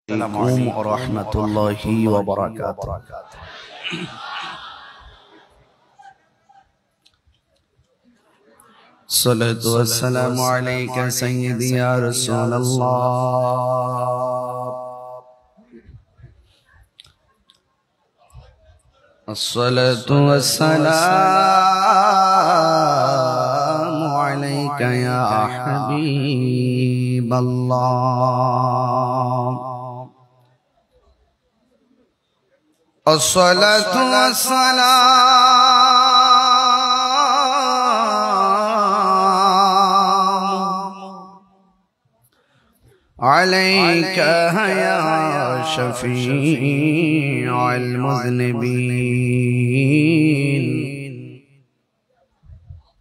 Assalamualaikum warahmatullahi wabarakatuh. Salatu wassalamu alayka sayyidi ya Rasulullah. Assalatu wassalamu alayka ya Habiballah. As-salatu was-salamu alayka ya shafi'al muznibin.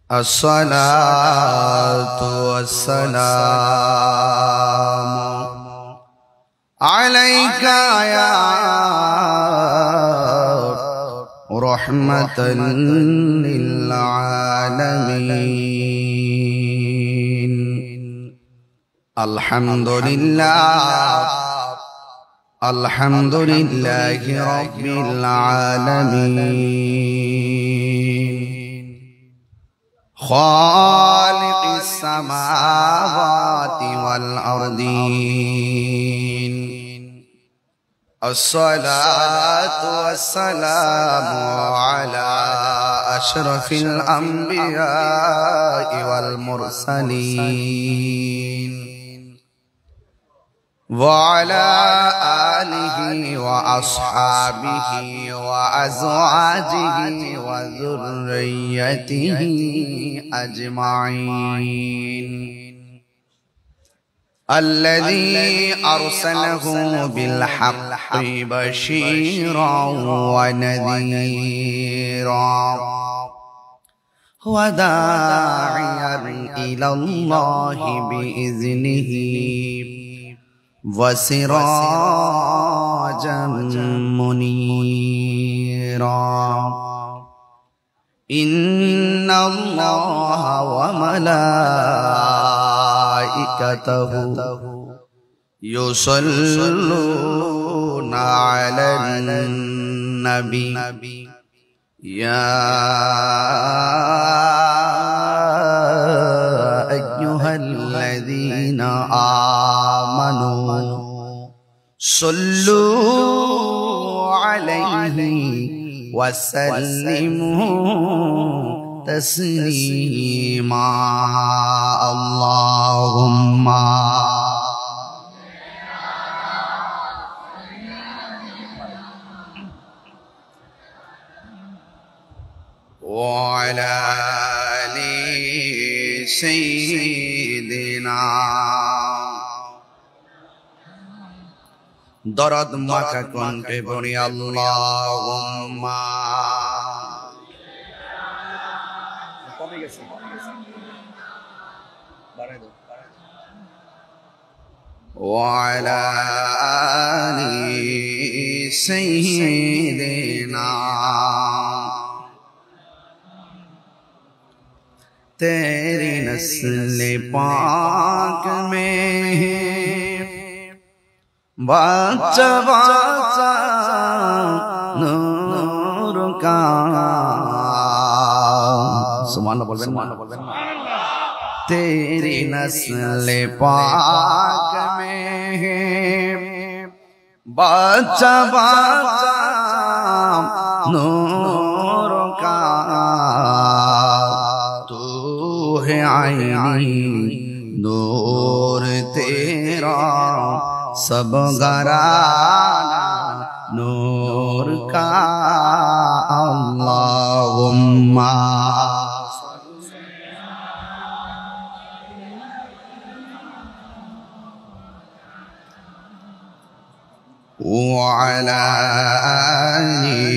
As-salatu was-salamu alayka ya rahmatan lil alamin. Alhamdulillahi rabbil alamin. Khaliqis samawati wal ardin. As-salatu was-salamu ala ashrafil anbiya'i wal mursalin wa ala alihi wa ashabihi wa azwajihi wa dhurriyyatihi ajma'in. الذي أرسله بالحق بشيرا ونذيرا وداعيا إلى الله بإذنه وسراجا منيرا. إن الله وملائكته يصلون على النبي يا أيها الذين آمنوا صلوا عليه وسلموا تسليما. اللهم وعلى آل سيدنا দরদ মাখা কণ্ঠে পড়ি আল্লাহুম্মা কমে গেছে বাড়াই দাও ওয়া আলা আলি সাইয়্যিদিনা तेरी नस्ल पाक में बाचा बाचा नूर का सुभान अल्लाह बोलबेन तेरी नस्ल पाक में बाचा बाचा नूर का तू है आईनी नूर तेरा सब घराना नूर का। अल्लाहुम्मा वअला आलि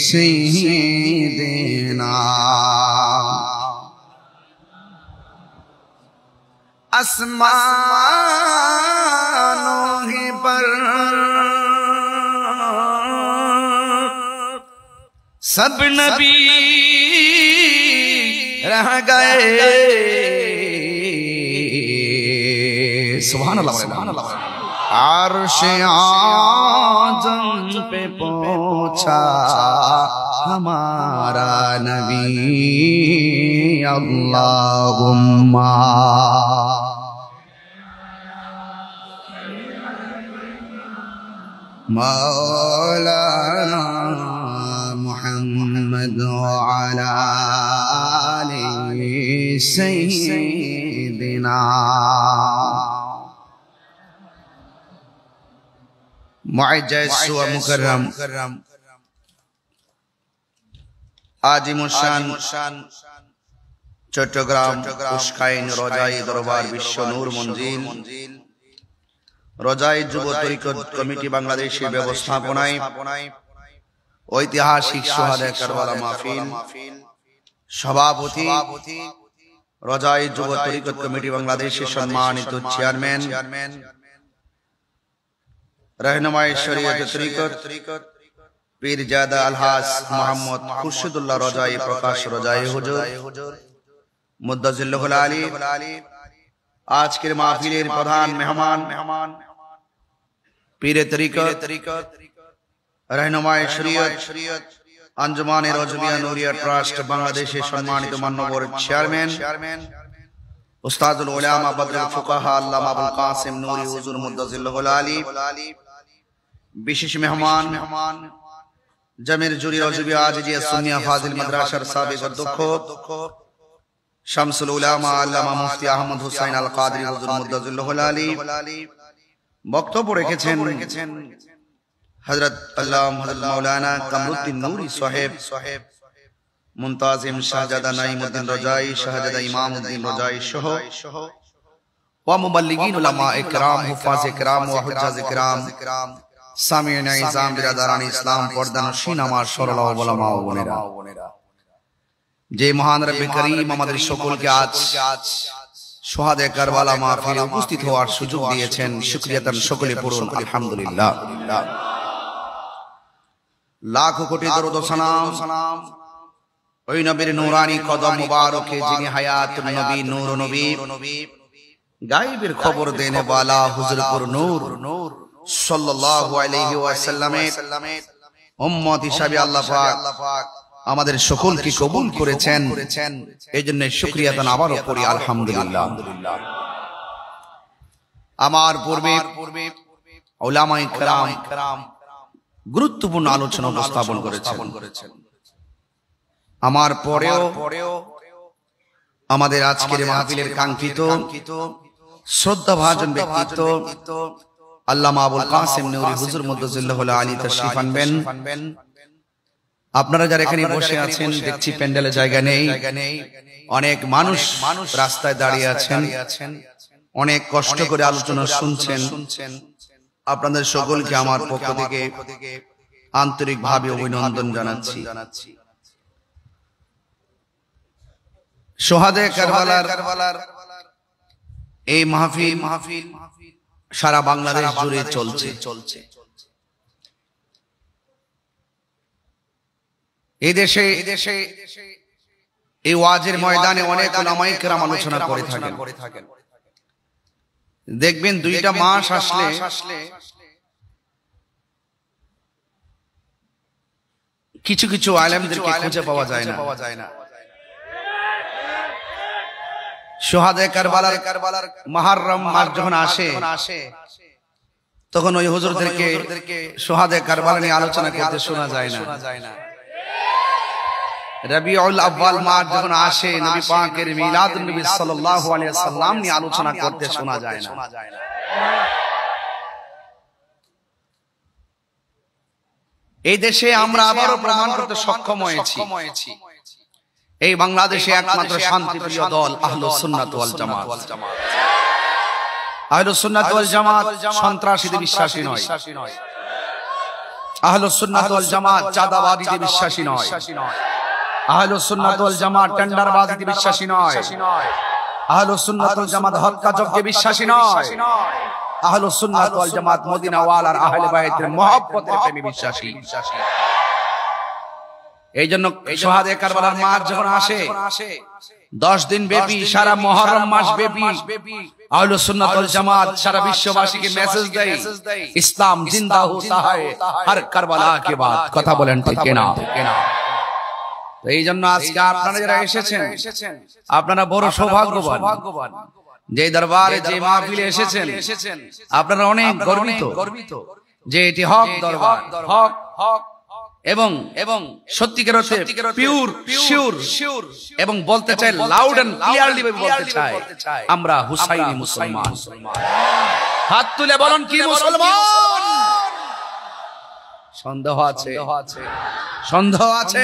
सय्यिदिना आसमानों ही पर सब नबी रह गए। सुभान अल्लाह। अर्श आज़म पे पहुंचा हमारा नबी अल्लाहुम्मा मौलाना मुहम्मद व अला आलि सय्यिदिना मुअज्जज़ व मुकर्रम आजिमुशान चट्टग्राम उस्काइन रजाई दरबार विश्व नूर मंजिल रजाई जुब तरीकत कमिटी बांग्लादेशेर व्यवस्थापनाय ऐतिहासिक शुहादा करबला महफिल सभापति रजाई जुब तरीकत कमिटी बांग्लादेशेर सम्मानित चेयरमैन रहनुमाए शरीयत तरीकत पीरजादा अलहाज मोहम्मद खुर्शीदुल्लाह रजाई प्रकाश रजाई हुजूर मुद्दजिल्लुल आली आज के महफिलेर प्रधान मेहमान पीरे तरीकत रहनुमाए शरीयत अंजुमाने रजबिया नूरिया ट्रस्ट बांग्लादेशेर सम्मानित माननीय चेयरमैन उस्तादुल उलामा बदरुल फुकाहा अल्लामा अबुल कासिम नूरी हुजूर मुद्दजिल्लुल आली विशेष मेहमान जमीर जुरी रजबिया आजिजिया सुन्निया फाजिल मदरसार साबिक अध्यक्ष शामसुल उलामा अल्लामा मुफ्ती अहमद हुसैन अल कादरी हुजूर मुद्दजिल्लुल आली বক্তব্য রেখেছেন হযরত আল্লামা হযরত মাওলানা কামরুদ্দিন নূরি সাহেব মুনতাজিম শাহজাদা নাঈমউদ্দিন রজাই শাহজাদা ইমামউদ্দিন রজাই সহ ওয়া মুবাল্লিগিন উলামা ইকরাম হুফাজ ইকরাম ওয়া হুজ্জাজ ইকরাম সামিঈন ইজাম বিরাদারান ইসলাম পর্দানশীন আমার সরল ওলামা ও বোনেরা যে মহান রব্বে করিম আমাদের সকলকে আজ शुहादे करबला महफिले उपस्थित होवार सुयोग दिएছেন शुक्रियातान सकले पड़ुन अल्हम्दुलिल्लाह लाखों कोटी दरूद व सलाम ओई नबीर नूरानी कदम मुबारके जिनि हयातुन नबी नूर नबी गायबेर खबर देने वाला हुजूरपुर नूर सल्लल्लाहु अलैहि वसल्लमेर उम्मत हिसाबे अल्लाह पाक আমাদের সকলকে কবুল করেছেন এজন্য শুকরিয়া দান আবারও করি আলহামদুলিল্লাহ আমার পূর্বে উলামায়ে কেরাম গুরুত্বপূর্ণ আলোচনা উপস্থাপন করেছেন আমার পরেও আমাদের আজকের মাহফিলের কাঙ্ক্ষিত শ্রদ্ধাভাজন ব্যক্তিত্ব আল্লামা আবুল কাসিম নূরি হুজুর মুদ্দাজিল্লাহুল আলী তাশরীফ আনবেন আপনারা যারা এখানে বসে আছেন দেখছি প্যান্ডেলে জায়গা নেই অনেক মানুষ রাস্তায় দাঁড়িয়ে আছেন অনেক কষ্ট করে আলোচনা শুনছেন আপনাদের সকলকে আমার পক্ষ থেকে আন্তরিকভাবে অভিনন্দন জানাচ্ছি শুহাদে কারবালার এই মাহফিল সারা বাংলাদেশ জুড়ে চলছে এই দেশে এই ওয়াজের ময়দানে অনেক উলামায়ে কেরাম আলোচনা করে থাকেন দেখবেন দুইটা মাস আসলে কিছু কিছু আলেমদেরকে খুঁজে পাওয়া যায় না শুহাদে কারবালার মুহররম মাস যখন আসে তখন ওই হুজুরদেরকে শুহাদে কারবালা নিয়ে আলোচনা করতে শোনা যায় না রবিউল আউয়াল মাস যখন আসে নবী পাকের মিলাদুন নবী সাল্লাল্লাহু আলাইহি ওয়াসাল্লাম নিয়ে আলোচনা করতে শোনা যায় না এই দেশে আমরা আবারো প্রমাণ করতে সক্ষম হয়েছি এই বাংলাদেশে একমাত্র শান্তিপ্রিয় দল আহলুস সুন্নাত ওয়াল জামাত আহলুস সুন্নাত ওয়াল জামাত সন্ত্রাসীতে বিশ্বাসী নয় আহলুস সুন্নাত ওয়াল জামাত চাঁদাবাদীতে বিশ্বাসী নয় আহলুস সুন্নাত ওয়াল জামাত টেন্ডারবাজিতে বিশ্বাসী নয় আহলুস সুন্নাত ওয়াল জামাত হত্যা যজ্ঞে বিশ্বাসী নয় আহলুস সুন্নাত ওয়াল জামাত মদিনা ওয়ালার আহলে বাইতের মহব্বতের প্রেমে বিশ্বাসী এইজন্য শুহাদে কারবালার মাস যখন আসে 10 দিন ব্যাপী সারা মুহররম মাস ব্যাপী আহলুস সুন্নাত ওয়াল জামাত সারা বিশ্ববাসীকে মেসেজ দেয়, ইসলাম জিন্দা হোতা है हर কারবালা के बाद। কথা বলেন ঠিক কিনা? তো এই জন্য আজকে আপনারা যারা এসেছেন আপনারা বড় সৌভাগ্যবান, যে দরবারে যে মাহফিলে এসেছেন আপনারা অনেক গর্বিত যে এটি হক দরবার, হক এবং সত্যিকার অর্থে পিওর শিওর এবং বলতে চাই লাউড এন্ড ক্লিয়ারলি বলতে চাই আমরা হুসাইনি মুসলমান। হাত তুলে বলুন কি মুসলমান? সন্দেহ আছে? সন্দেহ আছে?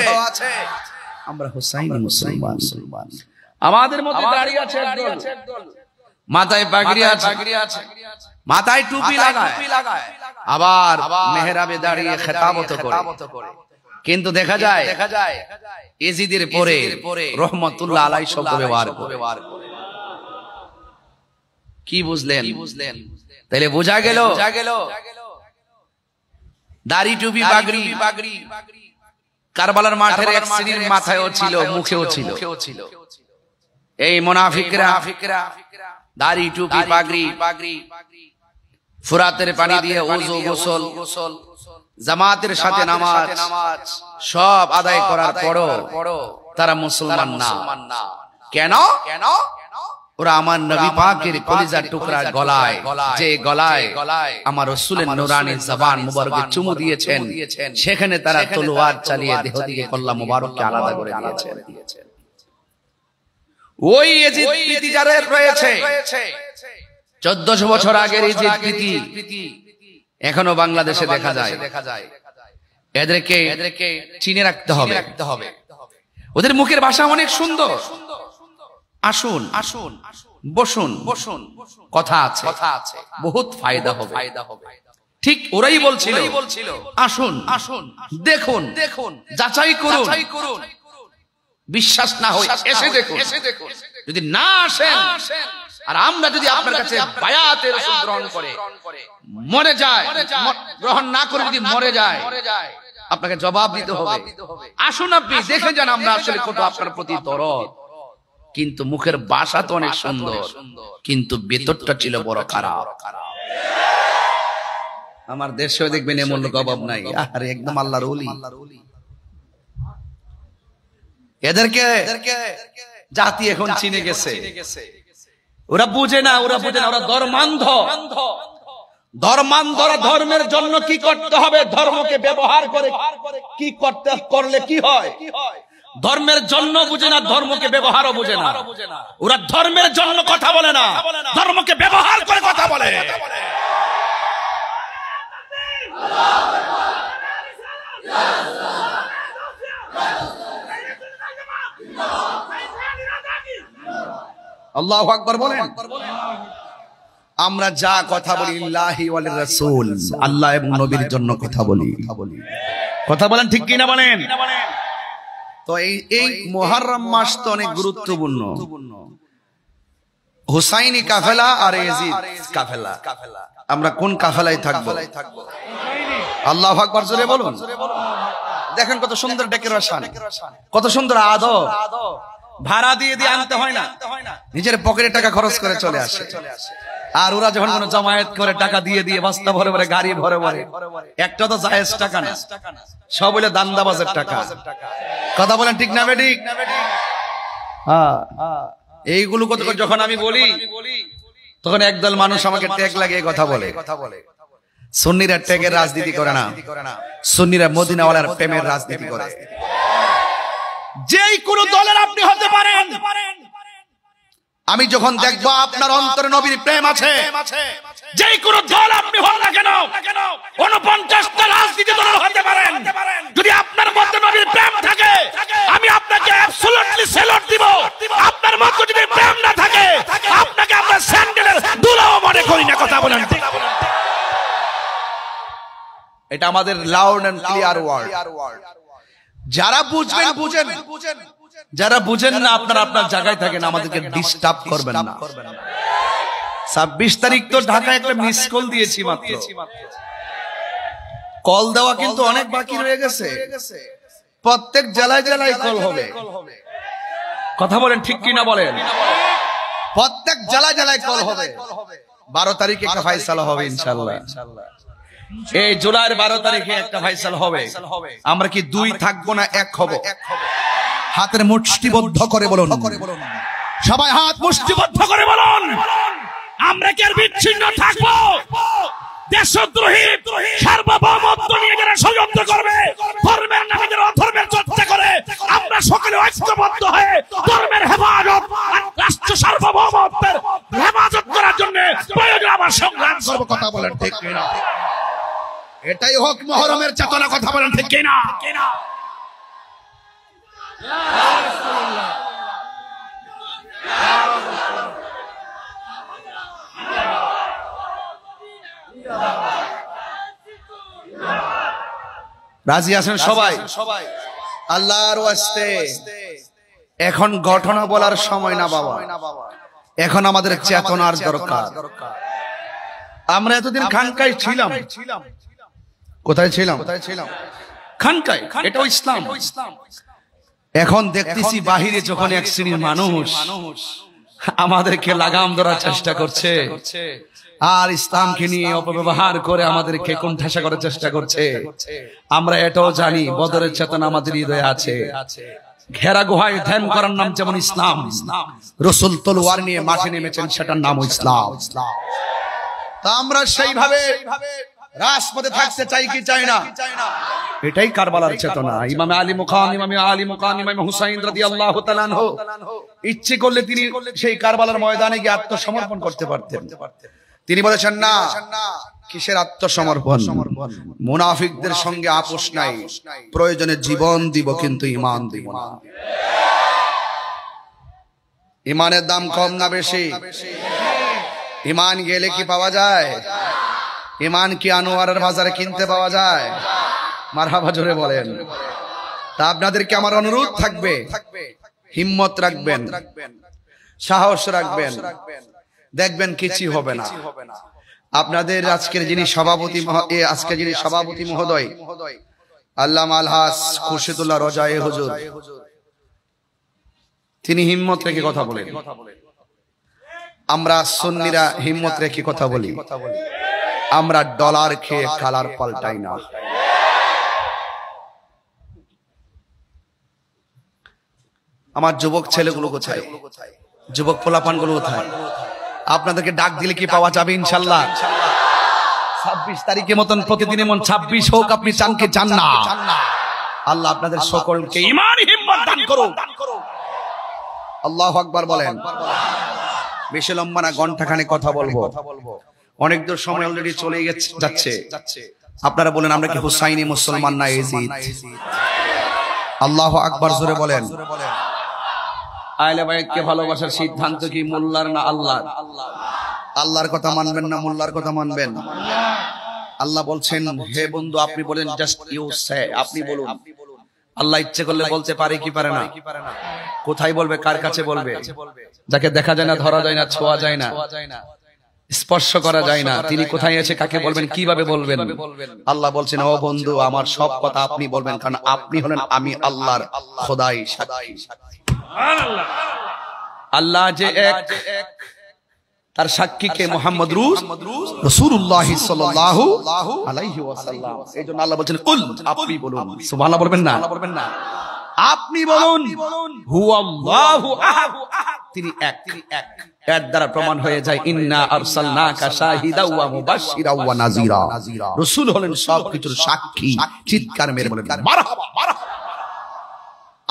আমরা হুসাইনি মুসলমান। আমাদের মধ্যে দাঁড়িয়ে আছে একদল, মাথায় পাগড়ি আছে, মাথায় টুপি লাগায়, আবার মেহরাবে দাঁড়িয়ে খেতাবত করে, কিন্তু দেখা যায় এজিদের পরে রহমতুল্লাহ আলাইহি শব্দ ব্যবহার করে। কি বুঝলেন? তাহলে বোঝা গেল দাড়ি টুপি পাগড়ি কারবালার মাঠের এক শ্রেণীর মাথায়ও ছিল, মুখেও ছিল। এই মুনাফিকরা দাড়ি টুপি পাগড়ি ফুরাতের পানি দিয়ে ওযু গোসল, জামাতের সাথে নামাজ সব আদায় করার পরও তারা মুসলমান না। কেন? ওরা আমার নবী পাকের কলিজার টুকরা গলায়, যে গলায় আমার রাসূলের নূরানী জবান মুবারকে চুমু দিয়েছেন, সেখানে তারা তলোয়ার চালিয়ে দেহ থেকে কল্লা মুবারককে আলাদা করে দিয়েছেন। ওই এজিদ প্রীতি যাদের রয়েছে 1400 বছর আগের এজিদ প্রীতি এখনো বাংলাদেশে দেখা যায়। এদেরকে চিনে রাখতে হবে। ওদের মুখের ভাষা অনেক সুন্দর। আসুন বসুন, কথা আছে, বহুত ফায়দা হবে। ঠিক ওরাই বলছিল আসুন দেখুন, যাচাই করুন, বিশ্বাস না হয় এসে দেখুন। যদি না আসেন আর আমরা যদি আপনার কাছে বায়াতে রাসূল গ্রহণ করে মরে যায়, গ্রহণ না করে যদি মরে যায়, আপনাকে জবাব দিতে হবে। আসুন আপনি দেখে যান আমরা আসলে কত আপনার প্রতি দরদ। কিন্তু মুখের ভাষা তো অনেক সুন্দর, কিন্তু ভেতরটা ছিল বড় খারাপ। আমার দেশেও দেখবেন এমন লোক অভাব নাই। আরে একদম আল্লাহর ওলি। এদেরকে জাতি এখন চিনে গেছে। ওরা বুঝে না, ওরা ধর্মান্ধরা ধর্মের জন্য কি করতে হবে, ধর্মকে ব্যবহার করে কি করলে কি হয়, ধর্মের জন্য বুঝে না, ধর্মকে ব্যবহারও বুঝে না। ওরা ধর্মের জন্য কথা বলে না, ধর্মকে ব্যবহার করে কথা বলে। আল্লাহু আকবার বলেন। আমরা যা কথা বলি লিল্লাহি ওয়া লিরাসূল, আল্লাহ এবং নবীর জন্য কথা বলি। কথা বলেন ঠিক কি না বলেন? তো এই মুহররম মাস তো অনেক গুরুত্বপূর্ণ। হুসাইনি কাফেলা আর ইয়াজিদ কাফেলা, আমরা কোন কাফেলায় থাকবো? আল্লাহু আকবার জোরে বলুন। দেখেন কত সুন্দর ডেকোরেশন, কত সুন্দর আদব। ভাড়া দিয়ে আনতে হয় না, নিজের পকেটে টাকা খরচ করে চলে আসে। আর ওরা যখন কোনো জমায়েত করে টাকা দিয়ে বস্তা ভরে ভরে, গাড়ি ভরে ভরে, একটা তো জায়েজ টাকা না, সব হইলে দান্দাবাজের টাকা। কথা বলেন ঠিক না বেঠিক? হ্যাঁ, এইগুলো কত যখন আমি বলি তখন একদল মানুষ আমাকে ট্যাগ লাগিয়ে কথা বলে। সুন্নিরা ট্যাগের রাজনীতি করে না, সুন্নিরা মদিনাওয়ালার প্রেমের রাজনীতি করে। যেই কোন দলের আপনি হতে পারেন, আমি যখন দেখবো আপনার অন্তরে নবীর প্রেম আছে, যেই কোন দল আপনি হন না কেন, 49টা রাজনীতি দল হতে পারেন, যদি আপনার মধ্যে নবীর প্রেম থাকে আমি আপনাকে অ্যাবসলিউটলি স্যালুট দিব। আপনার মধ্যে যদি প্রেম না থাকে আপনাকে আমরা স্যান্ডেলের দুলাও মনে করি না। কথা বলেন। এটা আমাদের লাউড এন্ড ক্লিয়ার ওয়ার্ড। যারা বুঝবেন বুঝেন, যারা বুঝেন না আপনারা আপনার জায়গায় থাকেন, আমাদেরকে ডিস্টার্ব করবেন না। 26 তারিখ তো ঢাকায় একটা মিস কল দিয়েছি মাত্র। কল দেওয়া কিন্তু অনেক বাকি রয়ে গেছে। প্রত্যেক জেলায় জেলায় কল হবে। কথা বলেন ঠিক কিনা বলেন? প্রত্যেক জেলায় জেলায় কল হবে। 12 তারিখে একটা ফায়সালা হবে ইনশাআল্লাহ। এই জুলাইয়ের 12 তারিখে একটা ফায়সালা হবে। আমরা কি দুই থাকবো না এক হব? হাতের মুষ্টিবদ্ধ করে বলুন, সবাই হাত মুষ্টিবদ্ধ করে বলুন, আমরা কি আর বিচ্ছিন্ন থাকবো? দেশদ্রোহী সার্বভৌমত্ব নিয়ে যারা ষড়যন্ত্র করবে, ধর্মের নামে যারা অধর্মের চর্চা করে, আমরা সকলে ঐক্যবদ্ধ হয়ে ধর্মের হেফাজত আর রাষ্ট্র সার্বভৌমত্বের হেফাজত করার জন্য প্রয়োজন আমার সংগ্রাম করব। কথা বলেন ঠিক কিনা? এটাই হোক মুহররমের চেতনা। কথা বলেন ঠিক কিনা? রাজি আছেন সবাই? আল্লাহর ওয়াস্তে এখন ঘটনা বলার সময় না বাবা, এখন আমাদের চেতনার দরকার। আমরা এতদিন খানকায় ছিলাম। কোথায় ছিলাম? খানকায়। এটাও ইসলাম। এখন দেখতেছি বাহিরে যখন এক শ্রেণীর মানুষ আমাদেরকে লাগাম ধরার চেষ্টা করছে আর ইসলামকে নিয়ে অপব্যবহার করে আমাদেরকে কোণঠাসা করার চেষ্টা করছে, আমরা এটাও জানি বদরের চেতনা আমাদের হৃদয়ে আছে। ঘেরা গুহায় ধ্যান করার নাম যেমন ইসলাম, রাসূল তলোয়ার নিয়ে মাঠে নেমেছেন, সেটার নাম ইসলাম। তা আমরা সেইভাবে রাজপথে থাকতে চাই কি চাই না? এটাই কারবালার চেতনা। ইমাম আলী মুকাম, ইমাম হুসাইন রাদিয়াল্লাহু তাআলা আনহু ইচ্ছে করলে তিনি সেই কারবালার ময়দানে গিয়ে আত্মসমর্পণ করতে পারতেন। তিনি বলেছেন না, কিসের আত্মসমর্পণ? মুনাফিকদের সঙ্গে আপোষ নাই, প্রয়োজনে জীবন দিব কিন্তু ঈমান দিব না। ঈমানের দাম কম না বেশি? ঈমান গেলে কি পাওয়া যায়? ঈমান কি আনোয়ারের বাজারে কিনতে পাওয়া যায়? মারহাবা জোরে বলেন। তা আপনাদেরকে আমার অনুরোধ থাকবে, হিম্মত রাখবেন, সাহস রাখবেন, দেখবেন কিছু হবে না। আপনাদের আজকের যিনি সভাপতি মহোদয় আল্লামা আলহাজ খুরশিদুল্লাহ রজায়ে হুজুর, তিনি হিম্মত রেখে কথা বলেন। আমরা সুন্নিরা হিম্মত রেখে কথা বলি। আমরা ডলার খেয়ে কালার পাল্টাই না। আমার যুবক ছেলেগুলো কোথায়? যুবক পোলাপান গুলো কোথায়? আপনাদেরকে ডাক দিলে কি পাওয়া যাবে ইনশাআল্লাহ? 26 তারিখের মতন প্রতিদিনের মন 26 হোক, আপনি চান কি চান না? আল্লাহ আপনাদের সকলকে ঈমান হিম্মত দান করুন। আল্লাহু আকবার বলেন। বেশি লম্বা না, ঘন্টাখানেক কথা বলবো। অনেক দূর সময় অলরেডি চলে যাচ্ছে। আপনারা বলেন, আমরা কি হুসাইনি মুসলমান না ইয়াজিদ? আল্লাহু আকবার জোরে বলেন। আহলে বাইতকে ভালোবাসার সিদ্ধান্ত কি মোল্লার না আল্লাহর? আল্লাহর কথা মানবেন না মোল্লার কথা মানবেন? আল্লাহ বলছেন, হে বন্ধু আপনি বলেন, জাস্ট ইউ সে, আপনি বলুন। আল্লাহ ইচ্ছে করলে বলতে পারে কি পারে না? কোথায় বলবে? কার কাছে বলবে? যাকে দেখা যায় না, ধরা যায় না, ছোঁয়া যায় না, স্পর্শ করা যায় না, তিনি কোথায় আছে, কাকে বলবেন, কিভাবে বলবেন? আল্লাহ বলছেন, ও বন্ধু আমার সব কথা আপনি বলবেন, কারণ আপনি হলেন আমি আল্লাহর খোদাই সাক্ষী। আল্লাহ যে এক, তার সাক্ষীকে মুহাম্মদ রাসূলুল্লাহ সাল্লাল্লাহু আলাইহি ওয়াসাল্লাম। এইজন্য আল্লাহ বলেন, কুল, আপনি বলুন। সুবহানাল্লাহ বলবেন না? আপনি বলুন, হুয়াল্লাহু আহাদ, তিনি এক। এর দ্বারা প্রমাণ হয়ে যায়, ইন্না আরসালনাকা শাহিদাও ওয়া মুবাশশিরাও ওয়া নাযীরা। রাসূল হলেন সবকিছুর সাক্ষী। চিৎকার মেরে বলেন মারহাবা, মারহাবা।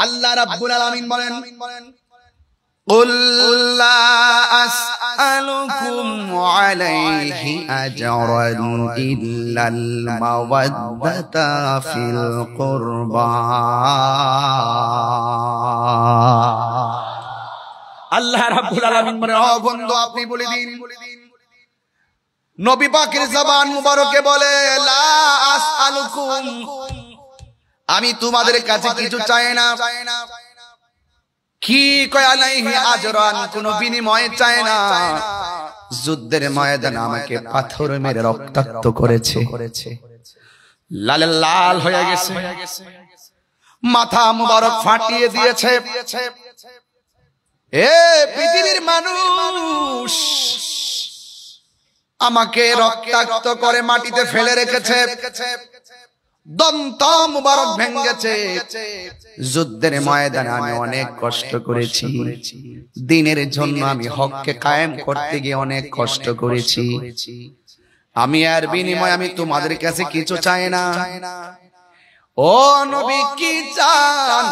আল্লাহ রাব্বুল আলামিন বলেন, قل لا أسألكم عليه أجرا إلا المودة في القربى। আল্লাহ রাব্বুল আলামিন বলেন, ও বন্ধু আপনি বলে দিন, নবী পাকের জবান মুবারকে বলে, লা আসআলুকুম, আমি তোমাদের কাছে কিছু চাই না। কি কয়? আলাইহি আজরান, কোন বিনিময় চায় না। যুদ্ধের ময়দানে আমাকে পাথর মেরে রক্তাক্ত করেছে, লাল লাল হয়ে গেছে, মাথা মুবারক ফাটিয়ে দিয়েছে, এ পৃথিবীর মানুষ, আমাকে রক্তাক্ত করে মাটিতে ফেলে রেখেছে, দন্ত মুবারক ভেঙেছে, যুদ্ধের ময়দানে আমি অনেক কষ্ট করেছি, দ্বীনের জন্য আমি হককে কায়েম করতে গিয়ে অনেক কষ্ট করেছি। আমি আর বিনিময়ে আমি তোমাদের কাছে কিছু চাই না। ও নবী কি চান?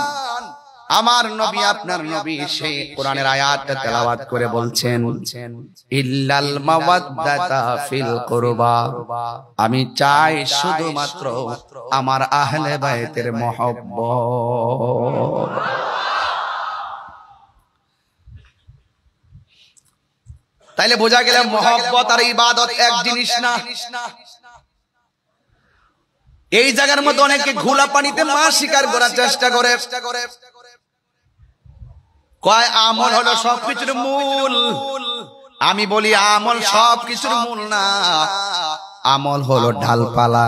আমার নবী, আপনার নবী সেই কোরআনের আয়াতটা তেলাওয়াত করে বলছেন, ইল্লাল মাওয়াদ্দাতা ফিল কুরবা, আমি চাই শুধুমাত্র আমার আহলে বাইতের মহব্বত। তাইলে বোঝা গেল মহব্বত আর ইবাদত এক জিনিস না। এই জায়গার মধ্যে অনেকে ঘোলা পানিতে মাছ শিকার করার চেষ্টা করে, কয় আমল হলো সবকিছুর মূল। আমি বলি আমল সবকিছুর মূল না, আমল হলো ডালপালা।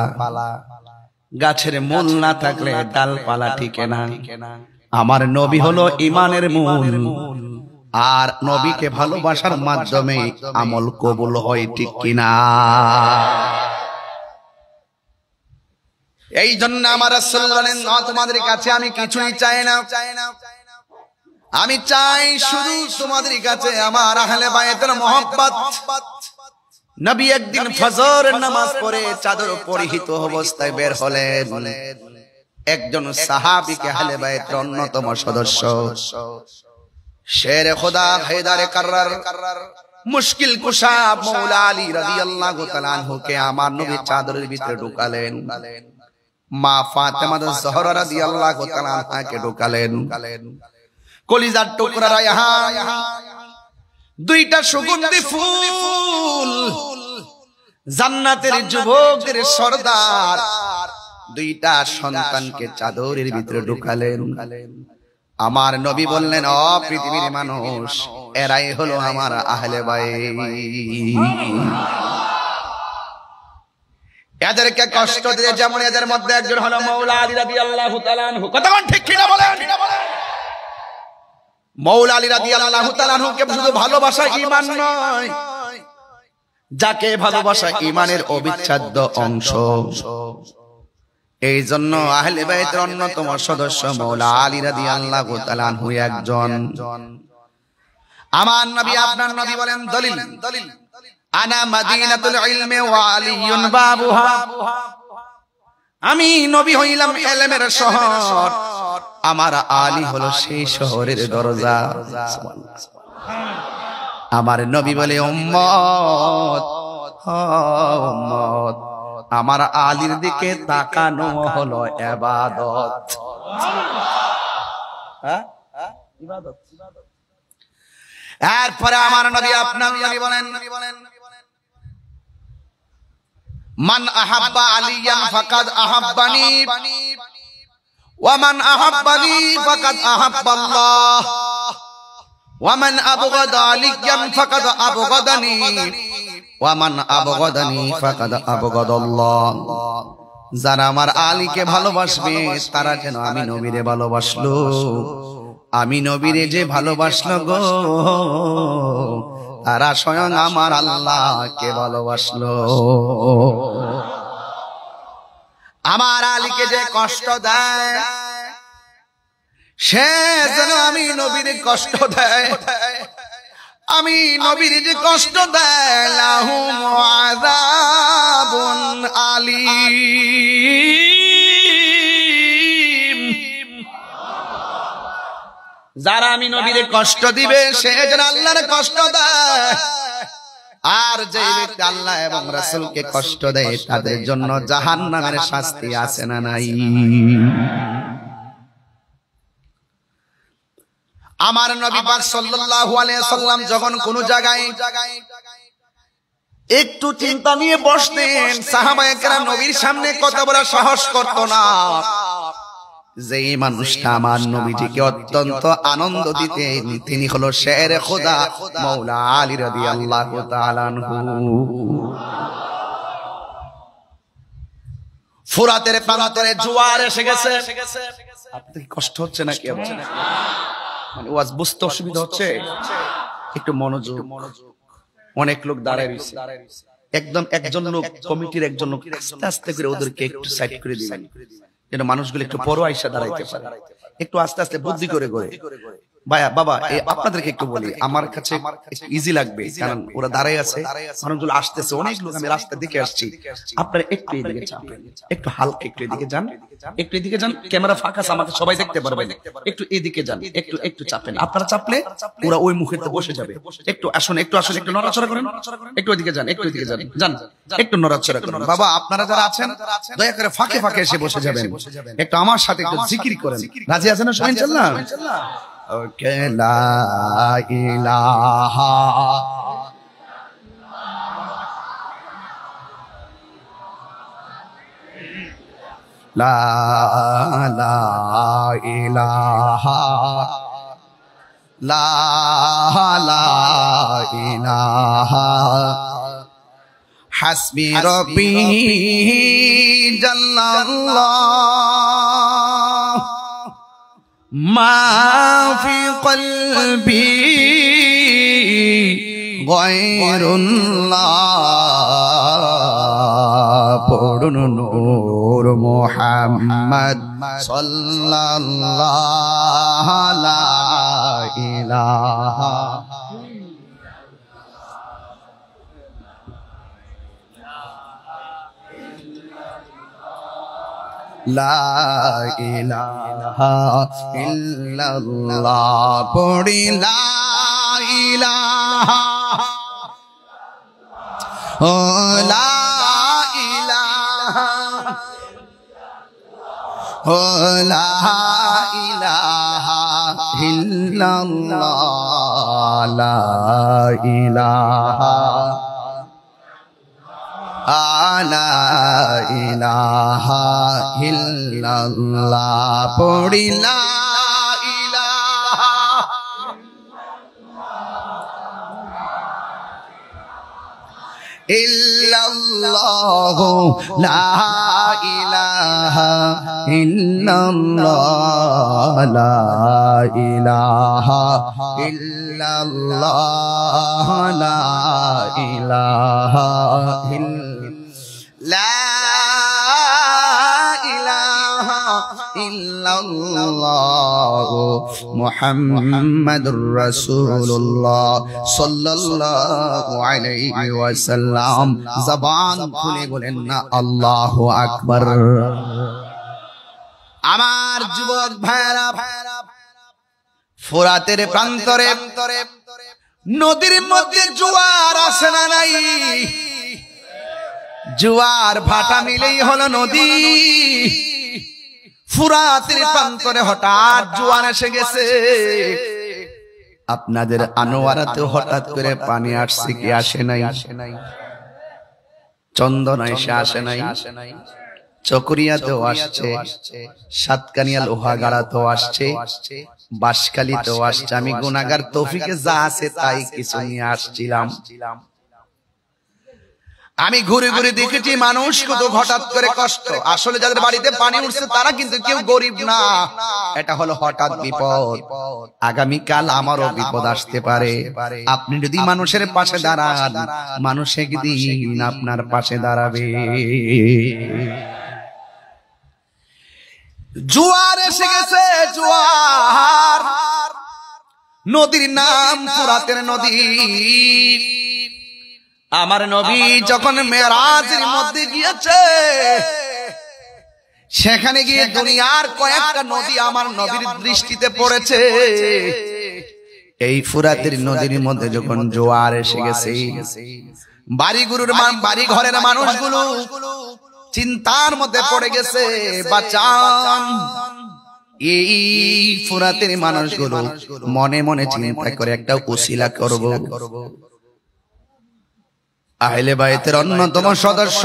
গাছের মূল না থাকলে ডালপালা টিকে না। আমার নবী হলো ঈমানের মূল, আর নবীকে ভালোবাসার মাধ্যমে আমল কবুল হয়, ঠিক কিনা? এই জন্য আমার রাসূল বলেন, তোমাদের কাছে আমি কিছুই চাই না, আমি চাই শুধু তোমাদের কাছে আমার আহলে বায়তের মহব্বত। নবী একদিন ফজরের নামাজ পড়ে চাদর পরিহিত অবস্থায় বের হলেন। একজন সাহাবীকে আহলে বায়তের অন্যতম সদস্য শের খোদা হায়দারে কাররার মুশকিল কুশা মওলা আলী রাদিয়াল্লাহু তাআলা আনহুকে আমার নবী চাদরের ভিতরে ঢুকালেন। মা ফাতেমা জোহরা রাদিয়াল্লাহু তাআলা আনহাকে ঢুকালেন। কলিজার টুকরা রায়হান, দুইটা সুগন্ধি ফুল, জান্নাতের যুবকদের সরদার, দুইটা সন্তানকে চাদরের ভিতরে ঢুকালেন। আমার নবী বললেন, ও পৃথিবীর মানুষ, এরাই হলো আমার আহলে বাইত। এদেরকে কষ্ট দিয়ে যেমন এদের মধ্যে একজন হলো মওলা আলী রাদিয়াল্লাহু তাআলা আনহু। কতক্ষণ ঠিক কিনা বলেন? মওলা আলী রাদিয়াল্লাহু তাআলা আনহুকে শুধু ভালোবাসা ঈমান নয়, যাকে ভালোবাসা ঈমানের অবিচ্ছেদ্য অংশ। এই জন্য আহলে বাইতের অন্যতম সদস্য মওলা আলী রাদিয়াল্লাহু তাআলা আনহু একজন। আমার নবী, আপনার নবী বলেন, দলিল আনা মাদিনাতুল ইলমি ওয়া আলিয়ুন বাবুহা, আমি নবী হইলাম ইলমের শহর, আমার আলী হলো সেই শহরের দরজা। আমার নবী বলে, উম্মত উম্মত, আমার আলীর দিকে তাকানো হলো ইবাদত। ইবাদত। এরপরে আমার নবী, আপনার নবী বলেন, মান আহাব্বা আলিয়ান ফাকাদ আহাব্বানি ওয়া মান আহাব্বানি ফাকাদ আহাব্বাল্লাহ ওয়া মান আবগাদা আলিয়ান ফাকাদ আবগাদানি ওয়া মান আবগাদানি ফাকাদ আবগাদাল্লাহ। যারা আমার আলীকে ভালোবাসবে তারা যেন আমি নবীরে ভালোবাসলো, আমি নবীরে যে ভালোবাসলো গো, তারা স্বয়ং আমার আল্লাহকে ভালোবাসলো। আমার আলীকে যে কষ্ট দেয়, সে যেন আমি নবীরে কষ্ট দেয়। আমি নবীর যে কষ্ট দেয়, লাহুম আযাবুন আলীম। যারা আমি নবীর কষ্ট দিবে, সে যেন আল্লাহর কষ্ট দেয়। আর যে ব্যক্তি আল্লাহ এবং রাসূলকে কষ্ট দেয়, তাদের জন্য জাহান্নামের শাস্তি আছে না নাই? আমার নবী পাক সাল্লাল্লাহু আলাইহি সাল্লাম যখন কোন জায়গায় একটু চিন্তা নিয়ে বসতেন, সাহাবায়ে কেরাম নবীর সামনে কথা বলার সাহস করত না। যেই মানুষটা আমার নবীজিকে অত্যন্ত আনন্দ দিতেন, তিনি হলো শেরে খোদা মওলা আলী রাদিয়াল্লাহু তাআলা আনহু। ফুরাতের প্রান্তরে জোয়ার এসে গেছে। আপনাদের কষ্ট হচ্ছে নাকি? মানে ওয়াজ বুঝতে অসুবিধা হচ্ছে, একটু মনোযোগ। অনেক লোক দাঁড়ায় রয়েছে, একদম একজন লোক কমিটির একজন লোক আস্তে আস্তে করে ওদেরকে একটু সাইড করে দিবেন, যেন মানুষগুলো একটু বড় আইসা দাঁড়াইতে পারে, একটু আস্তে আস্তে বুদ্ধি করে করে। ভাইয়া বাবা আপনাদেরকে একটু বলি, আমার কাছে ইজি লাগবে, কারণ ওরা দাঁড়ায় আছে, মানুষগুলো আসতেছে, অনেক লোক, আমি রাস্তা দিকে আসছি, আপনারা একটু এদিকে চাপেন, একটু হালকা একটু এদিকে যান, একটু এদিকে যান, ক্যামেরা ফাঁকা আছে, আমাকে সবাই দেখতে পারবেন, একটু এদিকে যান, একটু একটু চাপেন, আপনারা চাপলে ওরা ওই মুহূর্তে বসে যাবে। একটু আসুন, একটু আসুন, একটু নড়াচড়া করেন, একটু এদিকে যান, একটু এদিকে যান, যান একটু নড়াচড়া করেন। বাবা আপনারা যারা আছেন দয়া করে ফাঁকে ফাঁকে এসে বসে যাবেন, একটু আমার সাথে একটু জিকির করেন। রাজি আছেন না সবাই? ইনশাআল্লাহ। ওকে, লা ইলাহা লা ইলাহা লা ইলাহা হাসবি রব্বি জাল্লাল্লাহ মা ফি কলবি গায়রুল্লাহ। পড়ুন নূর মুহাম্মদ সাল্লাল্লাহু লা ইলাহা লা ইলাহা ইল্লাল্লাহ। পড়ি লা ইলাহা ও লা ইলাহা ও লা ইলাহা ইল্লাল্লাহ লা ইলাহা লা ইলাহা ইল্লাল্লাহ। পড়ি লা ইলাহা ইল্লাল্লাহ লা ইলাহা ইল্লাল্লাহ লা ইলাহা ইল্লাল্লাহ লা ইলাহা লা ইলাহা ইল্লাল্লাহ মুহাম্মাদুর রাসূলুল্লাহ সাল্লাল্লাহু আলাইহি ওয়াসাল্লাম। জবান খুলে বলেন না আল্লাহু আকবার। আমার যুবক ভাইরা, ফোরাতের প্রান্তরে নদীর মধ্যে জোয়ার আসে না নাই? জোয়ার ভাটা মিলেই হলো নদী। ফুরাতের প্রান্তরে হঠাৎ জোয়ার এসে গেছে। আপনাদের আনোয়ারাতে হঠাৎ করে পানি আসছে কি আসে নাই? চন্দনা এসে আসে নাই? চকরিয়াতেও আসছে, সাতকানিয়া লোহাগাড়াতেও আসছে, বাঁশখালীতেও আসছে। আমি গুনাহগার, তৌফিকে যা আছে তাই কিছু নিয়ে আসছিলাম। আমি ঘুরে ঘুরে দেখেছি মানুষ কত হঠাৎ করে কষ্ট। আসলে যাদের বাড়িতে পানি উঠছে তারা কিন্তু কেউ গরিব না, এটা হলো হঠাৎ বিপদ। আগামীকাল আমারও বিপদ আসতে পারে। আপনি যদি মানুষের পাশে দাঁড়ান, মানুষ একদিন আপনার পাশে দাঁড়াবে। জোয়ার এসে গেছে, জোয়ার। নদীর নাম ফুরাতের নদী। আমার নবী যখন মেরাজের মধ্যে গিয়েছে, সেখানে গিয়ে দুনিয়ার কয়েকটা নদী আমার নবীর দৃষ্টিতে পড়েছে। এই ফুরাতের নদীর মধ্যে যখন জোয়ার এসে গেছে, বাড়ি ঘরের মানুষগুলো চিন্তার মধ্যে পড়ে গেছে। বাঁচান! এই ফুরাতের মানুষগুলো মনে মনে চিন্তা করে একটা উসিলা করব। আহলে বাইতের অন্যতম সদস্য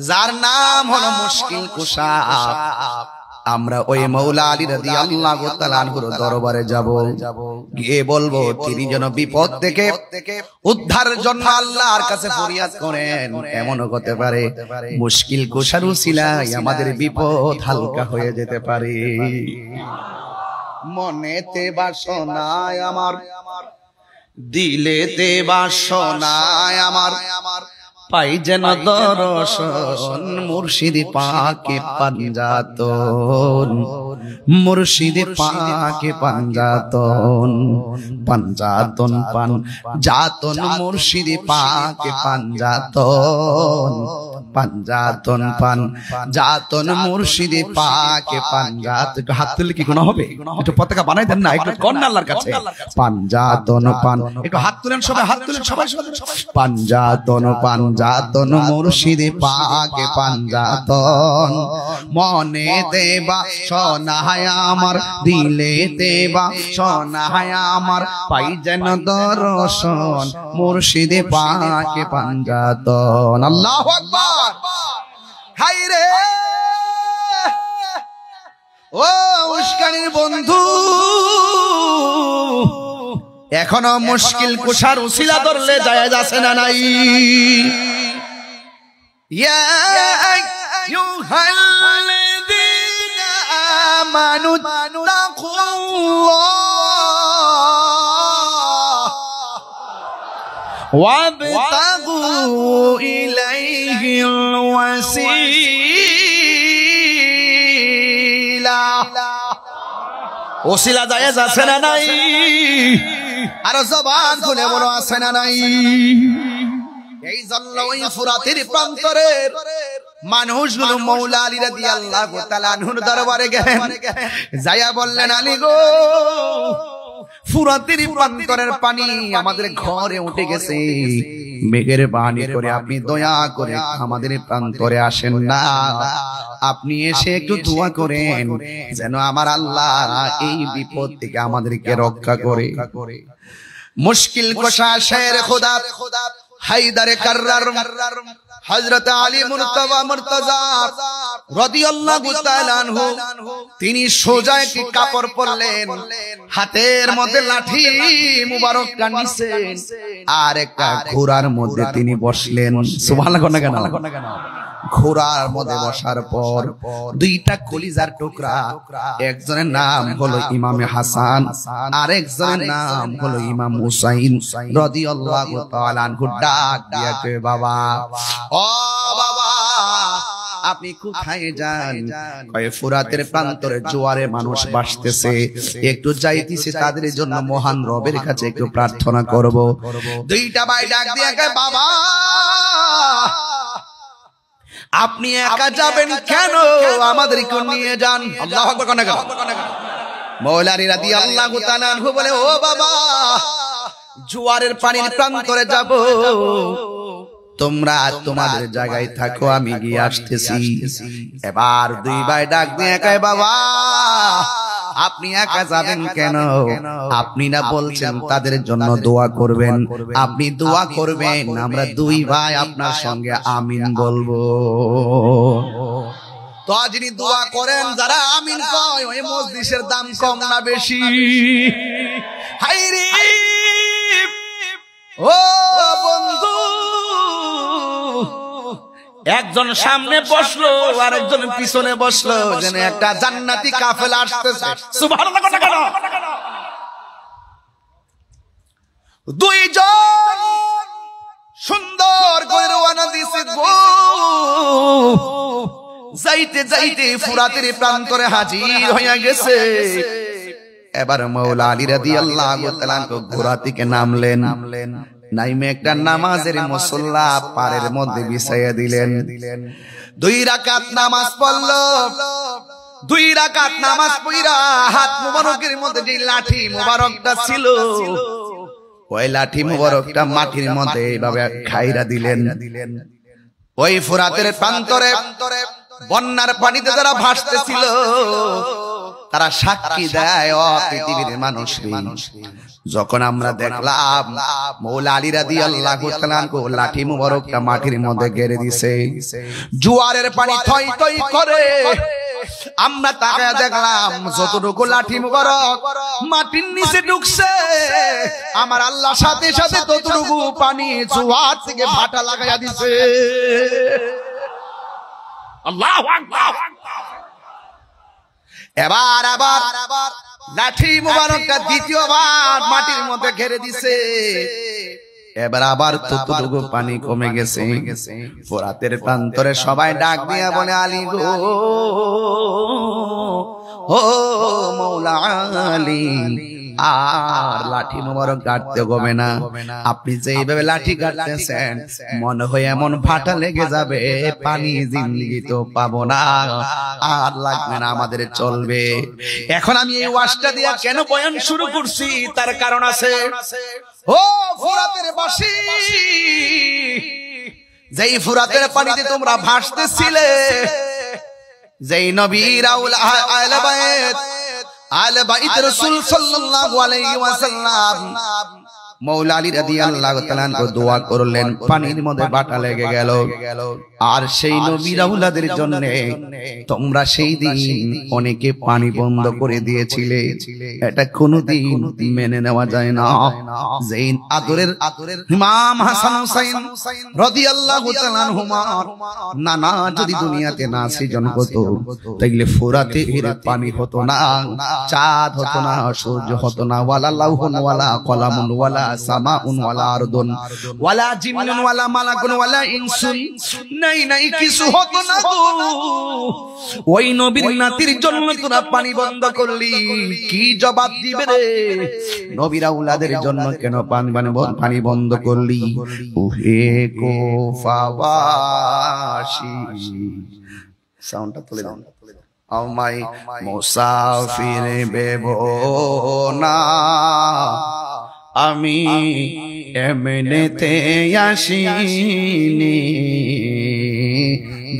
যার নাম হলো মুশকিল কুশা, আমরা ওই মৌলা আলী রাদিয়াল্লাহু তাআলা আনহুর দরবারে যাব, গিয়ে বলবো তিনি যেন বিপদ থেকে উদ্ধারের জন্য আল্লাহর কাছে ফরিয়াদ করেন। এমনও হতে পারে মুশকিল কুশার উসিলায় আমাদের বিপদ হালকা হয়ে যেতে পারে। মনেতে বাসনায় আমার, দিলেতে বাসনায় আমার, পাই যেন দর্শন মুর্শিদ পাকে পাঞ্জাতন, মুর্শিদ পাকে পাঞ্জাতন, পাঞ্জাতন পান জাতন মুর্শিদ পাকে পাঞ্জাতন, পাঞ্জাতন পান জাতন মুর্শিদ পাকে পাঞ্জাত। একটু হাত তুললে কি গুনাহ হবে? একটু পতাকা বানাই দেন না, একটু কন্যা আল্লাহর কাছে। পাঞ্জাতন পান, একটু হাত তুলেন সবাই, হাত তুলেন সবাই। পাঞ্জাতন পান জাতন মুর্শিদ পাকে পাঞ্জাতন, মনে দেবা সোনায় আমার, দিলে দেবা সোনায় আমার, পাই যেন দর্শন মুর্শিদ পাকে পাঞ্জাতন। আল্লাহু আকবার। হাই রে ও উস্কানির বন্ধু, এখনো মুশকিল কুশার উসিলা ধরলে জায়েজ আছে না নাই? ইয়া আইয়ুহাল্লাযীনা আমানু তাকুল্লাহ ওয়াবতাগু ইলাইহিল ওয়াসিলা। ওসিলা জায়েজ আছে না নাই? আর জবান খুলে বলো আছে না নাই? এই জন্য ওই ফুরাতের প্রান্তরের মানুষগুলো মৌলা আলী রাদিয়াল্লাহু তাআলা আনহুর দরবারে গেলেন, যায়া বললেন, আলী গো, ফুরাতের প্রান্তরের পানি আমাদের ঘরে উঠে গেছে, মেঘের বাণী করে আপনি দয়া করে আমাদের প্রান্তরে আসেন না, আপনি এসে একটু দোয়া করেন যেন আমার আল্লাহ এই বিপদ থেকে আমাদেরকে রক্ষা করে। মুশকিল কুশা শের খোদা হায়দারে কাররার হযরত আলী মুর্তজা রাদিয়াল্লাহু তাআলা আনহু, তিনি সোজা একটি কাপড় পরলেন, হাতের মধ্যে লাঠি মুবারকটা নিছেন, আর একটা ঘোড়ার মধ্যে তিনি বসলেন। সুবহানাল্লাহ না কেন? ঘোড়ার মধ্যে বসার পর দুইটা কলিজার টুকরা, একজনের নাম হলো ইমামে হাসান, আর একজনের নাম হলো ইমাম হুসাইন রাদিয়াল্লাহু তাআলা আনহু ডাক দিয়া কয়, বাবা, ও বাবা, আপনি কোথায় যান? কয়, ফুরাতের প্রান্তরে জোয়ারে মানুষ ভাসতেছে, একটু যাইতেছি তাদের জন্য মহান রবের কাছে একটু প্রার্থনা করব। দুইটা ভাই ডাক দিয়া কয়, বাবা, আপনি একা যাবেন কেন? আমাদেরকে নিয়ে যান। আল্লাহু আকবার। মওলা আলী রাদিয়াল্লাহু তাআলা আনহু বলে, ও বাবা, জোয়ারের পানির প্রান্তরে যাব, তোমরা তোমাদের জায়গায় থাকো, আমি গিয়ে আসতেছি। এবার দুই ভাই ডাক দিয়ে কয়, বাবা, আপনি একা যাবেন কেন? আপনি না বলছেন তাদের জন্য দোয়া করবেন, আপনি দোয়া করবেন, আমরা দুই ভাই আপনার সঙ্গে আমিন বলবো। তো যিনি দোয়া করেন, যারা আমিন কয়, ওই মজলিসের দাম কম না বেশি? হায়রে ও বন্ধু, একজন সামনে বসলো আর একজন পিছনে বসলো, যেন একটা জান্নাতি কাফেলা আসতেছে। সুবহানাল্লাহ। দুইজন সুন্দর করে রওনা দিছে গো, যাইতে যাইতে ফুরাতের প্রান্তরে হাজির হইয়া গেছে। এবার মওলা আলী রাদিয়াল্লাহু তাআলা ঘোড়া থেকে নামলেন, নাইমে একটা নামাজের মুসল্লা পাড়ের মধ্যে বিছাইয়া দিলেন। 2 রাকাত নামাজ পড়ল। 2 রাকাত নামাজ পড়া হাত মুবারকের মধ্যে যে লাঠি মুবারকটা ছিল, ওই লাঠি মুবারকটা মাটির মধ্যে এইভাবে খাইরা দিলেন। ওই ফুরাতের প্রান্তরে বন্যার পানিতে যারা ভাসতেছিল, তারা সাক্ষী দেয়, ও পৃথিবীর মানুষ, যখন আমরা দেখলাম মওলা আলী রাদিয়াল্লাহু তাআলা লাঠি মুবারকটা মাটির মধ্যে গেড়ে দিছে, জোয়ারের পানি থই থই করে, আমরা তাকায় দেখলাম যতটুকু লাঠি মুবারক মাটির নিচে ঢুকছে, আমার আল্লাহ সাথে সাথে ততটুকু পানি জোয়ার থেকে ভাটা লাগাইয়া দিছে। আল্লাহু আকবার। এবার লাঠি মুবারকটা দ্বিতীয়বার মাটির মধ্যে ঘেরে দিছে। এবার আবার ততটুকু পানি কমে গেছে। ফোরাতের প্রান্তরে সবাই ডাক দিয়া বলে, আলী গো, ও মৌলা আলী, আর লাঠি মোবারক কাটতে হবে না। আপনি যে এইভাবে লাঠি কাটতেছেন মনে হয় এমন ফাটা লেগে যাবে, পানি জিন্দেগি তো পাবো না, আর লাগবে না, আমাদের চলবে। এখন আমি এই ওয়াজটা দিয়া কেন বয়ান শুরু করছি তার কারণ আছে। ও ফোরাতের বাসী, যেই ফোরাতের পানিতে তোমরা ভাসতেছিলে, যেই নবীর আহলে বাইত রাসূল সাল্লাল্লাহু আলাইহি ওয়াসাল্লাম মৌলা আলী রাদিয়াল্লাহু তাআলা আনহু দোয়া করলেন, পানির মধ্যে বাটা লেগে গেল। আর সেই নবীর আওলাদের জন্য তোমরা সেই দিন অনেকে পানি বন্ধ করে দিয়েছিলে, এটা কোনোদিন মেনে নেওয়া যায় না। যেই আদরের ইমাম হাসান হুসাইন রাদিয়াল্লাহু তাআলা আনহুমা নানা যদি দুনিয়াতে না সৃজন হতো, তাইলে ফোরাতে এর পানি হতো না, চাঁদ হতো না, সূর্য হতো না, ওয়ালা লাউহুন ওয়ালা কলামুন ওয়ালা সামাউন ওয়ালা আরদুন ওয়ালা জিন্নুন ওয়ালা মালাকুন ওয়ালা ইনসুন, নাই কিছু হতো না গো। ওই নবীর নাতির জন্য তোরা পানি বন্ধ করলি, কি জবাব দিবে রে? নবীর আওলাদের জন্য কেন পানি বন্ধ করলি? ওহে কুফাবাসী, সাউন্ডটা তুলে দাও। আমায় মুসাফির ভেবো না, আমি এমনিতে আসিনি,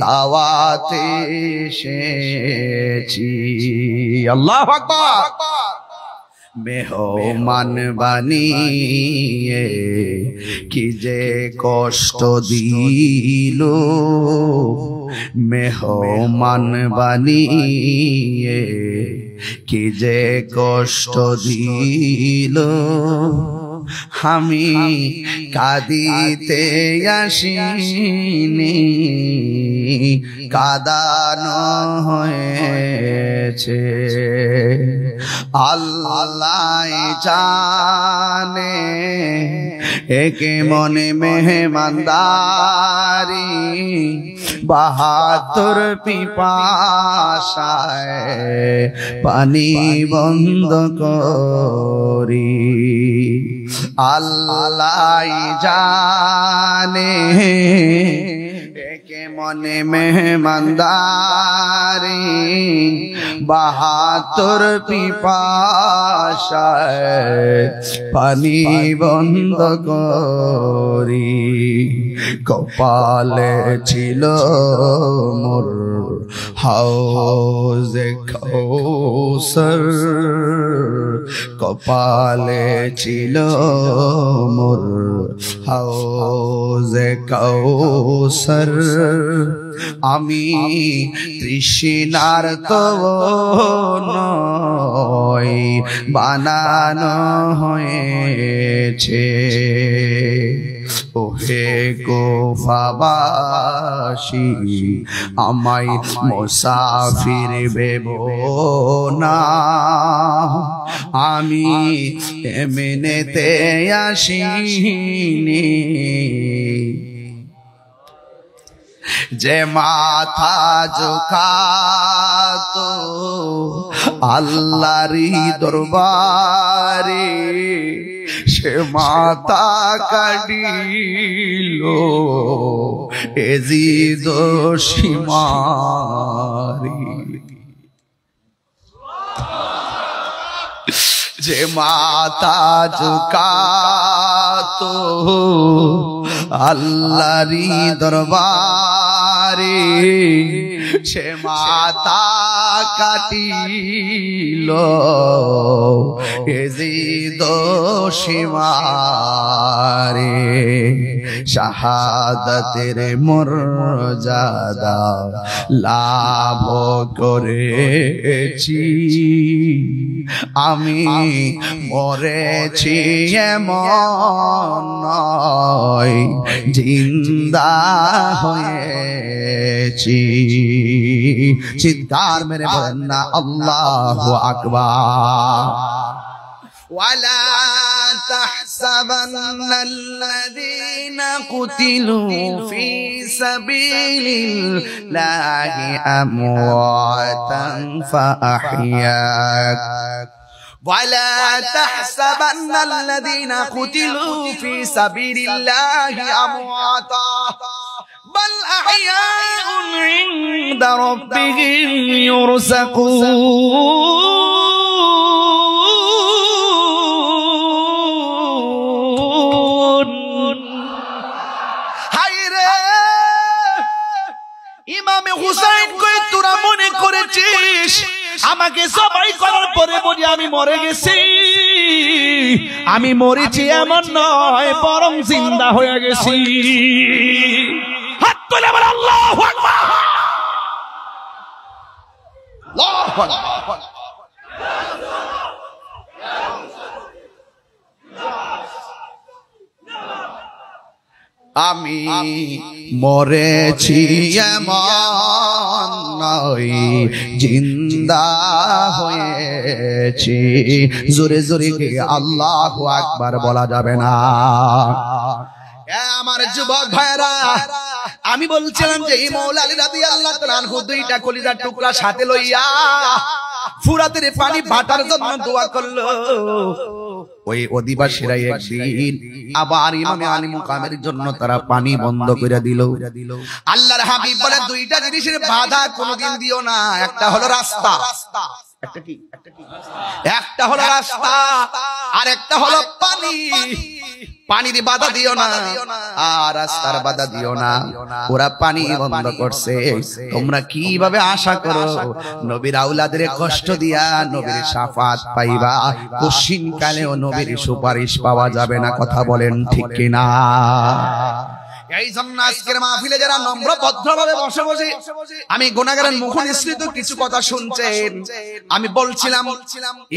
দাওয়াতে এসেছি। আল্লাহু আকবার। মেহমান বানিয়ে কি যে কষ্ট দিল, মেহমান বানিয়ে কি যে কষ্ট দিল, আমি কাঁদিতে আসিনি, কাঁদানো হয়েছে। আল্লাহ জানে একে মনে মেহমানদারি, ৭২ পিপাসায় পানি বন্ধ করি। আল্লাহ জানে একে মনে মেহমানদারি, ৭২ পিপাসায় পানি বন্ধ করি। কপালে ছিল মোর হাউজে কাউসার, কপালে ছিল মোর হাউজে কাউসার, আমি তৃষ্ণার তো নয়, বানানো হয়েছে। ওহে কুফাবাসী, আমায় মুসাফির ভেবো না, আমি এমনিতে আসিনি। যে মাথা ঝুঁকাতো আল্লাহরই দরবারে, সে মাথা কাটিল এজিদ সীমারি। যে মাথা ঝুঁকাতো আল্লাহরই দরবারে, সে মাথা কাটিল এজিদ সীমারে। শাহাদাতের মর্যাদা লাভ করেছি, আমি মরেছি এমন নয়, জিন্দা হয়েছি। চিৎকার মেরে বলেন না আল্লাহু আকবার। ولا تحسبن الذين قتلوا في سبيل الله أمواتا فأحياك ولا تحسبن الذين قتلوا في سبيل الله أمواتا بل أحياء عند ربهم يرزقون. ইমামে হুসাইন কই তোরা মনে করেছিস আমাকে সবাই করার পরে বলি আমি মরে গেছি? আমি মরেছি এমন নয়, বরং জিন্দা হয়ে গেছি। হাত তুলে বল আল্লাহু আকবার। আল্লাহু আকবার। আমি মরেছি এমন নয়, জিন্দা হয়েছি। জোরে জোরে আল্লাহু আকবার বলা যাবে না। আমার যুবক ভাইরা, আমি বলছিলাম যে এই মৌলা আলী রাদিয়াল্লাহু তাআলা আনহু দুইটা কলিজার টুকরা সাথে লইয়া ফুরাতের পানি ভাটার জন্য দোয়া করলো। ওই অধিবাসীরা একদিন আবার ইমামে আলী মুকামের জন্য তারা পানি বন্ধ করে দিল। আল্লাহর হাবিব বলে দুইটা জিনিসের বাধা কোনোদিন দিও না। একটা হলো রাস্তা, একটা হলো রাস্তা, আর একটা হলো পানি। পানির বাধা দিও না আর রাস্তার বাধা দিও না। ওরা পানি বন্ধ করছে, তোমরা কিভাবে আশা করো নবীর আওলাদের কষ্ট দিয়া নবীর শাফাত পাইবা? কশিন কালেও নবীর সুপারিশ পাওয়া যাবে না। কথা বলেন ঠিক কিনা? এই জন্য আজকের মাহফিলে যারা নম্র ভদ্রভাবে বসে বসে আমি গুনাহগারের মুখ নিঃসৃত কিছু কথা শুনছেন, আমি বলছিলাম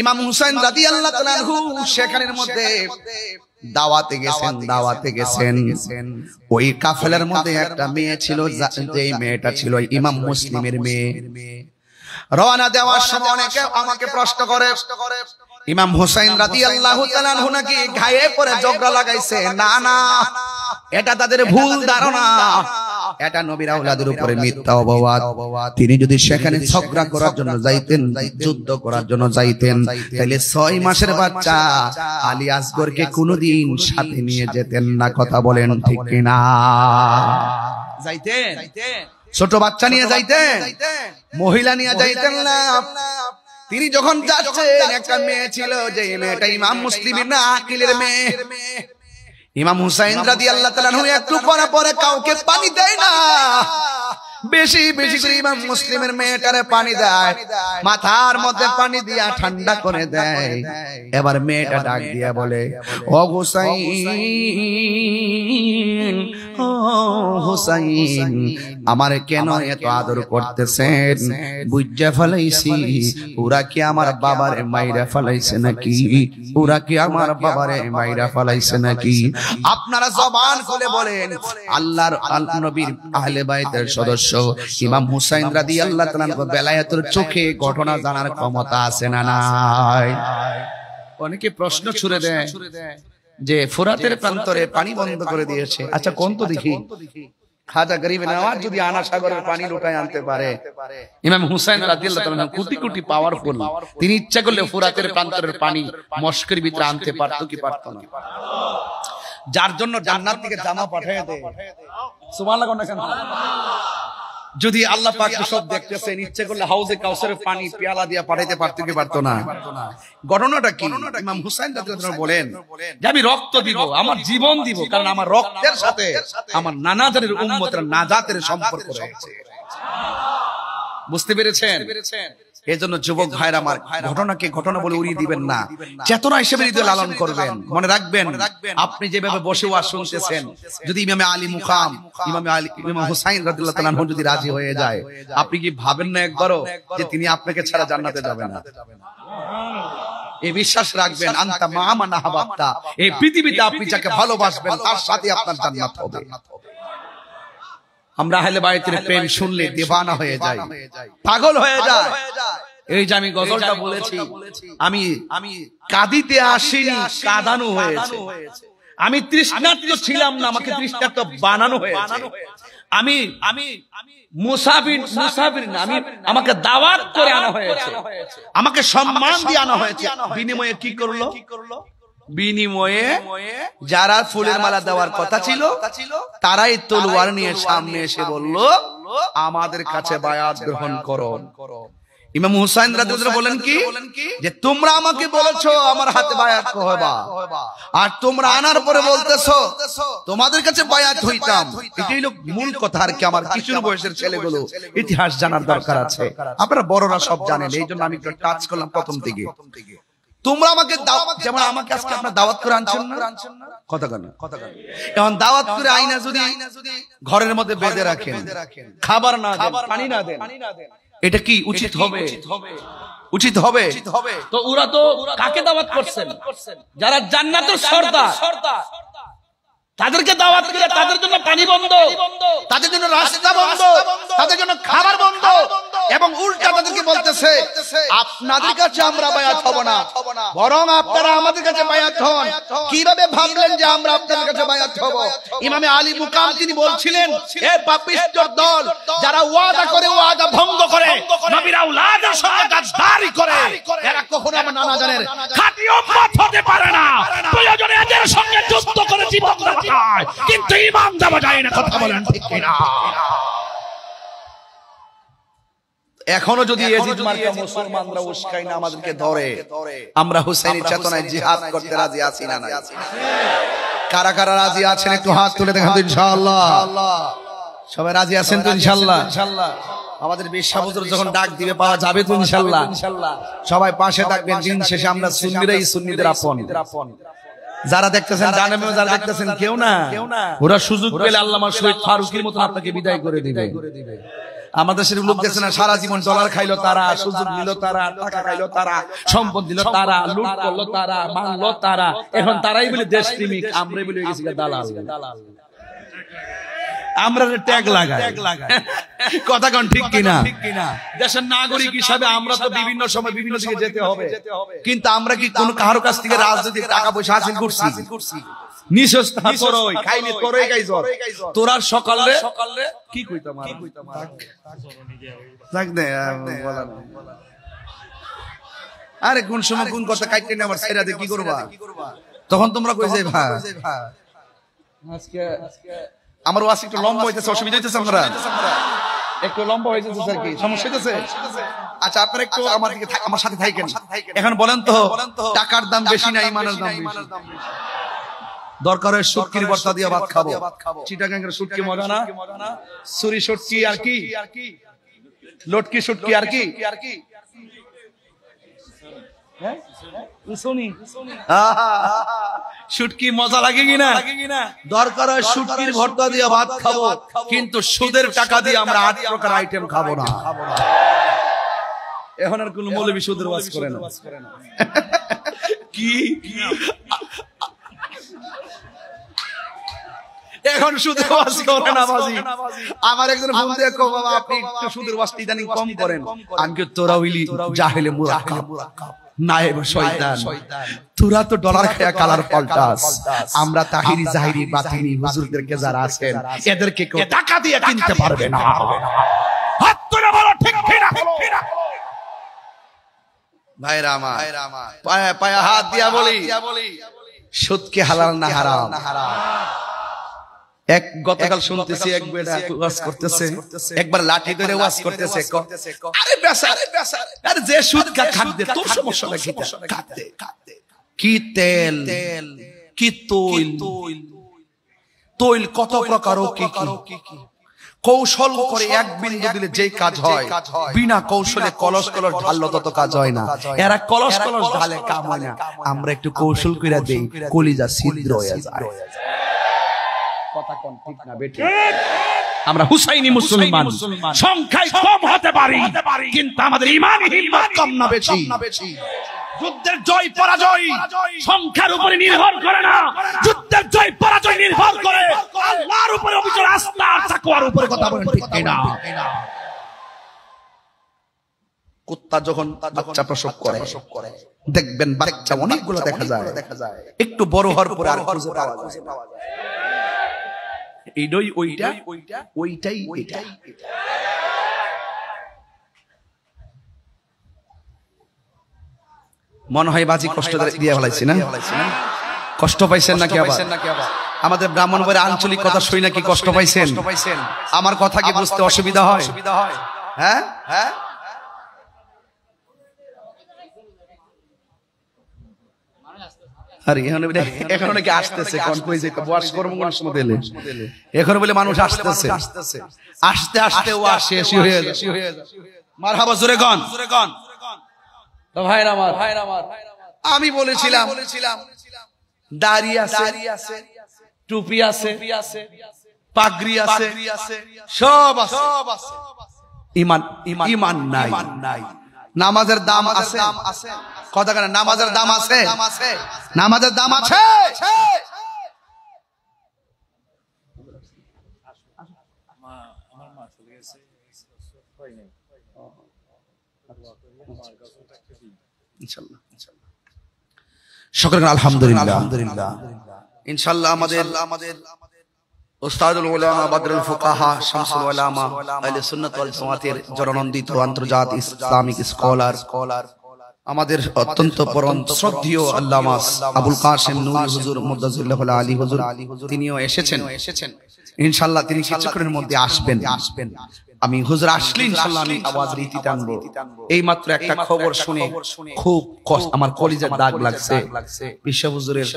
ইমাম হুসাইন রাদিয়াল্লাহু তাআলা আনহু সেখানের মধ্যে দাওয়াতে গেছেন। ওই কাফেলার মধ্যে একটা মেয়ে ছিল, যেই মেয়েটা ছিল ইমাম মুসলিমের মেয়ে। রওনা দেওয়ার সময় অনেকে আমাকে প্রশ্ন করে ইমাম হুসাইন রাদিয়াল্লাহু তাআলা আনহু নাকি গায়ে পরে ঝগড়া লাগাইছে। না না, এটা তাদের ভুল ধারণা, এটা নবীর আওলাদের উপরে মিথ্যা অপবাদ। তিনি যদি সেখানে ঝগড়া করার জন্য যাইতেন, যুদ্ধ করার জন্য যাইতেন, তাহলে 6 মাসের বাচ্চা আলী আসগরকে কোনোদিন সাথে নিয়ে যেতেন না। কথা বলেন ঠিক কিনা? যাইতেন, ছোট বাচ্চা নিয়ে যাইতেন, মহিলা নিয়ে যাইতেন না। তিনি যখন যাচ্ছেন, একটা মেয়ে ছিল, যে মেয়েটা ইমাম মুসলিমের না আকিলের মেয়ে। ইমাম হুসাইন রাদিয়াল্লাহু তাআলা আনহু একটু পরে কাউকে পানি দেয় না, বেশি বেশি করে ইমাম মুসলিমের মেয়েটারে পানি দেয়, মাথার মধ্যে পানি দিয়া ঠান্ডা করে দেয়। এবার মেয়েটা ডাক দিয়া বলে, ও হুসাইন, ও হুসাইন, আমার কেন এত আদর করতেছেন? বুঝা ফেলাইছি, ওরা কি আমার বাবারে মাইরা ফেলাইছে নাকি? ওরা কি আমার বাবারে মাইরা ফেলাইছে নাকি? আপনারা জবান খুলে বলেন, আল্লাহর নবীর আহলে বাইতের সদস্য ইমাম হুসাইন রাদিয়াল্লাহু তাআলা আনহু বেলায়েতের চোখে ঘটনা জানার ক্ষমতা আছে না নাই? অনেকে প্রশ্ন ছুড়ে দেয় যে ফোরাতের প্রান্তরে পানি বন্ধ করে দিয়েছে। আচ্ছা কোন তো দেখি, খাজা গরিব নওয়াজ যদি আনা সাগরের পানি লুটায় আনতে পারে, ইমাম হুসাইন রাদিয়াল্লাহু তাআলা আনহু কোটি কোটি পাওয়ারফুল, তিনি ইচ্ছা করলে ফোরাতের প্রান্তরের পানি মস্কের ভিতরে আনতে পারতো কি পারতো না? যার জন্য জান্নাত থেকে জামা পাঠিয়ে দেয়। সুবহানাল্লাহ কোন কেন? যদি আল্লাহ পাক সব দেখতেছেন, ইচ্ছে করলে হাউজে কাউসারের পানি পেয়ালা দিয়া পাঠাইতে পারতো কি পারতো না? ঘটনাটা কি? ইমাম হুসাইন রাদিয়াল্লাহু তাআলা বলেন যে আমি রক্ত দিব, আমার জীবন দিব, কারণ আমার রক্তের সাথে আমার নানাজানের উম্মতের নাজাতের সম্পর্ক রয়েছে। বুঝতে পেরেছেন? এজন্য যুবক ভাইরা আমার, ঘটনাকে ঘটনা বলে উড়িয়ে দিবেন না, চেতনা হিসেবে হৃদয়ে লালন করবেন। মনে রাখবেন, আপনি যেভাবে বসে ওয়াজ শুনতেছেন, যদি ইমামে আলী মুকাম, ইমাম হুসাইন রাদিয়াল্লাহু তাআলা আনহু যদি রাজি হয়ে যায়, আপনি কি ভাবেন না একবারও যে তিনি আপনাকে ছাড়া জান্নাতে যাবেন না? এই বিশ্বাস রাখবেন, আনতা মা মান আহবাবতা, এই পৃথিবীতে আপনি যাকে ভালোবাসবেন তার সাথে আপনার জান্নাত হবে। আমরা আহলে বাইতের প্রেম শুনলে দিওয়ানা হয়ে যাই, পাগল হয়ে যায়। এই যে আমি গজলটা বলেছি, আমি কাঁদিতে আসিনি, কাঁদানো হয়েছে। আমি তৃষ্ণার্ত ছিলাম না, আমাকে তৃষ্ণার্ত বানানো হয়েছে। আমি মুসাফির না, আমাকে দাওয়াত করে আনা হয়েছে, আমাকে সম্মান দিয়ে আনা হয়েছে। বিনিময়ে কি করলো? বিনিময়ে যারা ফুলের মালা দেওয়ার কথা ছিল তারাই তলোয়ার নিয়ে সামনে এসে বলল, আমাদের কাছে বায়াত গ্রহণ করো। ইমাম হুসাইন রাদিয়াল্লাহু বলেন কি, যে তোমরা আমাকে বলেছো আমার হাতে বায়াত হবা, আর তোমরা আনার পরে বলতেছো তোমাদের কাছে বায়াত হইতাম। এটাই হলো মূল কথা। আর কি আমার কিশোর বয়সের ছেলেগুলো ইতিহাস জানার দরকার আছে, আপনারা বড়রা সব জানেন, এই জন্য আমি একটু টাচ করলাম প্রথম থেকে। তোমরা আমাকে যেমন আমাকে আজকে আপনারা দাওয়াত করে আনছেন না, কথা কেন এখন দাওয়াত করে আইনা যদি ঘরের মধ্যে বেঁধে রাখেন, খাবার না দেন, পানি না দেন, এটা কি উচিত হবে? উচিত হবে? তো ওরা তো কাকে দাওয়াত করছেন? যারা জান্নাতের সর্দার, তাদেরকে দাওয়াত করে তাদের জন্য পানি বন্ধ, তাদের জন্য রাস্তা বন্ধ, তাদের জন্য খাবার বন্ধ, এবং উল্টা তাদেরকে বলতেছে আপনাদের কাছে আমরা বায়াত হব না, বরং আপনারা আমাদের কাছে বায়াত হন। কিভাবে ভাবলেন যে আমরা আপনাদের কাছে বায়াত হব? ইমামে আলী মুকাম তিনি বলছিলেন, এ পাপিষ্ঠর দল, যারা ওয়াদা করে ওয়াদা ভঙ্গ করে, নবীর আওলাদের সঙ্গে গাদ্দারি করে, এরা কখনো আমার নানা জানের খাঁটি উম্মত হতে পারে না। প্রয়োজনে এদের সঙ্গে যুদ্ধ করে জীবন দেওয়া যায়, কিন্তু ঈমান দেওয়া যায় না। কথা বলেন ঠিক কিনা? এখনো যদি ইয়াজিদ মার্কা মুসলমানরা উস্কাই না আমাদেরকে ধরে, আমরা হুসাইনি চেতনায় জিহাদ করতে রাজি আছি না? না, কারা কারা রাজি আছেন একটু হাত তুলে দেখান তো ইনশাআল্লাহ। সবাই রাজি আছেন তো ইনশাআল্লাহ? আমাদের বিশ্বাস হুজুর যখন ডাক দিবে পাওয়া যাবে তো ইনশাআল্লাহ? সবাই পাশে থাকবেন। দিন শেষে আমরা সুন্নিরাই সুন্নিদের আপন। যারা দেখতেছেন জানেন, যারা দেখতেছেন কেউ না, ওরা সুযোগ পেলে আল্লামা শহীদ ফারুকীর মতন আপনাকে বিদায় করে দিবে। আমাদের দেশের লোক দেখছে না, সারা জীবন ডলার খাইলো তারা, সুযোগ নিল তারা, টাকা খাইলো তারা, সম্পদ দিল তারা, লুট করলো তারা, মানলো তারা, এখন তারাই বলে দেশ প্রেমিক, আমরাই বলে গেছি দালাল। আমরা ট্যাগ লাগাই, কথা কোন ঠিক কিনা? দেশের নাগরিক হিসাবে আমরা তো বিভিন্ন সময় বিভিন্ন দিকে যেতে হবে, কিন্তু আমরা কি কোন কারো কাছ থেকে রাজনৈতিক টাকা পয়সা হাসিল করছি? তোরা সকালে কি কইতাম, আরে কোন সময় কোন কথা কাটতে না আমার ছেড়া দিয়ে কি করবা? তখন তোমরা কই যাই ভাই আজকে আমার ওয়াজ একটু লম্বা হইতেছে, অসুবিধা হইতেছে, আমরা একটু লম্বা হয়ে যাচ্ছে স্যার, কি সমস্যা হইতেছে? আচ্ছা আপনারা একটু আমার সাথে থাকেন। এখন বলেন তো, টাকার দাম বেশি না ঈমানের দাম বেশি? দরকার হয় শুটকির ভর্তা দিয়ে ভাত খাবো। চিটাগাঙ্গের শুটকি মজা না? সুরি শুটকি আর কি, লটকি শুটকি আর কি, শুটকি মজা লাগে কিনা? দরকার হয় শুটকির ভর্তা দিয়ে ভাত খাবো, কিন্তু সুদের টাকা দিয়ে আমরা 8 প্রকার আইটেম খাবো না। এখন আর কোন মৌলবি সুদের ওয়াজ করে না। কি এখন সুদের ওয়াজ করে না বাজি? আমার একজন ফোন দিয়ে কও, বাবা আপনি একটু সুদের ওয়াজটা ইদানিং কম করেন। আমি কি তোরা হইলি জাহেলে মুরাক্কাব, নায়েব শয়তান, তোরা তো ডলার খায়া কালার পাল্টাস। আমরা তাহিরি জাহিরি বাতিনি হুজুরদেরকে যারা আছেন এদেরকে কেউ টাকা দিয়ে কিনতে পারবে না। হাত তুলে বলো ঠিক কিনা? ভাইরা আমার, পায়ে পায়ে হাত দিয়া বলি, সুদকে হালাল না হারাম? এক গতকাল শুনতেছি এক বেটা ওয়াজ করতেছে, একবার লাঠি ধরে ওয়াজ করতেছে, আরে বেচারা, আরে যে সুদ খাক দে, তোর সমস্যা নাকি? খাতে কি তেল, কি তৈল, তৈল কত প্রকার, কি কি কৌশল করে এক বিন্দু দিলে যেই কাজ হয়, বিনা কৌশলে কলস কলস ঢাললে তত কাজ হয় না। এরা কলস কলস ঢালে কাম হয় না, আমরা একটু কৌশল করে দেই, কলিজা ছিদ্র হয়ে যায়। কথা কোন ঠিক না বেটি? আমরা হুসাইনি মুসলমান, সংখ্যায় কম হতে পারি, কিন্তু আমাদের ঈমানি হিম্মত কম না বেশি? যুদ্ধের জয় পরাজয় সংখ্যার উপরে নির্ভর করে না, যুদ্ধের জয় পরাজয় নির্ভর করে আল্লাহর উপরে, অবিচল আস্থা আর তাকওয়ার উপরে। কথা বলেন ঠিক কিনা? কুত্তা যখন বাচ্চা প্রসব করে দেখবেন বাচ্চা অনেকগুলো দেখা যায়, একটু বড় হওয়ার পরে আর খুঁজে পাওয়া যায় না। এইটাই ওইটা, ওইটাই এটা। মনে হয় বাজি কষ্ট দিয়ে ফেলাইছি না? কষ্ট পাইছেন নাকি? আবার আমাদের ব্রাহ্মণবাড়ির আঞ্চলিক কথা শুই নাকি কষ্ট পাইছেন? আমার কথা কি বুঝতে অসুবিধা হয়? হ্যাঁ হ্যাঁ, আরে এখন নাকি আসতেছে, এখন বলে মানুষ আসতেছে, আসতে আসতে ও শেষ হয়ে যায়। মারহাবা, জোরে গান। তো ভাইরা আমার, আমি বলেছিলাম দাড়ি আছে, টুপি আছে, পাগড়ি আছে, সব আছে, ঈমান নাই। নামাজের দাম আছে, কথা কেন? নামাজের দাম আছে, নামাজের দাম আছে। সকলে আলহামদুলিল্লাহ। ইনশাআল্লাহ আমাদের উস্তাদুল উলামা বদরুল ফুকাহা শামসুল উলামা আহলে সুন্নাত ওয়াল জামাতের জননন্দিত আন্তর্জাতিক ইসলামিক স্কলার, আমাদের অত্যন্ত পরম শ্রদ্ধেয় আল্লামা আবুল কাসেম নূরী হুজুর মুদাজ্জিল্লাহ আলী হুজুর, তিনিও এসেছেন। ইনশাআল্লাহ তিনি কিছুক্ষণের মধ্যে আসবেন। আমি হুজুর আসলে ইনশাআল্লাহ আমি আওয়াজের ইতি টানবো। এই মাত্র একটা খবর শুনে খুব আমার কলিজার দাগ লাগছে। বিশ্ব হুজুরের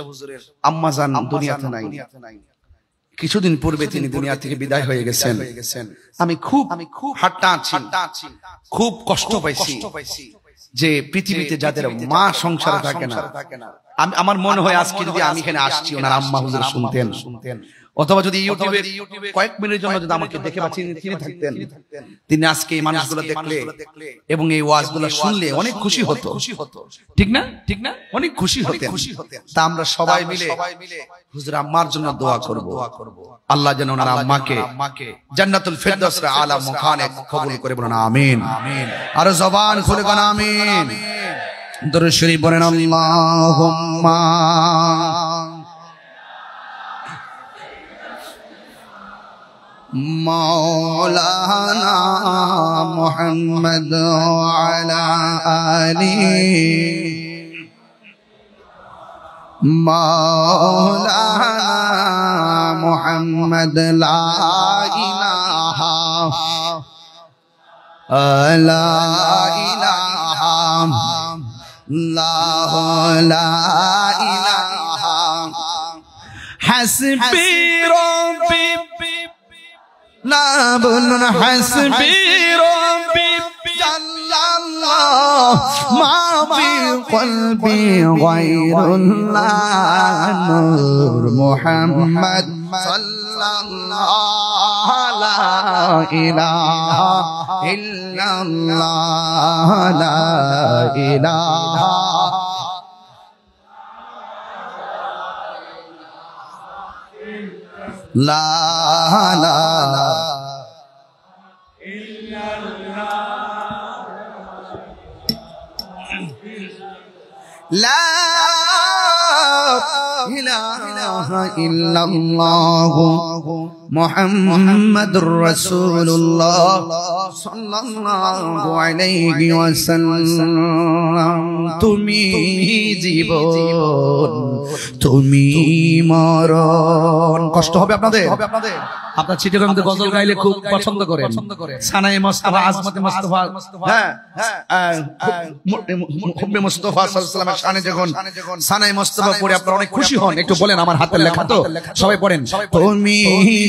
আম্মা জান দুনিয়াতে নাই, কিছুদিন পূর্বে তিনি দুনিয়া থেকে বিদায় হয়ে গেছেন। আমি খুব হাঁটটা আছি, খুব কষ্ট পাইছি যে পৃথিবীতে যাদের মা সংসারে থাকে না, আমার মনে হয় আজকে যদি আমি এখানে আসছি ওনার আম্মা হুজুর শুনতেন, অথবা যদি ইউটিউবে কয়েক মিনিটের জন্য যদি আমাকে দেখে বা চিনে থাকতেন, তিনি আজকে এই মানুষগুলো দেখলে এবং এই ওয়াজগুলো শুনলে অনেক খুশি হতো। ঠিক না? ঠিক না? অনেক খুশি হতেন। তা আমরা সবাই মিলে হুজুর আম্মার জন্য দোয়া করব, আল্লাহ যেন ওনার আম্মাকে জান্নাতুল ফিরদাউসের আলা মুকানে কবুল করে, বলেন আমিন। আর জবান খুলে বলেন আমিন। দরুদ শরীফ বলেন আল্লাহুম্মা মাওলানা মুহাম্মদ ওয়া আলা আলিহি মাওলানা মুহাম্মদ লা ইলাহা লা ইলাহা লা ইলাহা হাসবি রাব্বি না বলুন হাসবি রাব্বি জাল্লাল্লাহ মা ফি কলবি গায়রুল্লাহ নূর মুহাম্মদ সাল্লাল্লাহু লা ইলাহা ইল্লাল্লাহ লা ইলাহা লা লা লা ইলাহা ইল্লাল্লাহ মুহাম্মাদুর রাসূলুল্লাহ সাল্লাল্লাহু আলাইহি ওয়াসাল্লাম। তুমি জীবন, তুমি মরণ। কষ্ট হবে আপনাদের? আপনার চিটাগাংতে গজল গাইলে খুব পছন্দ করেন। সানায়ে মুস্তাফা, আজমতে মুস্তাফা, হ্যাঁ হুব্বে মুস্তাফা সাল্লাল্লাহু আলাইহি ওয়াসাল্লামের শানে যখন সানায়ে মুস্তাফা পড়ে আপনারা অনেক খুশি হন। একটু বলেন, আমার হাতের লেখা তো, সবাই পড়েন। তুমি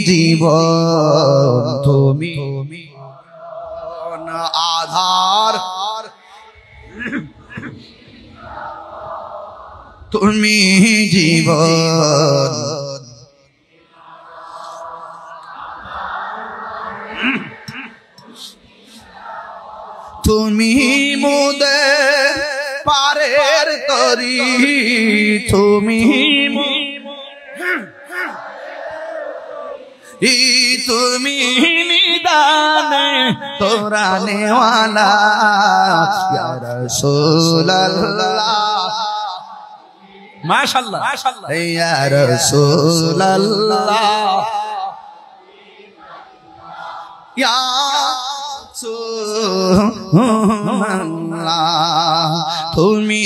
জীবন, তুমি আধার, তুমি জীবন, তুমি মোদের পারের তরি তুমি তুমি নিদানে তোরা নেওয়ালা ইয়া রাসূলুল্লাহ মাশাআল্লাহ ইয়া রাসূলুল্লাহ ইয়া রাসূলুল্লাহ তুমি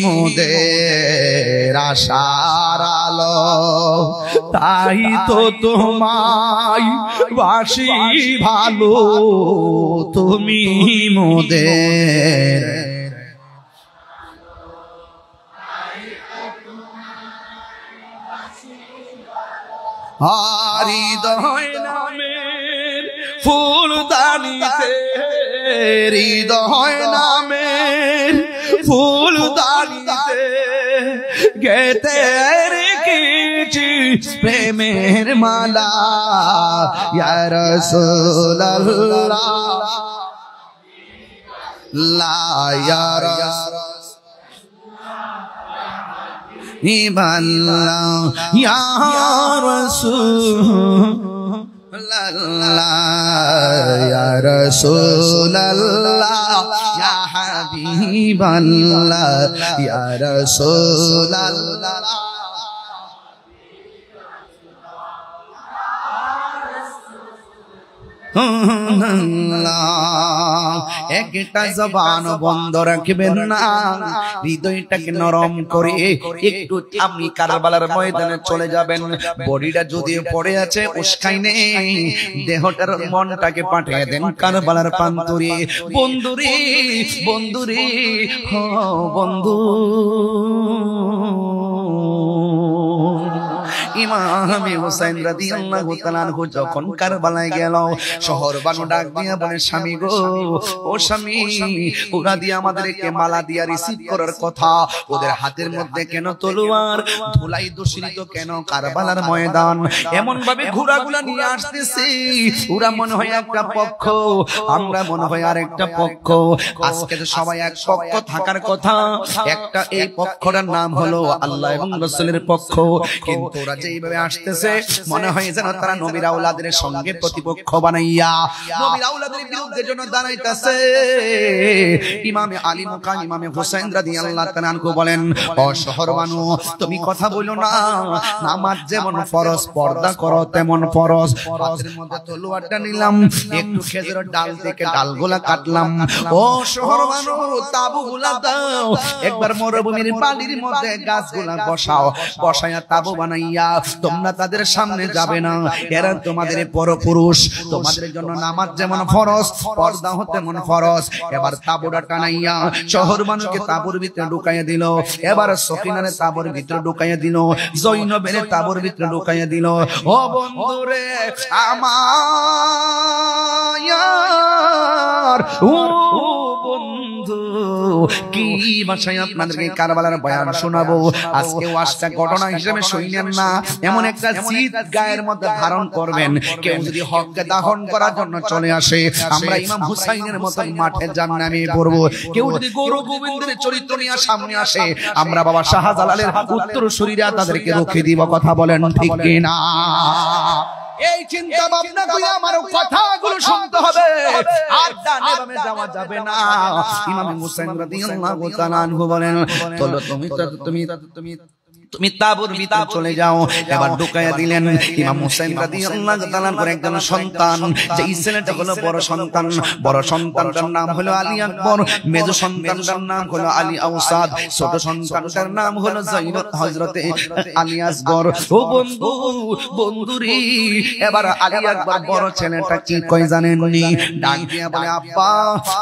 মোদের আশার আলো তাই তো তোমায় বাসি ভালো তুমি মোদের হৃদয় নামের ফুলদানিতে হৃদয় নামের ফুলদানিতে গেতে রেখেছি প্রেমের মালা ইয়া রাসূলুল্লাহ লা ইয়া রাসূলুল্লাহ ইয়া রাসূলুল্লাহ ইয়া রাসূলুল্লাহ ইয়া হাবিবাল্লাহ ইয়া রাসূলুল্লাহ একটা জবান বন্ধ রাখবেন না হৃদয়টাকে নরম করে একটু আপনি কারবালার ময়দানে চলে যাবেন বডিটা যদি পড়ে আছে উস্কাই নেই দেহটার মনটাকে পাঠিয়ে দেন কারবালার প্রান্তরে বন্ধুরে বন্ধুরে ও বন্ধু ইমামে হুসাইন রাদিয়াল্লাহু তাআলা আনহু যখন কারবালায় গেল শহর বানু ডাক দিয়া বলে স্বামী গো ও স্বামী ওরা দিয়ে আমাদেরকে মালা দিয়া রিসিভ করার কথা ওদের হাতের মধ্যে কেন তলোয়ার ধুলাই দূষিত কেন কারবালার ময়দান এমন ভাবে ঘোড়াগুলা নিয়ে আসতেছে ওরা মনে হয় একটা পক্ষ আমরা মনে হয় আরেকটা পক্ষ আজকে তো সবাই এক পক্ষ থাকার কথা একটা এই পক্ষটার নাম হলো আল্লাহ এবং রাসূলের পক্ষ কিন্তু ওরা যেইভাবে আসতেছে মনে হয় যেন তারা নবীর আওলাদের সঙ্গে প্রতিপক্ষ বানাইয়া নবীর আওলাদের বিরুদ্ধে জন্য দাঁড়াইতেছে ইমামে আলী মুকাম ইমামে হুসাইন রাদিয়াল্লাহু তাআলা আনহু বলেন ও শহরবানু তুমি কথা বলো না নামাজ যেমন ফরজ পর্দা করো তেমন ফরজ হাতের মধ্যে তলোয়ারটা নিলাম একটু খেজুরের ডাল থেকে ডালগুলা কাটলাম ও শহরবানু তাবুগুলা দাও একবার মরুভূমির বালির মধ্যে গাছগুলা বসাও বসায়া তাবু বানাইয়া তোমরা তাদের সামনে যাবে না এরা তোমাদের পরপুরুষ তোমাদের জন্য নামাজ যেমন ফরজ পর্দা তেমন ফরজ এবার তাবুটা টানাইয়া শহর মানুষকে তাবুর ভিতরে ঢুকাইয়া দিল এবার সকিনারে তাবুর ভিতরে ঢুকাইয়া দিল জৈনবের তাবুর ভিতরে ঢুকাইয়া দিল ও বন্ধুরে আমার ও বন্ধু কি ভাষায় আপনাদেরকে কারবালার বয়ান শোনাবো আজকে ওয়াজটা ঘটনা হিসেবে শুনলেন না এমন একটা জিদ গায়ের মধ্যে ধারণ করবেন কেউ যদি হককে দাফন করার জন্য চলে আসে আমরা ইমাম হুসাইনের মতো মাঠে জান্নামে পড়ব কেউ যদি গৌর গোবিন্দের চরিত্র নিয়ে সামনে আসে আমরা বাবা শাহজালালের উত্তরসূরিরা তাদেরকে রুখে দিব কথা বলেন ঠিক কি না এই চিন্তা ভাবনা করে আমার কথাগুলো শুনতে হবে আর ডানে বামে যাওয়া যাবে না ইমাম হুসাইন রাদিয়াল্লাহু তাআলা আনহু বলেন চলো তুমি তাবুর ভিতরে চলে যাও এবার ঢুকাইয়া দিলেন ইমাম হুসাইন রাদিয়াল্লাহু তাআলা এর একজন সন্তান যেই ছেলেটা হলো বড় সন্তানটার নাম হলো আলী আকবর মেজো সন্তানটার নাম হলো আলী আওসাদ ছোট সন্তানটার নাম হলো যায়েদ হযরতে আলী আসগর ও বন্ধুরি এবার আলী আকবর বড় ছেলেটা কি কই জানেন নি ডাক দিয়া বলে আব্বা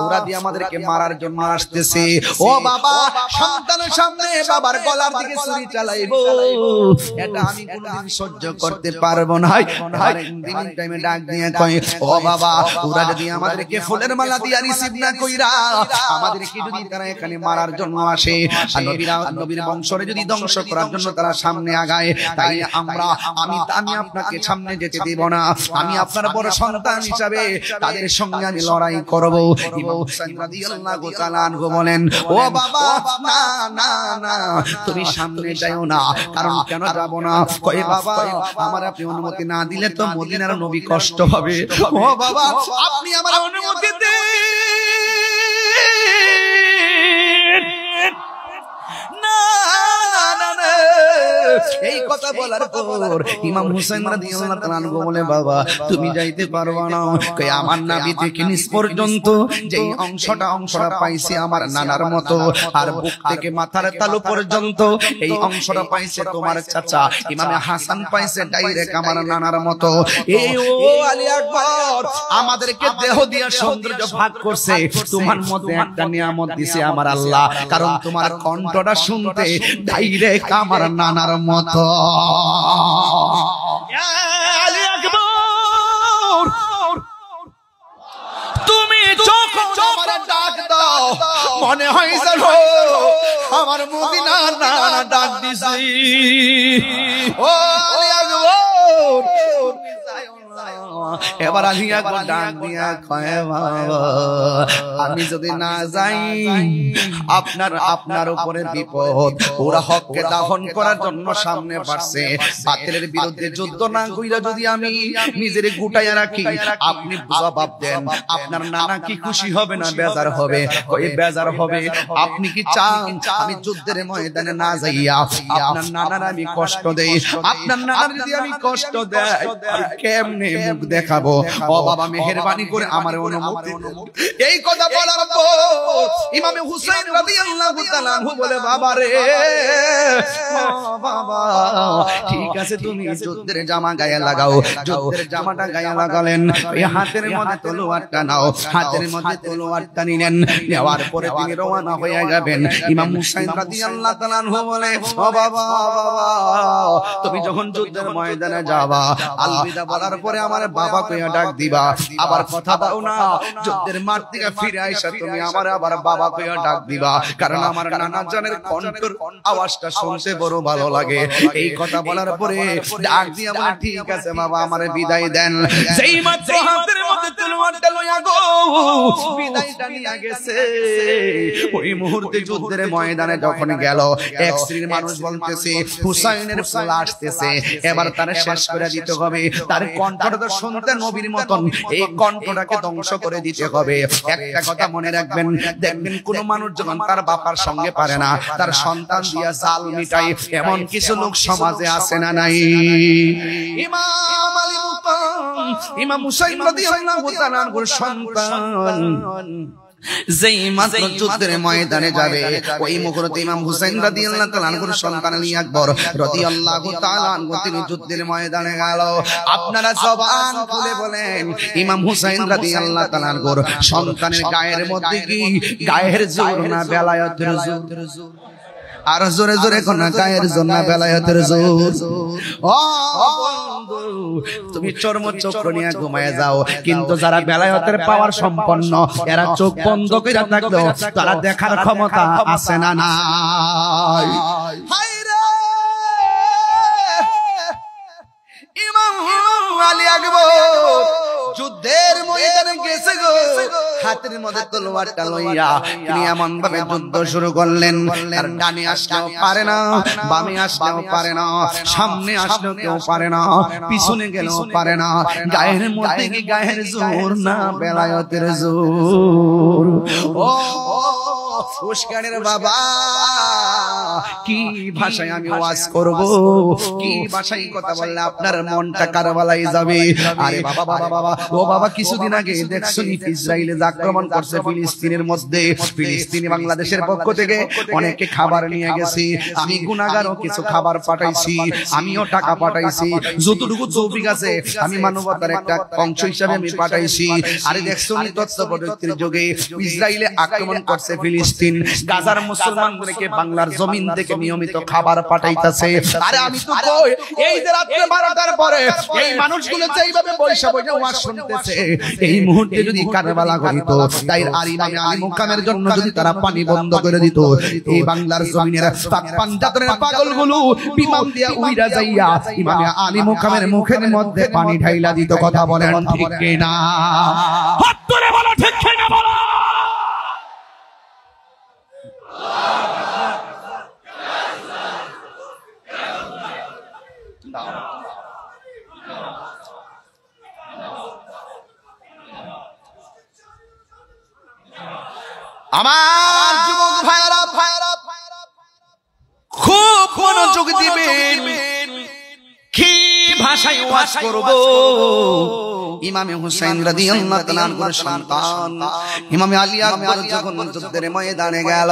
ওরা দিয়ে আমাদেরকে মারার জন্য আসতেছে ও বাবা সন্তানের সামনে বাবার গলার দিকে ছুরি চালাই চালাইবো, এটা আমি কোনোদিন সহ্য করতে পারবো না। ইভিনিং টাইমে ডাক দিয়ে কয়, ও বাবা, ওরা যদি আমাদেরকে ফুলের মালা দিয়া রিসিভ না কইরা আমাদেরকে যদি তারা এখানে মারার জন্য আসে, আর নবীর বংশরে যদি ধ্বংস করার জন্য তারা সামনে আগায়, তাই আমি আপনাকে সামনে যেতে দেব না। আমি আপনার বড় সন্তান হিসাবে তাদের সঙ্গে আমি লড়াই করব। ইমাম হুসাইন রাদিয়াল্লাহু তাআলা আনহু বলেন, ও বাবা, না না না, তুমি সামনে যাও না। কারণ কেন যাব না? কয়, বাবা, আমার আপনি অনুমতি না দিলে তো মদিনার নবী কষ্ট হবে। ও বাবা, আপনি আমার অনুমতি দেন। এই কথা বলার পর ইমাম হুসাইন রাদিয়াল্লাহু তাআলা আনহু বলে, বাবা, তুমি যাইতে পারবা না। কই, আমার নাভি থেকে নিচ পর্যন্ত যেই অংশটা পাইছি আমার নানার মতো, আর বুক থেকে মাথার তালু পর্যন্ত এই অংশটা পাইছে তোমার চাচা ইমামে হাসান পাইছে ডাইরেক্ট আমার নানার মতো। এই ও আলী আকবর, আমাদেরকে দেহ দিয়ে সৌন্দর্য ভাগ করছে, তোমার মধ্যে একটা নিয়ামত দিছে আমার আল্লাহ, কারণ তোমার কণ্ঠটা শুনতে ডাইরেক্ট আমার নানার মতো। আলী আকবর, তুমি যখন আমার ডাক দাও মনে হয় যেন আমার মদিনার নানা ডাক দিছি। ও আলী আকবর, এবার আলী আকবর ডাক দিয়া কয়, বাবা, আমি যদি না যাই আপনার উপরে বিপদ। ওরা হককে দাফন করার জন্য সামনে বাড়ছে, বাতিলের বিরুদ্ধে যুদ্ধ না কইরা যদি আমি নিজের গুটাইয়া রাখি, আপনি জবাব দেন, আপনার নানা কি খুশি হবে না বেজার হবে? কই, বেজার হবে। আপনি কি চান আমি যুদ্ধের ময়দানে না যাইয়া আপনার নানার আমি কষ্ট দেই? আপনার নানার যদি আমি কষ্ট দেই, কেমনে মুখ দেখাবো? ও বাবা, মেহেরবানি করে আমার অনুমতি দেন। এই কথা বলার পর ইমাম হুসাইন রাদিয়াল্লাহু তাআলা আনহু বলে, বাবা রে, ও বাবা, ঠিক আছে, তুমি যুদ্ধের জামা গায়ে লাগাও। যুদ্ধের জামাটা গায়ে লাগালেন, এই হাতের মধ্যে তলোয়ারটা নাও। হাতের মধ্যে তলোয়ারটা নিলেন, নেওয়ার পরে তিনি রওনা হয়ে যাবেন। ইমাম হুসাইন রাদিয়াল্লাহু তাআলা আনহু বলে, ও বাবা, তুমি যখন যুদ্ধের ময়দানে যাবা, আলবিদা বলার পরে আমার বাবা কইয়া ডাক দিবা। আবার কথা দাও না, যুদ্ধের মাঠ থেকে ফিরে আইসা তুমি আমার আবার বাবা কইয়া ডাক দিবা, কারণ আমার নানা জানের কণ্ঠের আওয়াজটা শুনতে বড় ভালো লাগে। এই কথা বলার পরে ডাক দিয়া বলে, ঠিক আছে বাবা, আমারে বিদায় দেন। যেই মাত্র হাতের মধ্যে তলোয়ারটা লইয়া গো বিদায়টা নিয়ে গেছে, ওই মুহূর্তে যুদ্ধের ময়দানে যখন গেল, এক শ্রেণীর মানুষ বলতেছে হুসাইনের ফুল আসতেছে, এবার তারে শেষ করে দিতে হবে। তার কণ্ঠটা তো শুনতে নবীর মতন, এই কণ্ঠটাকে ধ্বংস করে দিতে হবে। একটা কথা মনে রাখবেন, দেখবেন কোন মানুষ যখন তার বাবার সঙ্গে পারে না, তার সন্তান দিয়া জাল মিটাই, এমন কিছু লোক সমাজে আছে না নাই? ইমাম আলী মুকাম, ইমাম হুসাইন রাদিয়াল্লাহু তাআলা আনহুর সন্তান যেই মাত্র যুদ্ধের ময়দানে যাবে, ওই মুহূর্তে ইমাম হুসাইন রাদিয়াল্লাহু তাআলা আনহুর সন্তান আলী আকবর রাদিয়াল্লাহু তাআলা আনহু তিনি যুদ্ধের ময়দানে গেল। আপনারা জবান খুলে বলেন, ইমাম হুসাইন রাদিয়াল্লাহু তাআলা আনহুর সন্তানের গায়ের মধ্যে কি গায়ের জোর না বেলায়েতের জোর? আর জোরে জোরে কোন গায়ের জোর না বেলায়েতের জোর? ও বন্ধু, তুমি চর্ম চক্র নিয়ে ঘুমায় যাও, কিন্তু যারা বেলায়েতের পাওয়ার সম্পন্ন, এরা চোখ বন্ধ করে থাকলেও তারা দেখার ক্ষমতা আছে না নাই? ইমাম আলী আকবর যুদ্ধের ময়দানে গেছে গো, হাতের মধ্যে তলোয়ারটা লইয়া তিনি এমন ভাবে যুদ্ধ শুরু করলেন, আর ডানে আসলেও পারে না, বামে আসলেও পারে না, সামনে আসলেও কেউ পারে না, পিছনে গেলেও পারে না। গায়ের মধ্যে কি গায়ের জোর না বেলায়েতের জোর? ও উস্কানের বাবা, কি ভাষায় আমি ওয়াজ করব, কি ভাষায় কথা বললে আপনার মনটা কারবালাই যাবে? আরে বাবা বাবা বাবা, ও বাবা, কিছুদিন আগে দেখছনি ইসরায়েলে আক্রমণ করছে ফিলিস্তিনের মধ্যে। ফিলিস্তিনি বাংলাদেশের পক্ষ থেকে অনেকে খাবার নিয়ে গেছে, আমি গুনাহগারও কিছু খাবার পাঠাইছি, আমিও টাকা পাঠাইছি, যতটুকু তৌফিক আছে আমি মানবতার একটা অংশ হিসাবে আমি পাঠাইছি। আরে দেখছনি তথ্য প্রযুক্তির যুগে ইসরায়েলে আক্রমণ করছে ফিলিস্তিন, গাজার মুসলমানদেরকে বাংলার জমিন জমিন থেকে নিয়মিত খাবার পাঠাইতেছে। আরে আমি তো কই এই যে রাত্রে 12টার পরে এই মানুষগুলো এইভাবে বৈশা বৈশা ওয়াজ শুনতেছে, এই মুহূর্তে যদি কারবালা হইতো, তাই আর ইমামে আলী মুকামের জন্য যদি তারা পানি বন্ধ করে দিত, এই বাংলার জমিনের পাঞ্জাতনের পাগলগুলো বিমান দিয়া উইরা যাইয়া ইমামে আলী মুকামের মুখের মধ্যে পানি ঢাইলা দিত। কথা বলেন ঠিক কি না? হাত তুলে বলো ঠিক কি না বলো। আমার যুবক ভাইরা খুব মনোযোগ দিবেন, কি ভাষায় ওয়াজ করব। ইমামে হুসাইন রাদিয়াল্লাহু তাআলা আনহুর সন্তান ইমামে আলী আকবর যখন যুদ্ধের ময়দানে গেল,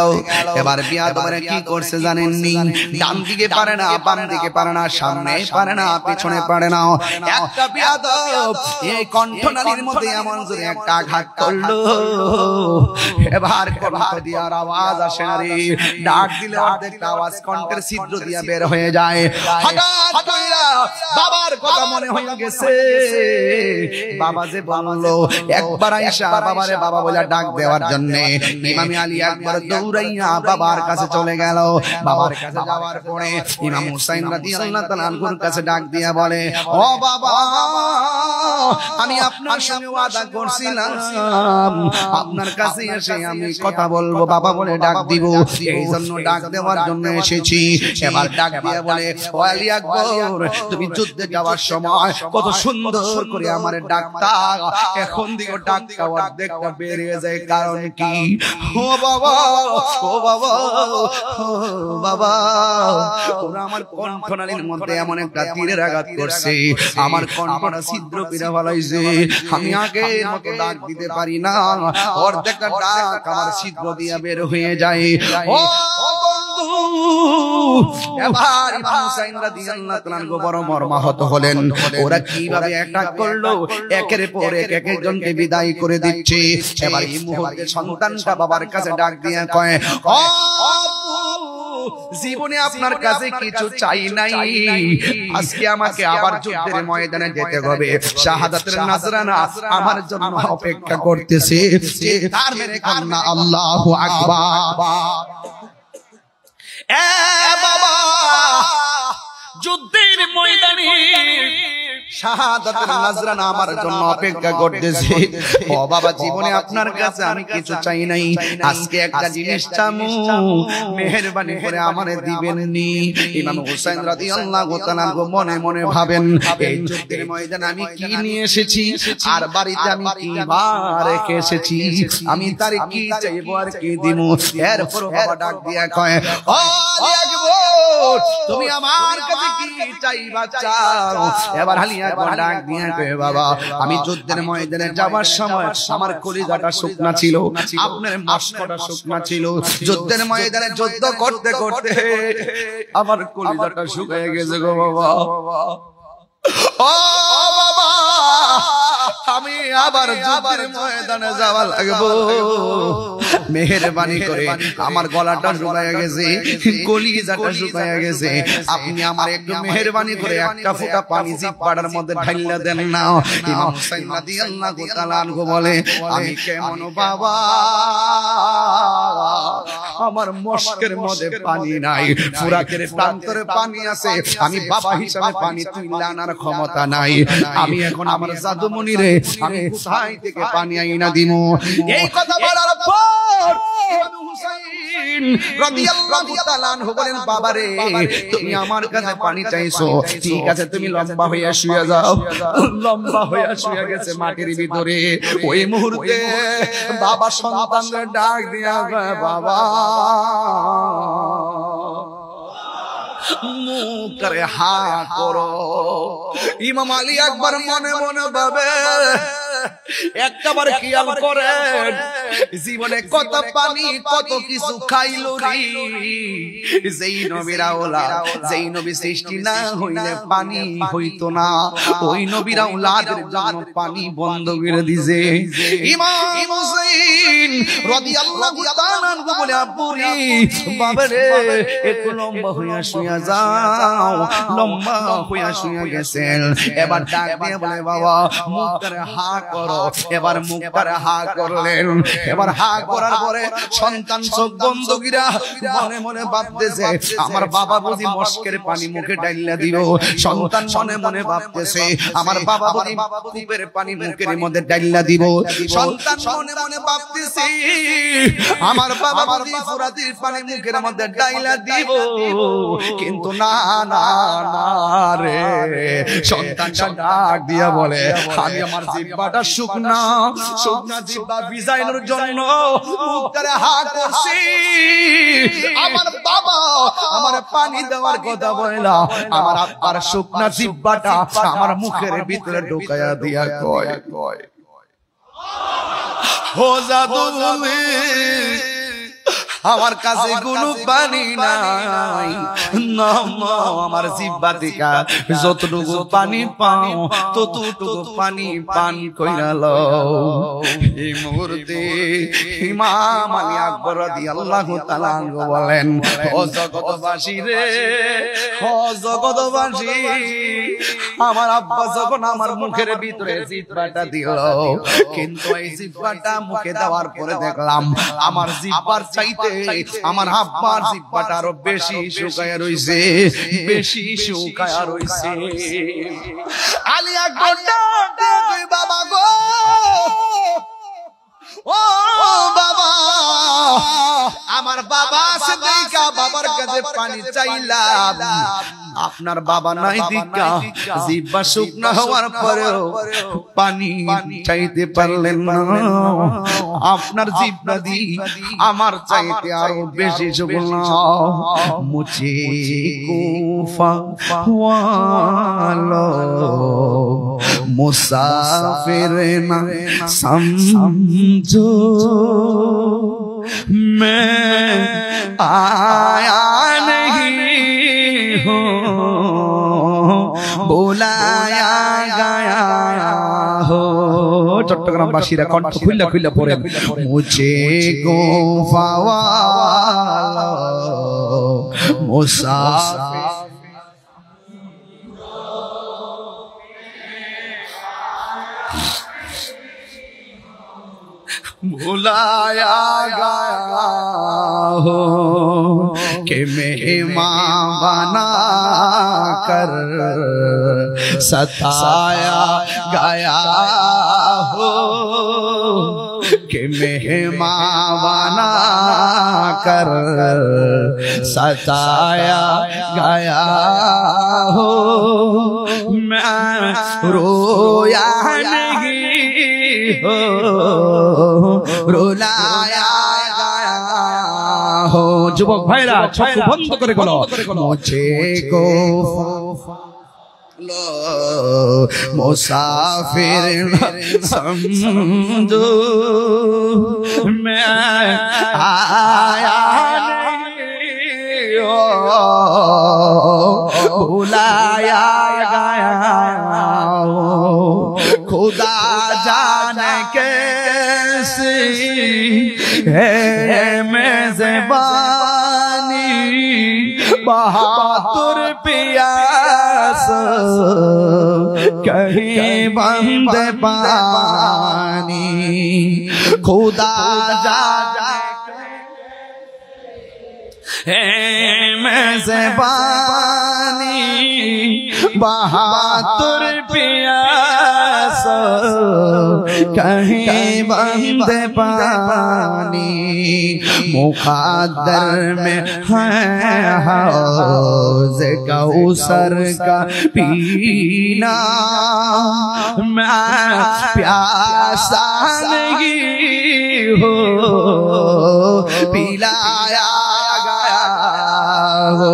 এবার বিয়াদবরা কি করছে জানেননি? ডান দিকে পারে না, বাম দিকে পারে না, সামনে পারে না, পিছনে পারে না। একটা বিয়াদব এই কণ্ঠনালীর মধ্যে এমন জোরে একটা আঘাত করলো, এবার কণ্ঠ দিয়ে আর আওয়াজ আসে না রে। ডাক দিলে অর্ধেক আওয়াজ কণ্ঠের ছিদ্র দিয়ে বের হয়ে যায়। হঠাৎ কইরা বাবার কথা মনে হয়ে গেছে। বাবা যে বললো একবার আয়েশা বাবারে বাবা বলে ডাক দেওয়ার জন্য, ইমামে আলী আকবর দৌড়াইয়া বাবার কাছে চলে গেল। বাবার কাছে যাওয়ার পরে ইমাম হুসাইন রাদিয়াল্লাহু তাআলা আনহুর কাছে ডাক দিয়া বলে, ও বাবা, আমি আপনার সঙ্গে ওয়াদা করছিলাম আপনার কাছে এসে আমি কথা বলবো, বাবা বলে ডাক দিব, এই জন্য ডাক দেওয়ার জন্য এসেছি। এবার ডাক দিয়া বলে, ও আলী আকবর, তুমি যুদ্ধে যাওয়ার সময় কত সুন্দর করে আমার ডাকতা, এখন দিকে ডাকটা অর্ধেকটা বেরিয়ে যায়, কারণ কি? ও বাবা, ও বাবা, ও বাবা, ওরা আমার কণ্ঠনালীর মধ্যে এমন একটা তীরের আঘাত করছে, আমার কণ্ঠটা ছিদ্র করে ফেলাইছে, আমি আগের মতো ডাক দিতে পারি না, অর্ধেকটা ডাক আমার ছিদ্র দিয়ে বের হয়ে যায়। ও এবার ইমাম হুসাইন রাদিয়াল্লাহু তাআলা আনহু বড় মর্মাহত হলেন। ওরা কিভাবে অ্যাটাক করলো, একের পর এক একজনকে বিদায় করে দিচ্ছে। এবার এই মুহূর্তে সন্তানটা বাবার কাছে ডাক দিয়ে কয়, ও জীবনে আপনার কাছে কিছু চাই নাই, আজকে আমাকে আবার যুদ্ধের ময়দানে যেতে হবে, শাহাদাতের নজরানা আমার জন্য অপেক্ষা করতেছে। তার মেরে কান্না আল্লাহু আকবার। এ বাবা, যুদ্ধের ময়দানে শাহাদাতের নজরানা আমার জন্য অপেক্ষা করতেছে। ও বাবা, জীবনে আপনার কাছে আমি কিছু চাই নাই, আজকে একটা জিনিস চামু, মেহেরবানি করে আমারে দিবেন নি। ইমাম হুসাইন রাদিয়াল্লাহু তাআলা মনে মনে ভাবেন, এই যুদ্ধের ময়দানে আমি কি নিয়ে এসেছি, আর বাড়িতে আমি কি রেখে এসেছি, আমি তার কি চাইবো আর কি দিব। এরপর বাবা ডাক দিয়া কয়, ও আলী আকবর, তুমি আমার কাছে কি চাইবা চাও। এবার আলী আকবর ডাক দিয়া কয়, বাবা, আমি যুদ্ধের ময়দানে যাওয়ার সময় আমার কলিজাটা শুকনা ছিল, আপনার মস্তকটা শুকনা ছিল, যুদ্ধের ময়দানে যুদ্ধ করতে করতে আমার কলিজাটা শুকিয়ে গেছে গো বাবা। ও বাবা, আমি আবার যুদ্ধের ময়দানে যাওয়া লাগবো, মেহেরবানি করে আমার গলাটা শুকায়া গেছে, কলিজাটা শুকায়া গেছে, আপনি আমার একটু মেহেরবানি করে একটা ফোঁটা পানি জিহ্বার মধ্যে ঢাইলা দেন না। ইমাম হুসাইন রাদিয়াল্লাহু তাআলা আনহু বলে, আমি কেমন বাবা, আমার মস্কের মধ্যে পানি নাই, ফুরাকের প্রান্তরে পানি আছে, আমি বাবা হিসাবে পানি তুইলা আনার ক্ষমতা নাই, আমি এখন আমার জাদুমণি রে আমি কোথায় থেকে পানি আইনা দিমু। এই কথা বলার পর ইমাম হুসাইন রাদিয়াল্লাহু তাআলা আনহু বলেন, বাবা রে, তুমি আমার কাছে পানি চাইছো, ঠিক আছে, তুমি লম্বা হইয়া শুয়ে যাও। লম্বা হইয়া শুয়ে গেছে মাটির ভিতরে। ওই মুহূর্তে বাবা সন্তানদের ডাক দিয়া কয়, বাবা, মুখ করে হা করো। ইমাম আলী আকবর মনে মনে ভাবে, একটাবার খেয়াল করেন, জীবনে কত পানি কত কিছু খাইলো রে যেই নবীর আওলাদ যেই নবী সৃষ্টি না হইলে পানি হইতো না ওই নবীর আওলাদের জন্য পানি বন্ধ করে দিয়েছে ইমাম হুসাইন রাদিয়াল্লাহু তাআলা বলে আব্বু রে বাবা রে একটু লম্বা হইয়া শুয়া যাও লম্বা হইয়া শুয়া গেছেন এবার ডাক দিয়ে বলে বাবা মুখটারে হা করো এবার মুখটারে হা করলেন এবার হা করার পরে সন্তান চোখ বন্ধ কইরা মনে মনে ভাবতেছে আমার বাবা বুঝি মস্কের পানি মুখে ঢাইলা দিল সন্তান মনে মনে ভাবতেছে আমার বাবা বুঝি কূপের পানি মুখের মধ্যে ঢাইলা দিব সন্তান মনে মনে ভাবতেছে আমার বাবা বুঝি ফুরাতির পানি মুখের মধ্যে ঢাইলা দিব কিন্তু না না না রে সন্তানটা ডাক দিয়া বলে আমি আমার জিহ্বাটা শুকনা শুকনা জিহ্বা ভিজাইনোর জন্য মুখটারে হা করছি আমার বাবা আমার পানি দেওয়ার কথা বলা আমার আব্বার শুকনা জিহ্বাটা আমার মুখের ভিতরে ঢোকায়া দিয়া কয় কয় ও জাদুলি আমার কাছে কোনো পানি নাই না আমার জিহ্বা থেকে যতটুকু পানি পাও ততটুকু পানি পান কইরা লও এই মুহূর্তে ইমাম আলী আকবর রাদিয়াল্লাহু তাআলা বলেন ও জগৎবাসী রে ও জগৎবাসী আমার আব্বা যখন আমার মুখের ভিতরে জিহ্বাটা দিল কিন্তু এই জিহ্বাটা মুখে দেওয়ার পরে দেখলাম আমার জিহ্বার চাইতে আমার আব্বার জিহ্বাটা আরো বেশি শুকায়া রইছে বেশি শুকায়া রইছে আলী আকবর ডাকে বাবা গো ও বাবা আমার বাবা আছে দেখা বাবার কাছে পানি চাইলাম আপনার বাবা নাই দেখা জিহ্বা শুকনা হওয়ার পরেও পানি চাইতে পারলেন না আপনার জিহ্বা দি আমার চাইতে আরো বেশি শুকনা মুঝে কুফা ওয়ালো মুসাফির না समझो मैं आया नहीं हूँ बुलाया गया हो চট্টগ্রাম বাসীরা কণ্ঠ খুললা খুললা পড়েন মুঝে গোফাওয়ালা মুসাফির भुलाया गया हो कि मेहमान बना कर सताया गया हो कि मेहमान बना कर सताया गया हो मैं रोया नहीं हो रुलाया गया हो যুবক ভাইরা চোখ বন্ধ করে বলো মুঝে গো लो मुसाफिर समझो मैं आया नहीं हो भुलाया गया हो खुदा जाने कैसी है मेज़बानी बहादुर पियास कहीं बंद पानी खुदा जाने मेज़बानी बहादुर पियास कहीं बंद पानी मुक़द्दर में है हौज़ कौसर का पीना मैं प्यासा नहीं हो पिलाया गया हो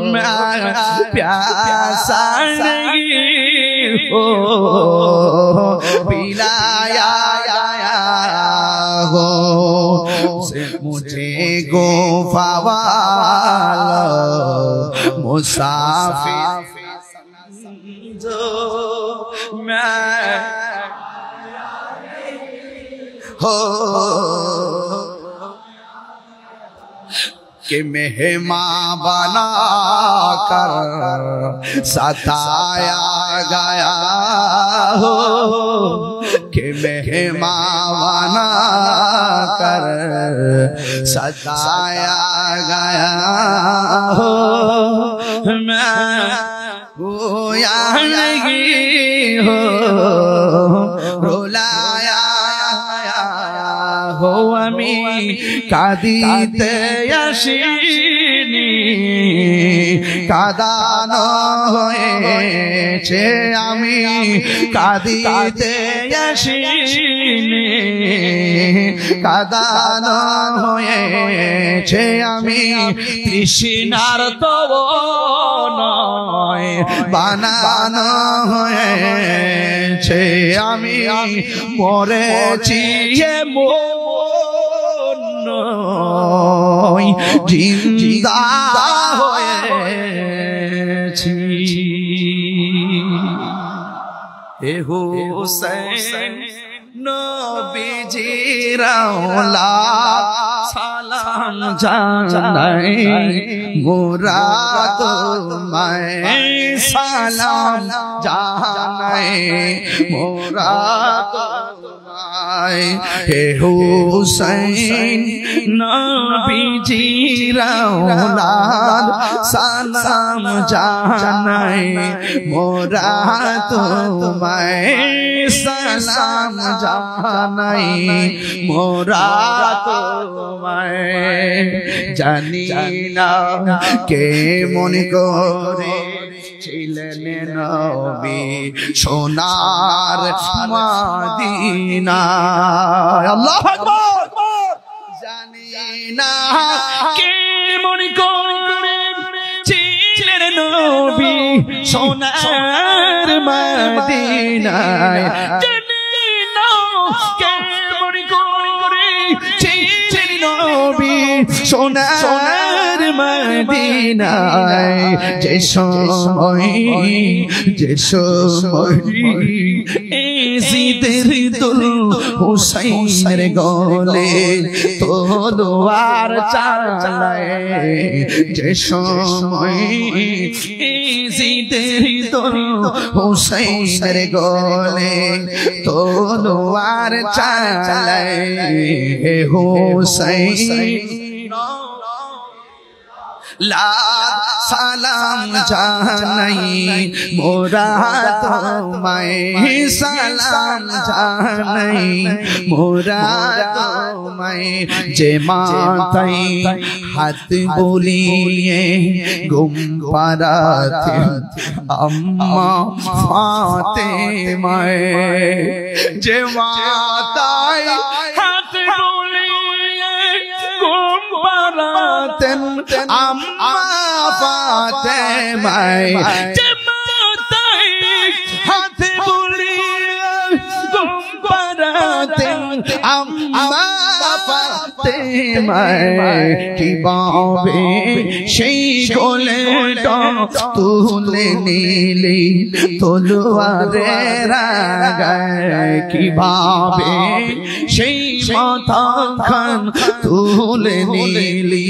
मैं प्यासा नहीं हो पिलाया गया हो मुझे गुफा वाला मुसाफिर समझो मैं हो कि मेहमान बना कर सताया गया हो कि मेहमान बना कर सताया गया हो मैं रोया नहीं हो रुलाया हो अमी কাঁদিতে আসিনি কাঁদানো হয়েছে আমি কাঁদিতে আসিনি কাঁদানো হয়েছে আমি তৃষ্ণার তব নয় বানানো হয়েছে আমি মরেছি জিন্দা হয়েছি হে হুসাইন নবীজির আওলাদ সালাম জানাই মোরা তোমায় সালাম জানাই মোরা হে হুসাইন নবীজির আওলাদ সালাম জানাই মোরা তোমায় সালাম জানাই মোরা তোমায় জানি না কে মনে করে ছিলেন নবী সোনার মদিনা আল্লাহু আকবার জানি না কে মনে করে ছিলেন নবী সোনার মদিনায় জানি না কে মনে করে ছিলেন নবী সোনার মদিনায় যে সময় জিদের দুল হুসাইনের গলে তলোয়ার চালায় যে সময় জিদের দুল হুসাইনের গলে তলোয়ার চালায় হুসাইন লাখ সালাম জানাই মোরা তোমায় সালাম জানাই মোরা তোমায় যে মাথায় হাত বুলিয়ে ঘুম পাড়াতে আম্মা ফাতেমায় যে মাথায় হাত বুলিয়ে ঘুম পাড়াতেন আম্মা ফাতেমায় যে মাথায় হাত বুলিয়ে ঘুম পাড়াতেন আম্মা ফাতেমায় কিভাবে সেই কোলেটা তুলে নিলি তলোয়ারের আগায় কিভাবে সেই মাথা খান তুলে নিলি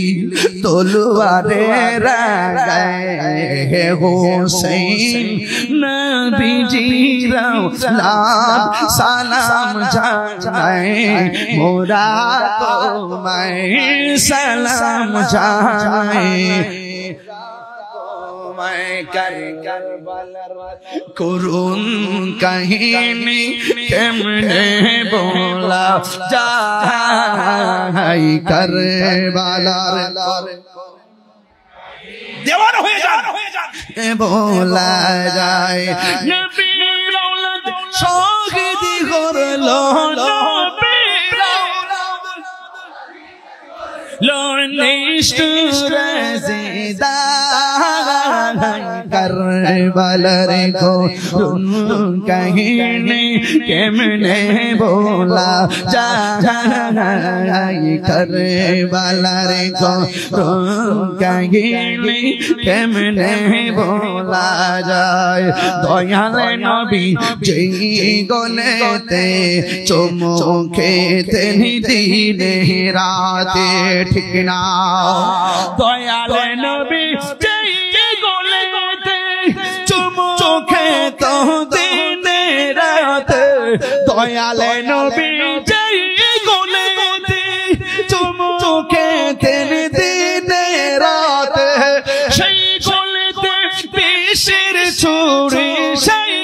তলোয়ারের আগায় হে হোসেন নবীজির আওলাদ সালাম জানাই মোরা তোমায় সালাম জানাই করুন কাহিনী কেমনে বলা যায় কারবালার দেওয়ানা হয়ে যান বলা যায় নবীর আওলাদ শহীদ করলো নবীর আওলাদ লনিষ্ঠুর জিদা करबलार करुण कहानी केमने बोला जाए करबलार करुण कहानी केमने बोला जाए दयाल नबी जेई गलेते चुमो खेते दिने राते ठीक ना दयाल नबी जेई गलेते चुमो खेतो दिने राते दयाल नबी जेई गलेते चुमो खेते दिने राते সেই গলেতে পেশের ছুরি সেই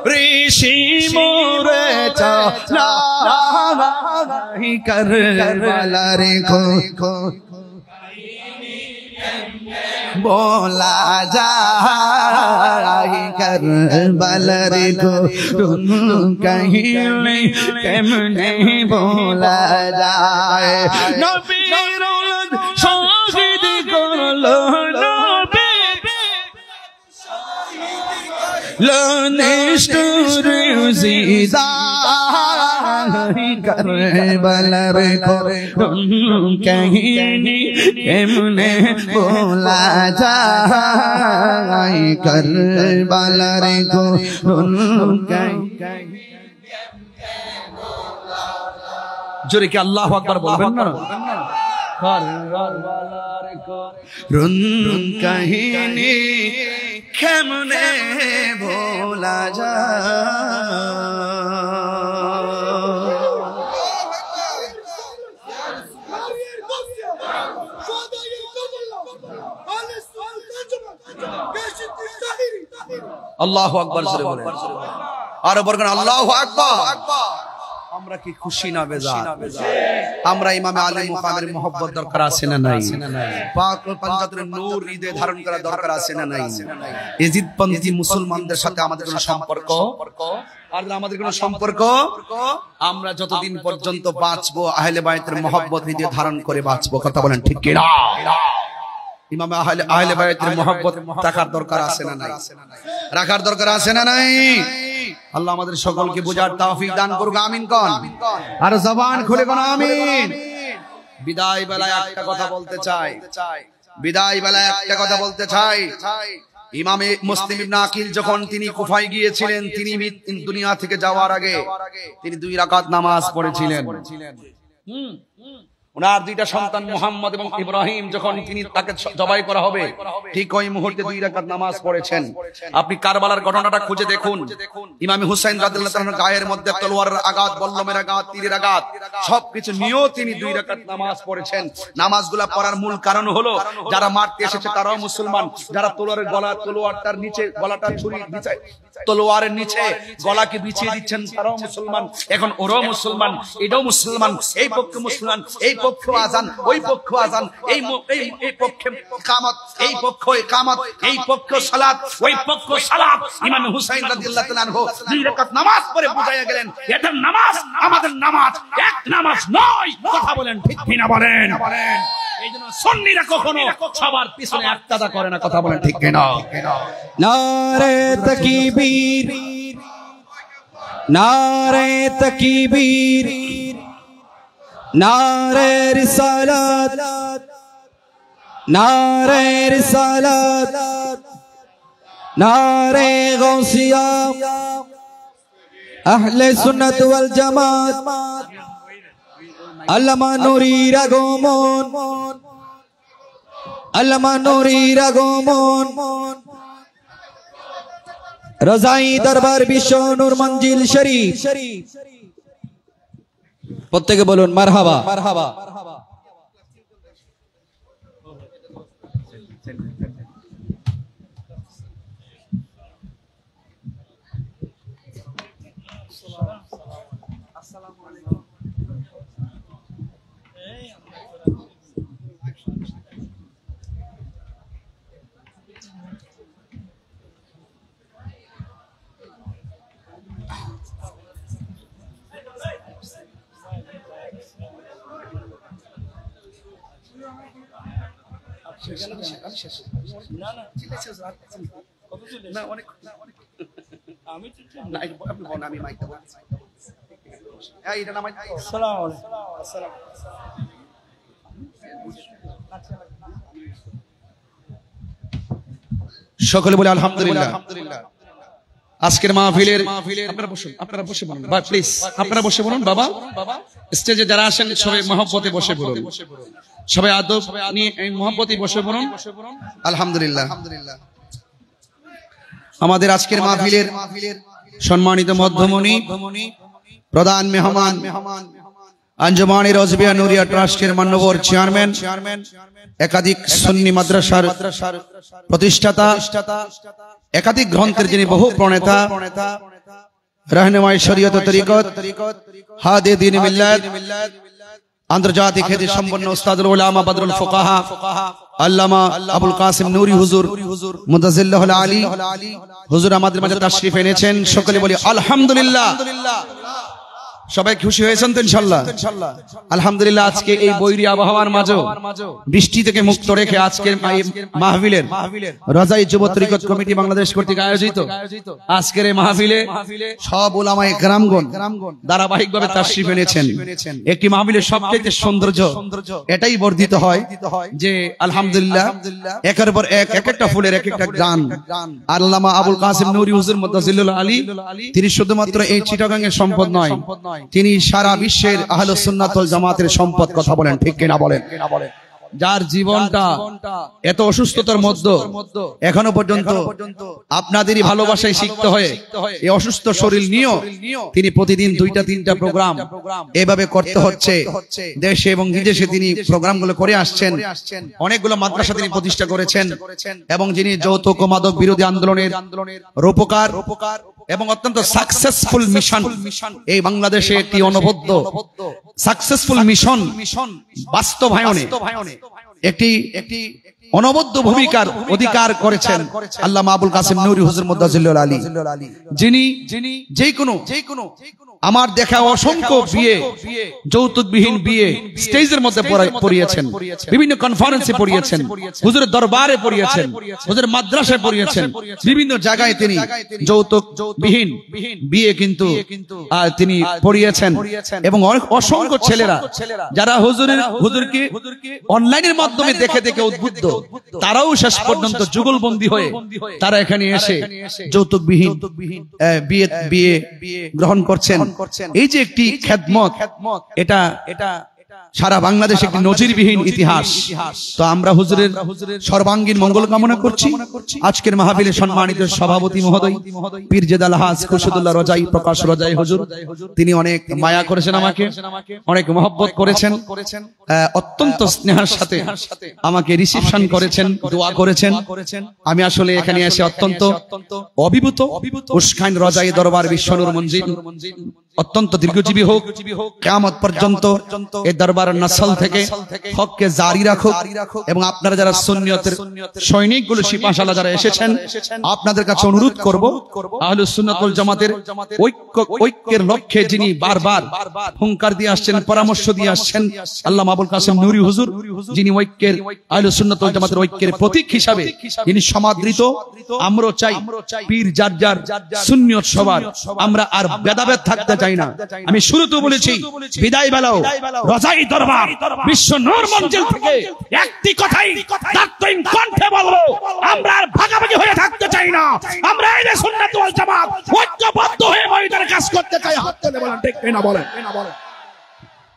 ऋषि मोरे चला करबलार को बोला जाए करबलार को कहीं केमने बोला जाए नबीर शहीद करलो लनिष्ठुर ज़िदा करबलार करुण कहानी केमने बोला जाए करबलार करुण कहानी जोरे के अल्लाहु अकबर बोलबेन ना करबलार करुण कहानी केमने भोला अल्लाहु अकबर जोरे बोलें और बोलें अल्लाहु अकबर আমরা কি খুশি না বেজার আমরা ইমামে আলী মুকামের मोहब्बत দরকার আছে না নাই পাক পঞ্জাতের নূর হৃদয়ে ধারণ করা দরকার আছে না নাই ইজিদপন্থী মুসলমানদের সাথে আমাদের কোনো সম্পর্ক আর আমাদের কোনো সম্পর্ক আমরা যতদিন পর্যন্ত বাঁচবো আহলে বায়তের मोहब्बत হৃদয়ে ধারণ করে বাঁচবো কথা বলেন ঠিক কি না ইমামে আহলে বায়তের मोहब्बत রাখার দরকার আছে না নাই রাখার দরকার আছে না নাই আল্লাহ আমাদের সকলকে বুঝার তৌফিক দান করুক আমিন কোন আর জবান খুলে কোন আমিন বিদায় বেলায় একটা কথা বলতে চাই বিদায় বেলায় একটা কথা বলতে চাই ইমামে মুসলিম ইবনে আকিল যখন তিনি কুফায় গিয়েছিলেন তিনি দুনিয়া থেকে যাওয়ার আগে তিনি 2 রাকাত নামাজ পড়েছিলেন ওনার দুইটা সন্তান মুহাম্মদ এবং ইব্রাহিম যখন তিনি তাকে জবাই করা হবে ঠিক ওই মুহূর্তে 2 রাকাত নামাজ পড়েছেন আপনি কারবালার ঘটনাটা খুঁজে দেখুন ইমাম হুসাইন রাদিয়াল্লাহু তাআলার গায়ের মধ্যে তলোয়ারের আঘাত বল্লমের আঘাত তীরের আঘাত সবকিছু নিয়েও তিনি 2 রাকাত নামাজ পড়েছেন নামাজগুলো পড়ার মূল কারণ হলো যারা মারতে এসেছে তারাও মুসলমান যারা তলোয়ারের তলোয়ারটার নিচে গলাটা ছুরি বিছায় তলোয়ারের নিচে গলাকে বিছিয়ে দিচ্ছেন তারাও মুসলমান এখন ওরাও মুসলমান এটাও মুসলমান এই পক্ষে মুসলমান এই পক্ষ আযান ওই পক্ষ আযান এই পক্ষে ইকামত এই পক্ষ ইকামত এই পক্ষ সালাত ওই পক্ষ সালাত ইমাম হুসাইন রাদিয়াল্লাহু তাআলা আনহু 2 রাকাত নামাজ পড়ে বুঝাইয়া গেলেন এটা নামাজ আমাদের নামাজ এক নামাজ নয় কথা বলেন ঠিক কি না বলেন এইজন্য সুন্নিরা কখনো সবার পিছনে ইক্তাদা করে না কথা বলেন ঠিক কি না নারে তাকবীর নারে তাকবীর নারে রিসালাত নারে রিসালাত নারে গাউসিয়া আহলে সুন্নাত ওয়াল জামাত আল্লামা নুরীর আগমন আল্লামা নুরীর আগমন রজাই দরবার বিশ্ব নূর মঞ্জিল শরীফ প্রত্যেকে বলুন মারহাবা মারহাবা সকলে বলে আলহামদুলিল্লাহ। আজকের মাহফিলের আপনারা বসে বলুন প্লিজ, আপনারা বসে বলুন বাবা। স্টেজে যারা আসেন সবাই মহব্বতে বসে বলুন, সবাই আদব নিয়ে মহব্বতে বসে বলুন আলহামদুলিল্লাহ। আমাদের আজকের মাহফিলের সম্মানিত মধ্যমণি, প্রধান মেহমান, আঞ্জুমানে রজবিয়া নুরিয়া ট্রাস্টের মাননীয় চেয়ারম্যান, একাধিক সুন্নি মাদ্রাসার প্রতিষ্ঠাতা, একাধিক গ্রন্থের যিনি বহু প্রণেতা, রাহনুমায়ে শরীয়ত ও তরিকত, হাদে দ্বীন মিল্লাত, আন্তর্জাতিক খ্যাতি সম্পন্ন উস্তাদুল উলামা বদরুল ফুকাহা আল্লামা আবুল কাসিম নূরি হুজুর মুতাজিল্লাহুল আলী হুজুর আমাদের মাঝে তাশরীফ এনেছেন। সকলে বলি আলহামদুলিল্লাহ। সবাই খুশি হয়েছেন তো ইনশাআল্লাহ? আলহামদুলিল্লাহ। আজকে এই বৈরী আবহাওয়ার মাঝে বৃষ্টি থেকে মুক্ত রেখে আজকের মাহফিলের রাজাই যুব তরিকত কমিটি বাংলাদেশ কর্তৃক আয়োজিত আজকের এই মাহফিলে সব উলামায়ে কেরামগণ ধারাবাহিকভাবে তাশরীফ এনেছেন। একটি মাহফিলের সবচেয়ে সৌন্দর্য এটাই বর্ধিত হয় যে আলহামদুলিল্লাহ একের পর এক একটা ফুলের এক একটা গান। আল্লামা আবুল কাসিম নূরি হুজুর মুতাজিল্লাহুল আলী তিনি শুধুমাত্র এই চিটাগাং এর সম্পদ নয়, তিনি সারা বিশ্বের আহলুস সুন্নাত ওয়াল জামাতের সম্পদ। কথা বলেন ঠিক কিনা বলেন? যার জীবনটা এত অসুস্থতার মধ্যে এখনো পর্যন্ত আপনাদেরই ভালোবাসায় শিখতে হয় এই অসুস্থ শরীর নিয়েও তিনি প্রতিদিন 2টা-3টা প্রোগ্রাম এভাবে করতে হচ্ছে। দেশে এবং বিদেশে তিনি প্রোগ্রামগুলো করে আসছেন। অনেকগুলো মাদ্রাসা তিনি প্রতিষ্ঠা করেছেন এবং যিনি যৌতুক ও মাদক বিরোধী আন্দোলনের রূপকার এবং অত্যন্ত সাকসেসফুল মিশন, এই বাংলাদেশে একটি অনবদ্য সাকসেসফুল মিশন বাস্তবায়নে একটি অনবদ্য ভূমিকার অধিকার করেছেন আল্লামা আবুল কাসিম নূরি হুজুর মুতাজিল্লাহুল আলী, যিনি যে কোনো আমার দেখা অসংখ্য বিয়ে, যৌতুকবিহীন বিয়ে স্টেজের মধ্যে পড়িয়েছেন, বিভিন্ন কনফারেন্সে পড়িয়েছেন, হুজুরের দরবারে পড়িয়েছেন, হুজুরের মাদ্রাসায় পড়িয়েছেন, বিভিন্ন জায়গায় তিনি যৌতুকবিহীন বিয়ে কিন্তু তিনি পড়িয়েছেন। এবং অসংখ্য ছেলেরা যারা হুজুরকে অনলাইনের মাধ্যমে দেখে দেখে উদ্বুদ্ধ, তারাও শেষ পর্যন্ত যুগলবন্দী হয়ে তারা এখানে এসে যৌতুকবিহীন বিয়ে গ্রহণ করছেন। এই যে একটি খেদমত, এটা সারা বাংলাদেশে একটি নজিরবিহীন ইতিহাস। তো আমরা হুজুরের সর্বাঙ্গীন মঙ্গল কামনা করছি। আজকের মাহফিলে সম্মানিত সভাপতি মহোদয় পীরজাদ আলহাজ খুরশিদুল্লাহ রজাই, প্রকাশ রজাই হুজুর, তিনি অনেক মায়া করেছেন, আমাকে অনেক মহব্বত করেছেন, অত্যন্ত স্নেহের সাথে আমাকে রিসিপশন করেছেন, দোয়া করেছেন। আমি আসলে এখানে এসে অত্যন্ত অভিভূত। উস্কাইন রজাই দরবার বিশ্বনূর মঞ্জিল অত্যন্ত দীর্ঘজীবী হোক, কিয়ামত পর্যন্ত এই দরবার নসল থেকে হককে জারি রাখুক। এবং আপনারা যারা সুন্নিয়তের সৈনিকগুলো, সিপাহসালা যারা এসেছেন, আপনাদের কাছে অনুরোধ করব, আহলুস সুন্নাত ওয়াল জামাতের ঐক্যের লক্ষ্যে যিনি বারবার হুঙ্কার দিয়ে আসছেন, পরামর্শ দিয়ে আসছেন, আল্লামা আবুল কাসিম নূরি হুজুর, যিনি ঐক্যের আহলুস সুন্নাত ওয়াল জামাতের ঐক্যের প্রতীক হিসাবে যিনি সমাদৃত। আমরা চাই পীর যার যার, সুন্নিয়ত সবার, আমরা আর ভেদাভেদ থাকতে চাই না। আমি শুরুতে বলেছি, বিদায় বেলাও রজাই দরবার বিশ্ব নূর মঞ্জিল থেকে একটি কথাই দায়িত্বহীন কণ্ঠে বলবো, আমরা আর ভাগাভাগি হয়ে থাকতে চাই না। আমরা আহলে সুন্নাত ওয়াল জামাত ঐক্যবদ্ধ হয়ে ময়দানে কাজ করতে চাই। হাত তুলে বলেন ঠিক কিনা বলেন?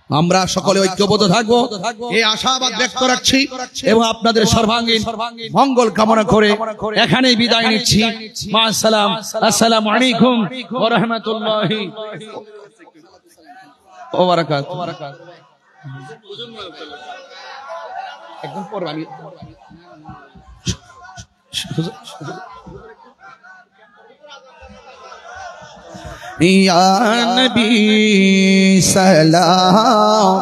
আমরা সকলে ঐক্যবদ্ধ থাকবো এই আশাবাদ ব্যক্ত রাখছি এবং আপনাদের সর্বাঙ্গীন মঙ্গল কামনা করে এখানেই বিদায় নিচ্ছি। মা আসসালাম, আসসালামু আলাইকুম ওয়া রাহমাতুল্লাহি ওয়া বারাকাতুহু। একদম পরে আমি ইয়া নবী সালাম,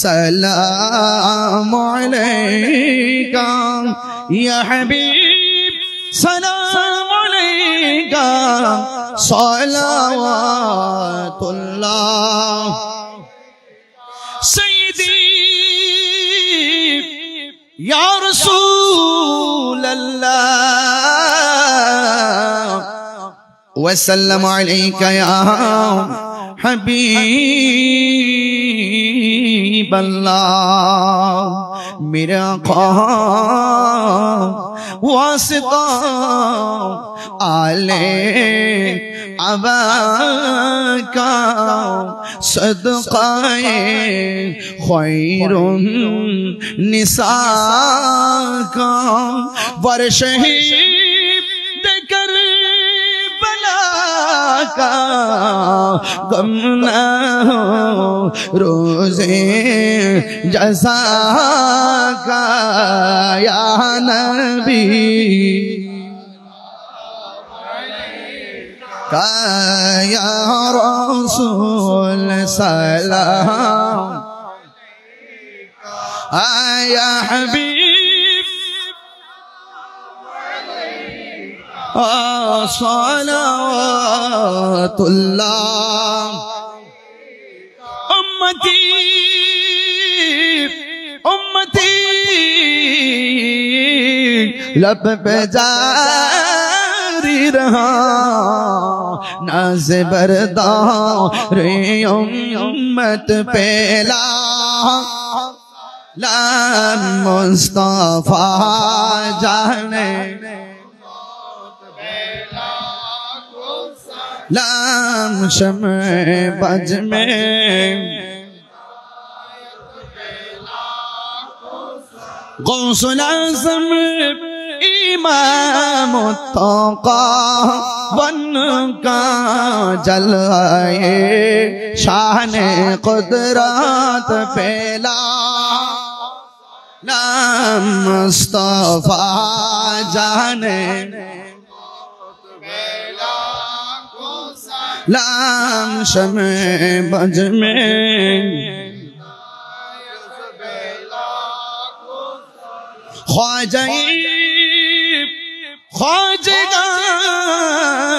সালাম আলাইকা ইয়া হাবিব, সালাম আলাইকা সালাওয়াতুল্লাহ। वसल्लम अलैका या हबीब अल्लाह मेरे आका वासिता आले अबाका सदक़ाए खैरुन निसाका वरशहीद करबला का गम न हो रोज़े जज़ा का या नबी या रसूल सलाम या हबीब सलावतुल्लाह उम्मती उम्मती लब पे जारी रहा नाज़ बरदार उम्मत पेला ला मुस्तफा जाने लाम शमे बज में गौसुल आज़म इमाम तौका वन का जलाए शान कुदरत पेला नाम मुस्तफा जाने लाम शमे बज में ख्वाजा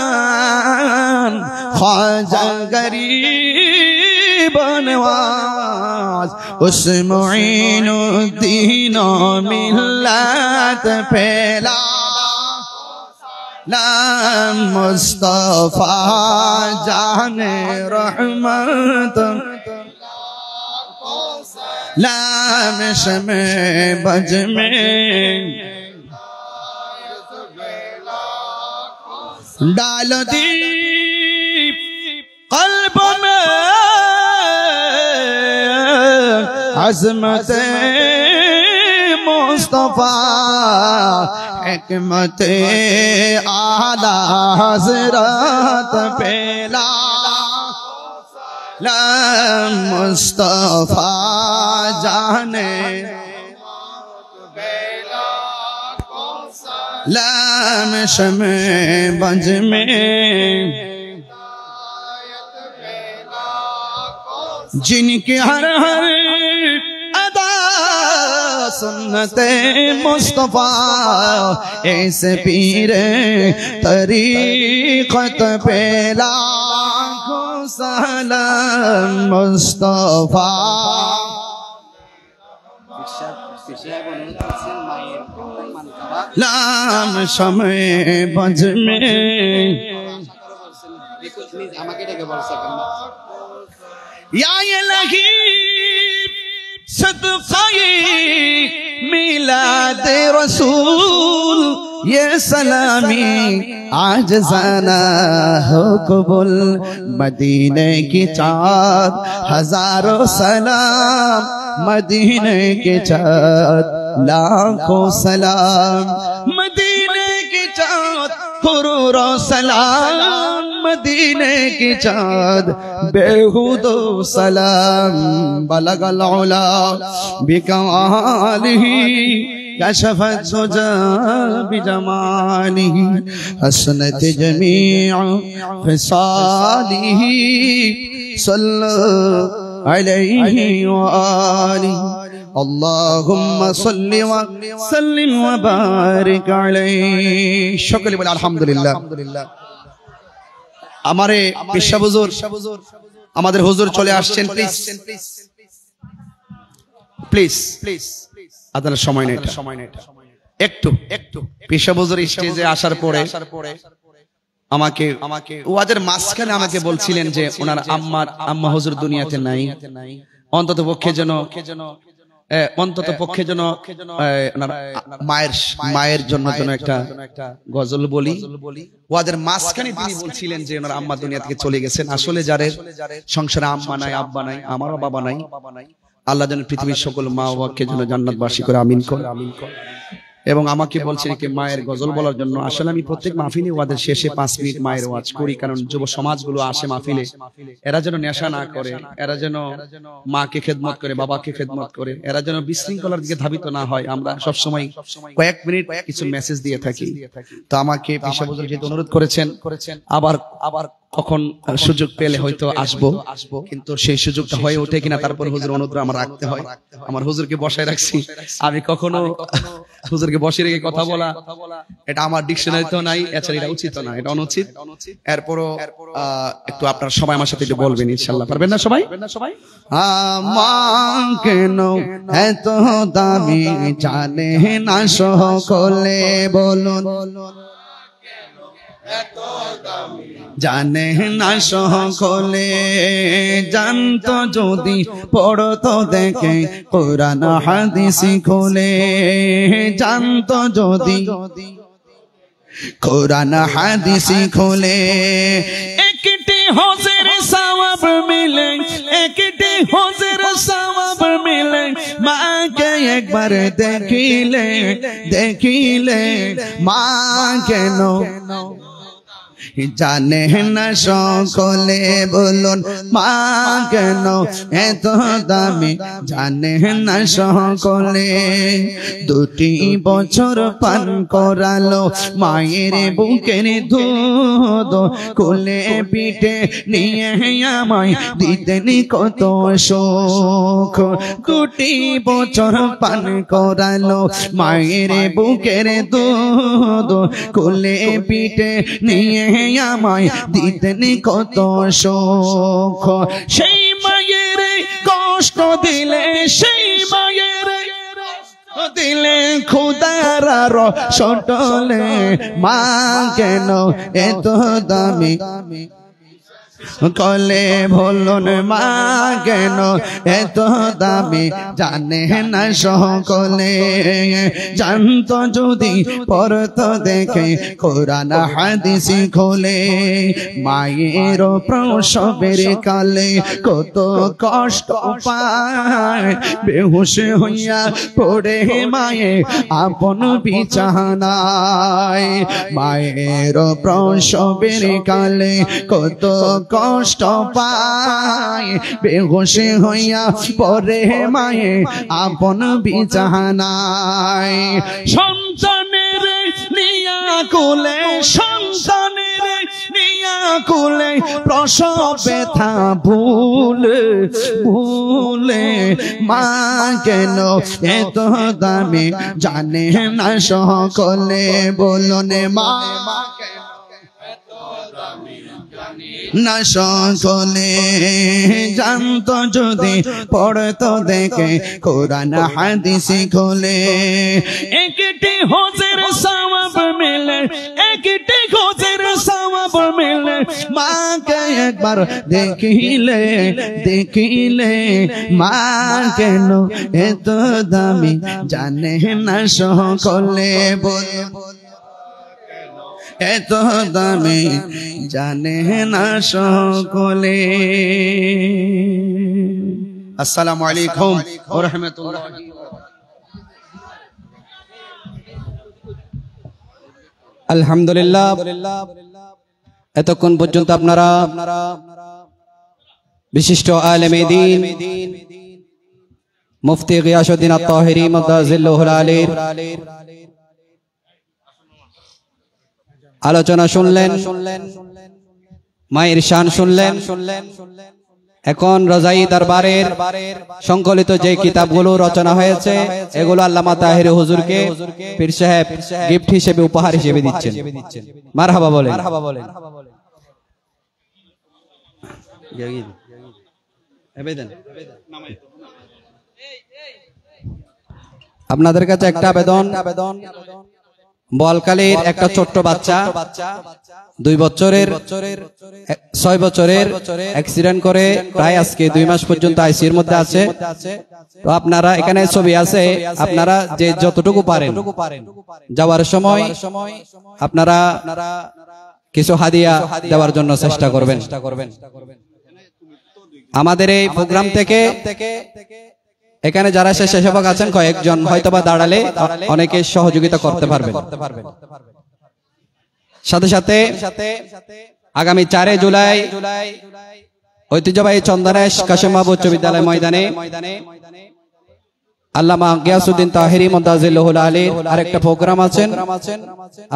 ख्वाजगान ख्वाजा गरीब नवाज उस मुईनुद्दीन मिल्लत पेला नाम मुस्तफा जाने रहमत लाम शमे बज में डाल दी कल्ब में अज़मत मुस्तफा हिकमत आला हज़रत पेला ला मुस्तफा जाने लाम शमे बज में जिनके हर हर अदा सुन्नते मुस्तफा ऐसे पीर तरीक़त पे लाखों सलाम मुस्तफा लाम शमे बज में या इलाही सदक़ाए मिलाद रसूल ये सलामी आज जाना हो कबूल मदीने की चाँद हजारों सलाम मदीने के चाँद लाखों सलाम मदीने की चाँद करोड़ों सलाम मदीने की चाँद बेहुदो सलाम बलगल उला बिकमालिही कशफत सुजा बिजमालिही हसनत जमीअ फिसालिही सल्लल्लाहु अलैहि व आलिहि अल्लाहुम्मा सल्लि व सल्लिम व बारिक अलैहि शकले बोले अल्हम्दुलिल्लाह हमारे पेशा हुजूर हमारे हुजूर चले आसছেন प्लीज प्लीज আপনার সময় নেই একটু একটু পেশা হুজুর স্টেজে আসার পরে আমাকে ওয়াজের মাঝখানে আমাকে বলছিলেন যে ওনার আম্মা হুজুর দুনিয়াতে নাই, অন্তত পক্ষে যেন ওনার মায়ের জন্য একটা গজল বলি। ওয়াজের মাঝখানে তিনি বলছিলেন যে ওনার আম্মা দুনিয়া থেকে চলে গেছেন। আসলে যাদের সংসারে আম্মা নাই, আব্বা নাই, আমারও বাবা নাই, আল্লাহ যেন পৃথিবীর সকল মা বাবাকে যেন জান্নাতবাসী করে আমিন কর। এবং আমাকে বলছেন কি মায়ের গজল বলার জন্য। আসলে আমি প্রত্যেক মাহফিলে ওয়াদের শেষে 5 মিনিট মায়ের ওয়াজ করি, কারণ যুব সমাজগুলো আসে মাহফিলে, এরা যেন নেশা না করে, এরা যেন মাকে খেদমত করে, বাবাকে খেদমত করে, এরা যেন বিশৃঙ্খলার দিকে ধাবিত না হয়। আমরা সবসময় কয়েক মিনিট কিছু মেসেজ দিয়ে থাকি। তো আমাকে পেশা হুজুর যেহেতু অনুরোধ করেছেন, আবার কখন সুযোগ পেলে হয়তো আসবো, কিন্তু সেই সুযোগটা হয়ে ওঠে কিনা তারপর হুজুর অনুরোধ আমার রাখতে হয়। আমার হুজুরকে বসায় রাখছি, আমি কখনো হুজুরকে বসে রেখে কথা বলা এটা আমার ডিকশনারিতেও নাই, এছাড়া এটা উচিত না, এটা অনুচিত। এরপরও একটু আপনারা সবাই আমার সাথে একটু বলবেন ইনশাআল্লাহ, পারবেন না সবাই? আমার কেন এত দামি জানে না সকলে, বলুন জানে না সকলে, জানতো যদি পড়তো দেখে কোরআন হাদিস খুলে, জানতো যদি কোরআন হাদিস খুলে, একটি হজের সওয়াব মিলে, একটি হজের সওয়াব মিলে, মাকে একবার দেখিলে মা কেন জানে না সকলে, বলুন মা কেন এত দামি জানে না সকলে। 2 বছর পান করালো মায়ের বুকের দুধ, কোলে পিঠে নিয়ে আমায় দিতেন কত সুখ। 2 বছর পান করালো মায়ের বুকের দুধ, কোলে পিঠে নিয়ে আমায় দিতেন কত সুখ। সেই মায়ের কষ্ট দিলে, সেই মায়ের দিলে খুদার সটলে, মা কেন এত দামি কলে, বলুন মা কেন এত দামি জানে না সকলে। জানতো যদি পড়তো দেখে কোরআন হাদিস খুলে, মায়ের প্রসবের কালে কত কষ্ট পায়, বেহুশ হইয়া পড়ে মায়ে আপন বিছানায়। মায়ের প্রসবের কালে কত কষ্ট পায়, বেহুশ হইয়া পড়ে মায়ে আপন বিছানায়। সন্তানের নিয়া কোলে, সন্তানের নিয়া কোলে, প্রসব ব্যথা ভুলে মা কেন এত দামি জানে না সকলে, বলুন মা না সকলে। জানতো যদি পড়তো দেখে কোরআন হাদিস খুলে, একটি হজের সওয়াব মিলে, একটি হজের সওয়াব মিলে, মাকে একবার দেখিলে মা কেন এত দামি জানে না সকলে, এত দামি জানে না সকলে। আসসালামু আলাইকুম ওয়া রাহমাতুল্লাহি। আলহামদুলিল্লাহ, এতক্ষণ পর্যন্ত আপনারা বিশিষ্ট আলেমে দ্বীন মুফতি গিয়াসউদ্দিন আত-তাহিরি মাদাজিল্লাহুল আলীর আলোচনা শুনলেন, মায়ের শান শুনলেন। এখন রজাই দরবারের সংকলিত যে কিতাবগুলো রচনা হয়েছে এগুলো আল্লামা তাহির হুজুরকে পীর সাহেব গিফট হিসেবে, উপহার হিসেবে দিচ্ছেন। মারহাবা বলেন। আপনাদের কাছে একটা আবেদন, বলকালীর একটা ছোট্ট বাচ্চা 2 বছরের 6 বছরের অ্যাক্সিডেন্ট করে প্রায় আজকে 2 মাস পর্যন্ত আইসিইউর মধ্যে আছে। তো আপনারা এখানে ছবি আছে, আপনারা যে যতটুকু পারেন যাওয়ার সময় আপনারা কিছু হাদিয়া দেওয়ার জন্য চেষ্টা করবেন। আমাদের এই প্রোগ্রাম থেকে এখানে যারা স্বেচ্ছাসেবক আছেন কয়েকজন হয়তোবা দাঁড়ালে অনেকে সহযোগিতা করতে পারবেন। সাথে সাথে আগামী 4 জুলাই ঐতিহ্যবাহী চন্দনেশ কাশেম বাবু উচ্চ বিদ্যালয় ময়দানে আল্লামা গিয়াসউদ্দিন তাহেরি মুদাজিল্লাহুল আলীর আরেকটা প্রোগ্রাম আছেন।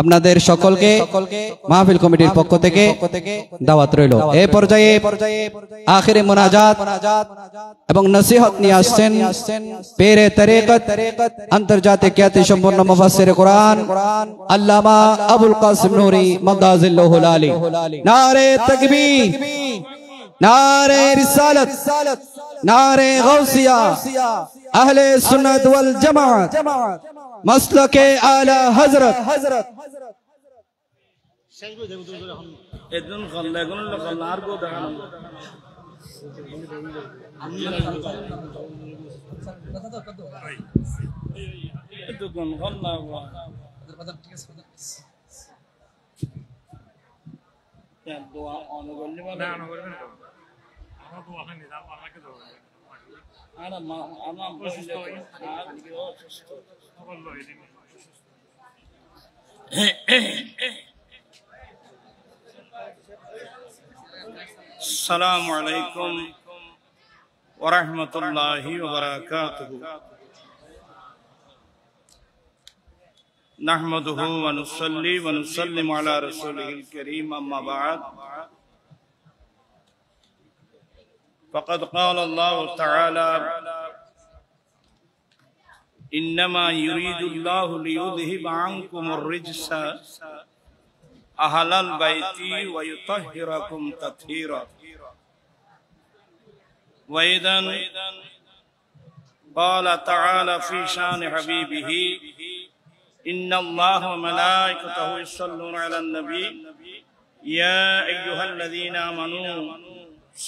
আপনাদের সকলকে মাহফিল কমিটির পক্ষ থেকে দাওয়াত রইল। এই পর্যায়ে আখিরি মুনাজাত এবং নসিহত নিয়ে আসছেন পীরে তরিকত আন্তর্জাতিক খ্যাতি সম্পন্ন মুফাসসিরে কোরআন আল্লামা আবুল কাসিম নূরী মুদাজিল্লাহুল আলী। নারে তাকবীর, নারে রিসালাত, নারে গাউসিয়া, আহলে সুন্নাত ওয়াল জামাত, মাসলাকে আলা হযরত। একজন কল্লা কোন কল্লা আর কো দেখানো এত কোন কল্লা ya doa ono golli wala na ono golli na ama doa hani da ama ke doa ana ma ama bolle আর কি অসুস্থ বললো এদিন আসসালামু আলাইকুম ওয়া রাহমাতুল্লাহি ওয়া বারাকাতুহু نحمده ونصلي ونسلم على رسوله الكريم أما بعد فقد قال الله تعالى إنما يريد الله ليذهب عنكم الرجس أهل البيت ويطهركم تطهيرا وإذا قال تعالى في شان حبيبه إن الله وملائكته يصلون على النبي يا أيها الذين آمنوا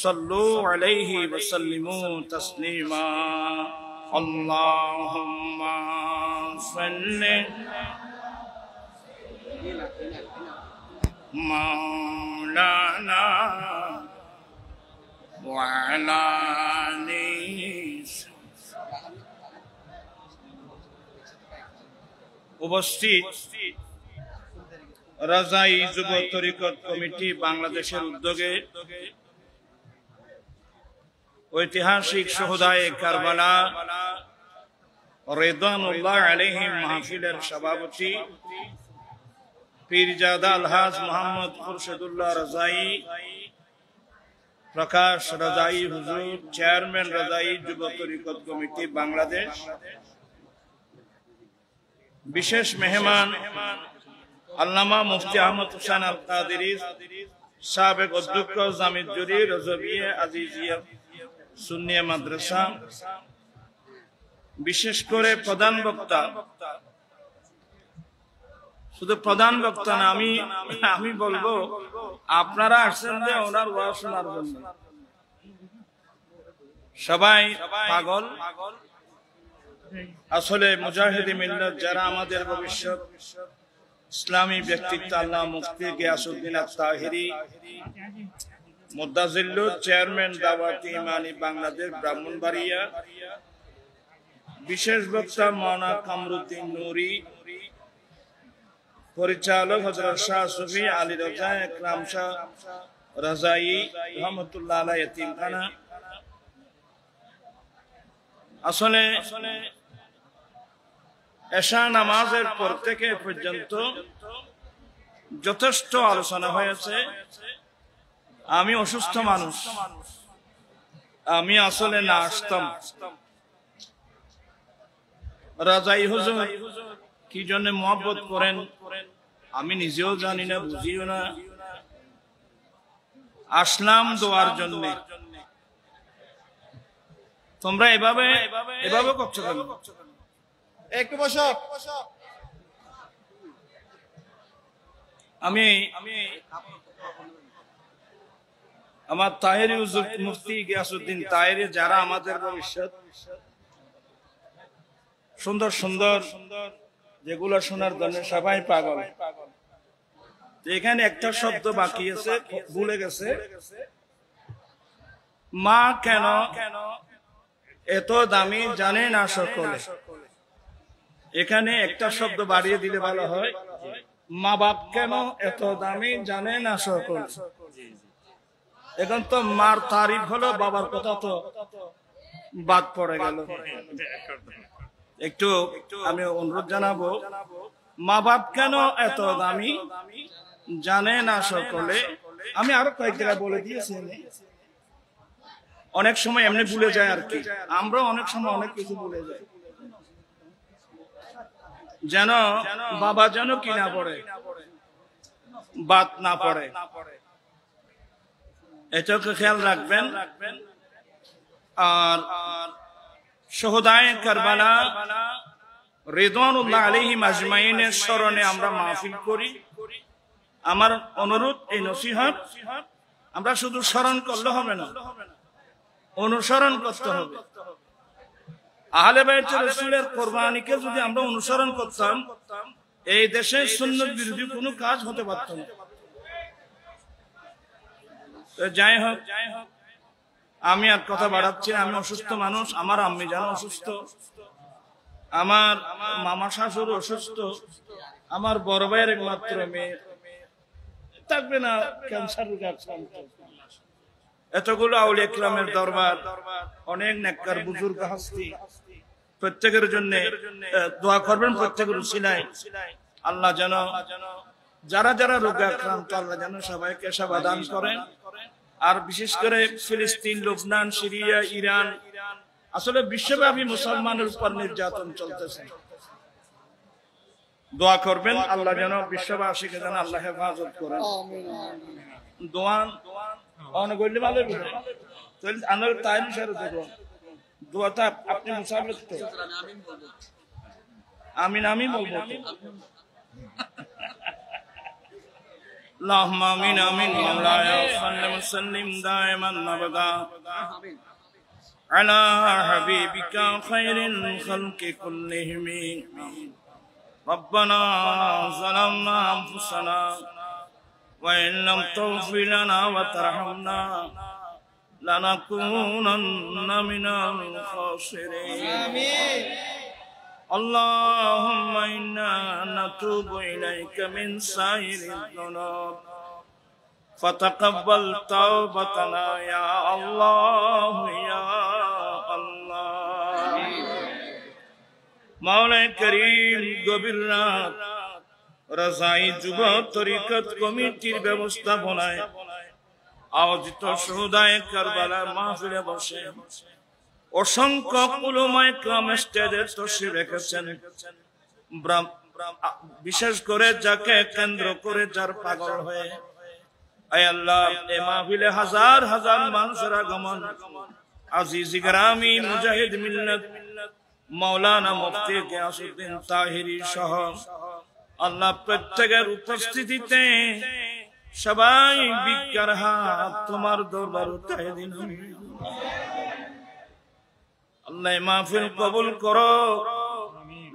صلوا عليه وسلموا تسليما اللهم صل مولانا وعلى آله উপস্থিত রাজাই যুব তরিকত কমিটি বাংলাদেশের উদ্যোগে ঐতিহাসিক শুহাদায়ে কারবালা রিদওয়ানুল্লাহ আলাইহিম মাহফিলের সভাপতি পীরজাদা আলহাজ মোহাম্মদ খুরশেদুল্লাহ রাজাই, প্রকাশ রাজাই হুজুর, চেয়ারম্যান রাজাই যুব তরিকত কমিটি বাংলাদেশ, বিশেষ মেহমান আল্লামা মুফতি আহমদ হুসাইন আল কাদেরী, সাবেক অধ্যক্ষ জামিজুরি রজবিয়ে আজিজিয়া সুন্নিয়া মাদ্রাসা, বিশেষ করে প্রধান বক্তা, শুধু প্রধান বক্তা না, আমি বলবো আপনারা আসছেন যে ওনার ওয়াজ শোনার জন্য। সবাই পাগল। আসলে মুজাহিদি মিল্লাত যারা আমাদের ভবিষ্যৎ ইসলামী ব্যক্তিত্ব আল্লামা মুফতি গিয়াসউদ্দিন তাহেরি মুদাজিল্লু, চেয়ারম্যান দাওয়াত ইমানি বাংলাদেশ ব্রাহ্মণবাড়িয়া, বিশেষ বক্তা মাওলানা কামরুদ্দিন নূরী, পরিচালক হযরত শাহ সুফি আলী রাজা একরাম শাহ রাজাই রহমাতুল্লাহ আলাইহি ইয়াতিমখানা। আসলে এশা নামাজের পর থেকে পর্যন্ত যথেষ্ট আলোচনা হয়েছে। আমি অসুস্থ মানুষ, আমি আসলে না আসতাম। রাজাই হুজুর কি জন্য মহব্বত করেন আমি নিজেও জানি না, বুঝিও না। আসলাম দোয়ার জন্য। তোমরা এভাবে করছো কেন? একটু বসো। আমি আমার তাহেরি হুজুর মুফতি গিয়াসউদ্দিন তাহেরি যারা আমাদের ভবিষ্যৎ, সুন্দর সুন্দর যেগুলো শোনার জন্য সবাই পাগল। এখানে একটা শব্দ বাকি আছে, ভুলে গেছে। মা কেন এত দামি জানে না সকলে। এখানে একটা শব্দ বাড়িয়ে দিলে ভালো হয়, মা বাপ কেন এত দামি জানে না সকলে। এখন তো মার তারিফ হলো, বাবার কথা তো বাদ পড়ে গেল। একটু আমি অনুরোধ জানাবো, মা বাপ কেন এত দামি জানে না সকলে। আমি আরো কয়েক জায়গায় বলে দিয়েছি, অনেক সময় এমনি ভুলে যায় আর কি। আমরা অনেক সময় অনেক কিছু ভুলে যাই। যেন বাবা যেন কি না পড়ে, বাদ না পড়ে, এটাকে খেয়াল রাখবেন। আর শহদায়ে কারবালা রিদওয়ানুল্লাহ আলাইহিম আজমাইনের স্মরণে আমরা মাহফিল করি। আমার অনুরোধ, এই নসিহত আমরা শুধু স্মরণ করলে হবে না, অনুসরণ করতে হবে। আহলে বাইত রাসূলের কুরবানিকে যদি আমরা অনুসরণ করতাম, এই দেশে সুন্নাত বিরোধী কোনো কাজ হতে পারত না। তো যাই হোক, আমি আর কথা বাড়াচ্ছি না। আমি অসুস্থ মানুষ, আমার আম্মি জান অসুস্থ, আমার মামা শাশুড় অসুস্থ, আমার বড় ভাইয়ের একমাত্র মেয়ে থাকবে না, ক্যান্সার রোগে আক্রান্ত। এতগুলো আউলিয়া কিরামের দরবার, অনেক নেককার বুজুর্গ হাস্তি, প্রত্যেকের জন্য দোয়া করবেন। প্রত্যেকের উসিলায় আল্লাহ যেন যারা যারা রোগে আক্রান্ত, আল্লাহ যেন সবাইকে সেবা দান করেন। আর বিশেষ করে ফিলিস্তিন, লুবনান, সিরিয়া, ইরান, আসলে বিশ্বব্যাপী মুসলমানের উপর নির্যাতন চলতেছে। দোয়া করবেন আল্লাহ যেন বিশ্ববাসীকে যেন আল্লাহ হেফাজত করেন। দোয়ান অনগল্য ভালো আনার তাই বিষয়ে দেখুন, দোয়াটা আপনি মুসাফির তো আমিন আমি বলবো। اللهم آمين آمين مولاي صل وسلم دائما أبدا على حبيبك خير الخلق كلهم ربنا ظلمنا أنفسنا وإن لم تغفر لنا وترحمنا لنكونن من الخاسرين اللهم إنا نتوب إليك من سائر الذنوب فتقبل توبتنا يا الله يا الله مولا كريم গভীর রাত রাজাই যুব তরিকত কমিটির ব্যবস্থাপনায় আয়োজিত শহদায়ে কারবালা মাহফিলে বসে অসংখ্য উলামায়ে কেরাম স্টেজে তশরিফ রেখেছেন। বিশেষ করে যাকে কেন্দ্র করে যার পাগল হয়ে, আয় আল্লাহ এই মাহফিলে হাজার হাজার মানুষের আগমন। আজিজ গ্রামী মুজাহিদ মিল্লাত মাওলানা মুফতি গিয়াসউদ্দিন তাহেরি সহ আল্লাহ প্রত্যেকের উপস্থিতিতে সবাই বিকার হাত তোমার দরবার উঠায় দিন। আল্লাহ মাহফিল কবুল করো,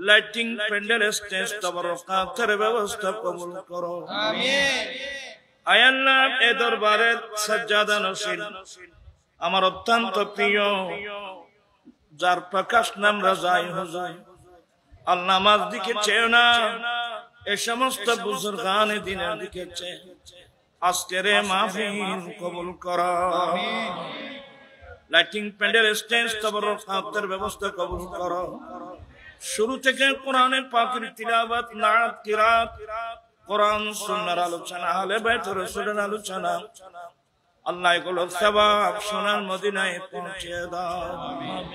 লাইটিং, প্যান্ডেল, স্টেজ, তাবারুকাতের ব্যবস্থা কবুল করো। আমিন। আয় আল্লাহ এই দরবারে সাজ্জাদা নশীন আমার অত্যন্ত প্রিয়, যার প্রকাশ নাম রাজাই হুজুর, আল্লাহ আমার দিকে চেয়ে না, এই সমস্ত বুজুর্গান দিনের দিকে চেয়ে আজকের মাহফিল কবুল করো। আমিন। লাইটিং, প্যান্ডেল, স্টেজ, তাবারুকাতের ব্যবস্থা কবুল করো। শুরু থেকে কোরআনের পাকের তিলাওয়াত, নাত, কিরাত, কোরআন সুন্নাহর আলোচনা, আহলে বাইত রাসূলের আলোচনা, আল্লাহ এগুলো সওয়াব সোনার মদিনায় পৌঁছে দাও। আমিন।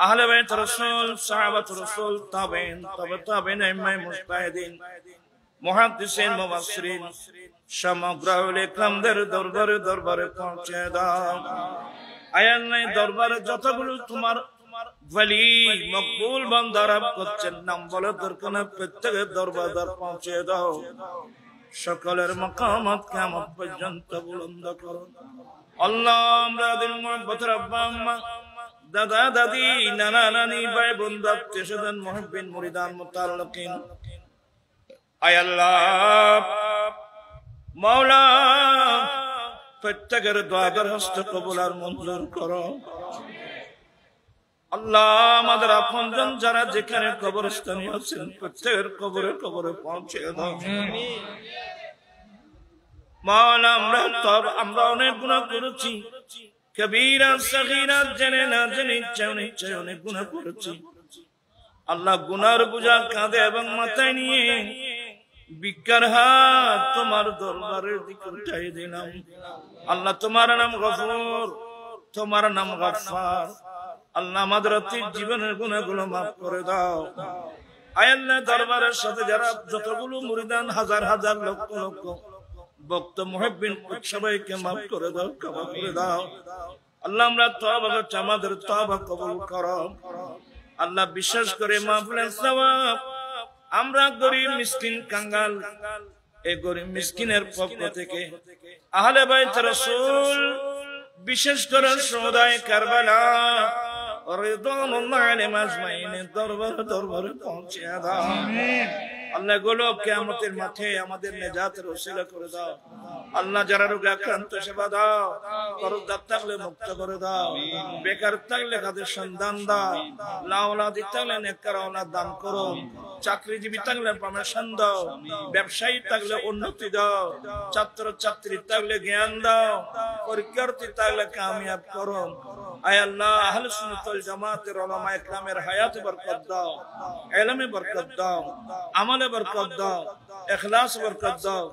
আহলে বাইত রাসূল, সাহাবায়ে রাসূল, তাবেঈন, তাবেঈন, ইমাম মুজতাহিদিন, মুহাদ্দিসিন, মুফাসসিরিন, সমগ্র আউলিয়া কিরামদের দরবারে পৌঁছে দাও। আয় আল্লাহ দরবারে যতগুলো তোমার ওয়ালি মকবুল বান্দা রব করছেন, নাম বলে দরকার প্রত্যেকের দরবার পৌঁছে দাও। সকলের মাকামাত কিয়ামত পর্যন্ত বুলন্দ করুন। আল্লাহ আমাদের মুহাব্বতের আব্বা আম্মা, দাদা দাদি, নানা নানি, ভাই বন্ধু, আত্মীয় স্বজন, মুহিব্বিন, মুরিদান, মুতাল্লিকিন, আয় আল্লাহ মাওলা প্রত্যেকের দোয়া দরখাস্ত কবুল আর মঞ্জুর করো। আল্লাহ আমাদের আপনজন যারা যেখানে কবরস্থানে আছেন প্রত্যেকের কবরে কবরে পৌঁছে দাও। মাওলা আমরা অনেক গুনাহ করেছি, কবিরা সগীরা, জেনে না জেনে, ইচ্ছায় অনেক গুনাহ করেছি। আল্লাহ গুনার বোঝা কাঁধে এবং মাথায় নিয়ে ভিক্ষার হাত তোমার দরবারের দিকে উঠাই দিলাম। আল্লাহ তোমার নাম গফুর, তোমার নাম গফফার। আল্লাহ আমাদের অতীত জীবনের গুনাহগুলো মাফ করে দাও। আয় আল্লাহ দরবারের সাথে যারা যতগুলো মুরিদান, হাজার হাজার লক্ষ লক্ষ ভক্ত মুহিব্বিন, সবাইকে মাফ করে দাও, ক্ষমা করে দাও। আল্লাহ আমরা তওবা করছি, আমাদের তওবা কবুল করো। আল্লাহ বিশেষ করে মাহফিলের সওয়াব আমরা গরিব মিসকিন কাঙ্গাল, এই গরিব মিসকিনের পক্ষ থেকে আহলে বাইত রাসূল, বিশেষ করে শুহাদায়ে কারবালা রিদওয়ানুল্লাহি আলাইহিম আজমাইনের দরবারে পৌঁছে দাও। আল্লাহ গুলো কিয়ামতের মাঠে আমাদের নেজাতের ওসিলা করে দাও। আল্লাহ যারা রোগে আক্রান্ত সেবা দাও, করদার থাকলে মুক্ত করে দাও, বেকার থাকলে কাজের সন্ধান দাও, লাওলাদি থাকলে নেককার আওলাদ দান করো, চাকরিজীবী থাকলে প্রমোশন দাও, ব্যবসায়ী থাকলে উন্নতি দাও, ছাত্র ছাত্রী থাকলে জ্ঞান দাও, পরীক্ষার্থী থাকলে কামিয়াব করো। আয় আল্লাহ আহলে সুন্নাত ওয়াল জামাতের উলামা ইকরামের হায়াতে বরকত দাও, ইলমে বরকত দাও, আমলে বরকত দাও, ইখলাস বরকত দাও,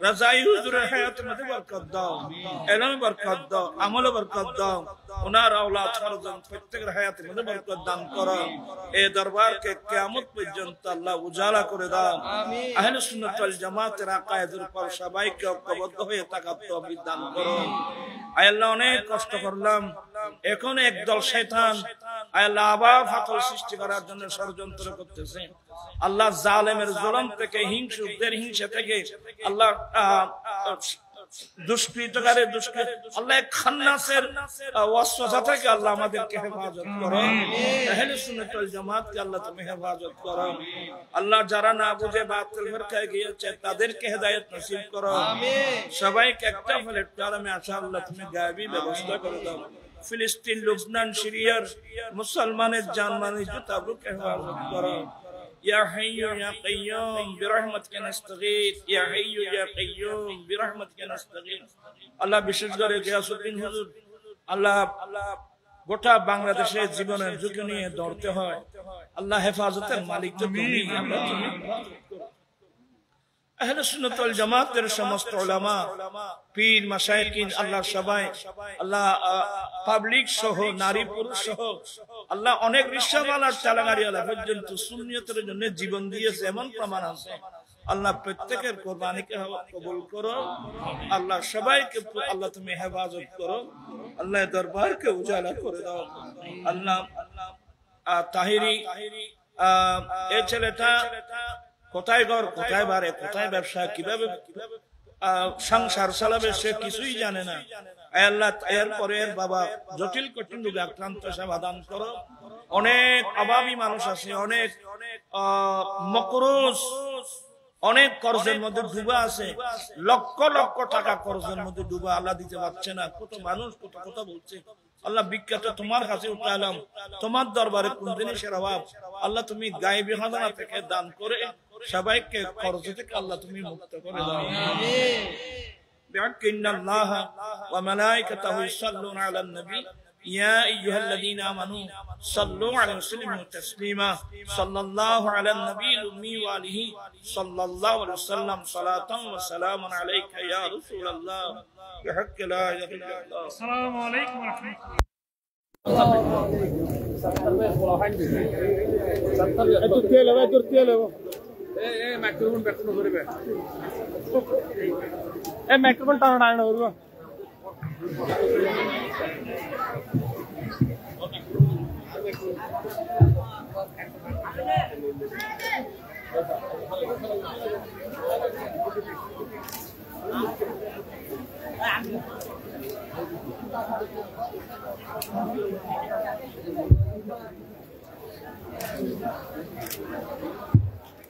রাজাই হুজুরের হায়াতের মধ্যে বরকত দাও, ইলমে বরকত দাও, আমলে বরকত দাও, ওনার আওলাদ ফরজান প্রত্যেকের হায়াতের মধ্যে বরকত দান করো। এই দরবারকে কিয়ামত পর্যন্ত আল্লাহ উজালা করে দাও। আহলে সুন্নাত ওয়াল জামাতের আকায়েদের উপর সবাইকে ঐক্যবদ্ধ হয়ে থাকার তৌফিক দান করো। আয় আল্লাহ অনেক কষ্ট করলাম, এখন একদল শয়তান আয় আল্লাহ আবার ফাটল সৃষ্টি করার জন্য ষড়যন্ত্র করতেছে। আল্লাহ জালেমের জুলুম থেকে, হিংসুকদের হিংসা থেকে, আল্লাহ দুষ্কৃতকারী আল্লাহ খান্নাসের ওয়াসওয়াসা থেকে আল্লাহ আমাদেরকে হেফাজত করো। আহলে সুন্নাত ওয়াল জামাতকে আল্লাহ তুমি হেফাজত করো। আল্লাহ যারা না বুঝে বাতিল ফিরকায় গিয়েছে তাদেরকে হেদায়েত নসিব করো। সবাইকে একটা প্ল্যাটফর্মে আসা আল্লাহ তুমি গায়েবী ব্যবস্থা করে দাও। ফিলিস্তিন, লুবনান, সিরিয়ার মুসলমানের জানমাল ইজ্জতকে হেফাজত করো। يا حي يا قيوم برحمتك نستغيث يا حي يا قيوم برحمتك نستغيث। আল্লাহ বিশেষ করে গিয়াসউদ্দিন হুজুর, আল্লাহ গোটা বাংলাদেশের জীবনের ঝুঁকি নিয়ে দৌড়তে হয়। আল্লাহ হেফাজতের মালিক তো তুমি। আল্লাহ তুমি আহলে সুন্নাত ওয়াল জামাতের সমস্ত উলামা, পীর, মাশায়েখিন, আল্লাহ সবাই, আল্লাহ পাবলিক সহ, নারী পুরুষ সহ, আল্লাহ অনেক রিকশাওয়ালার, চালাগাড়িওয়ালা পর্যন্ত সুন্নিয়তের জন্য জীবন দিয়েছে, এমন প্রমাণ আছে। আল্লাহ প্রত্যেকের কোরবানিকে কবুল করো। আল্লাহ সবাইকে আল্লাহ তুমি হেফাজত করো। আল্লাহ দরবারকে উজালা করে দাও। আল্লাহ তাহিরি এই ছেলেটা কোথায় ঘর, কোথায় বাড়ে, কোথায় ব্যবসা, কিভাবে সংসার চালাবে সে কিছুই জানে না। আল্লাহ এরপরে বাবা জটিল কঠিন রোগে আক্রান্ত, সমাধান করো। অনেক অভাবী মানুষ আছে, অনেক মকরুজ, অনেক কর্জের মধ্যে ডুবা আছে, লক্ষ লক্ষ টাকা কর্জের মধ্যে ডুবা, আল্লাহ দিতে পারছে না। কত মানুষ কত কথা বলছে। আল্লাহ বিখ্যাত তোমার কাছে উঠালাম, তোমার দরবারে কোন জিনিসের অভাব আল্লাহ তুমি গায়েবী খাজানা থেকে দান করে সবাইকে কর্জ থেকে আল্লাহ তুমি মুক্ত করে দাও। বিআকিন্নাল্লাহ ওয়া মালাইকাতাহু ইউসাল্লুনা আলান নবী ইয়া আইয়ুহাল্লাযীনা আমানু সাল্লু আলাইহি ওয়া সাল্লিমু তাসলিমা সাল্লাল্লাহু আলান নবিয়্যিল উম্মি ওয়া আলিহি সাল্লাল্লাহু আলাইহি ওয়াসাল্লাম সালাতান ওয়া সালামান আলাইকা ইয়া রাসূলুল্লাহ বিহাক্কি লা ইলাহা ইল্লাল্লাহ। আসসালামু আলাইকুম ওয়া রাহমাতুল্লাহ। মাইক্রোফোন টানা করবো।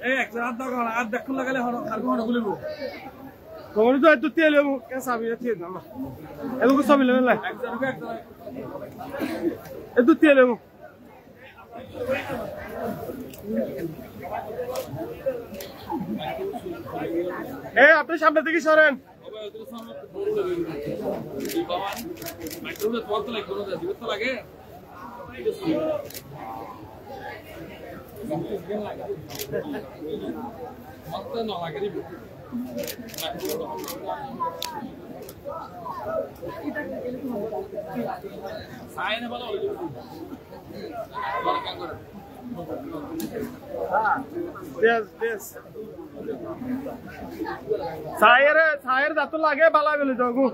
এই একটা হাত দাও আর দেখুন লাগালে আর কোনটা খুলিব কোন তো এত তেল এবং কে সাবি আছে না এলো কো সাবি লেলা এত তেল এবং এই আপনি সামনে থেকে সরেন সায়ের দাঁত লাগে বালা বেলে যাগু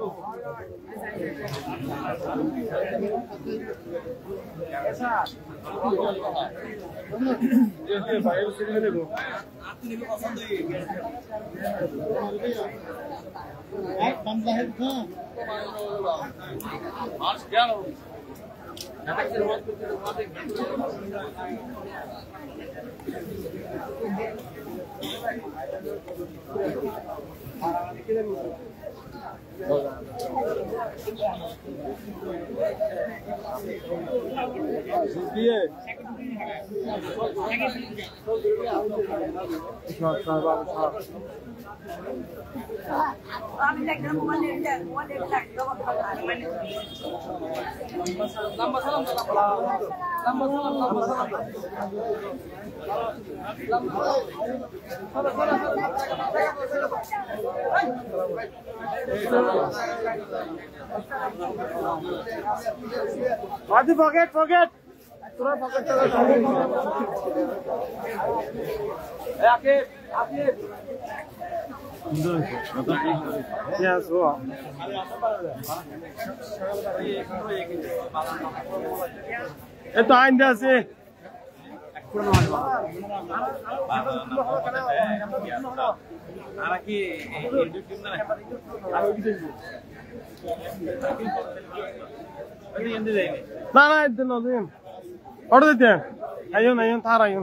forget তোরা pocket Yes, wow. Eto ainde আছে আরা কি ইউটিউব টিম না আর ওই দিন আমি এন্ড দেইনি না না এন্ড না দেন অর্ডার দিতে আইন তার আইন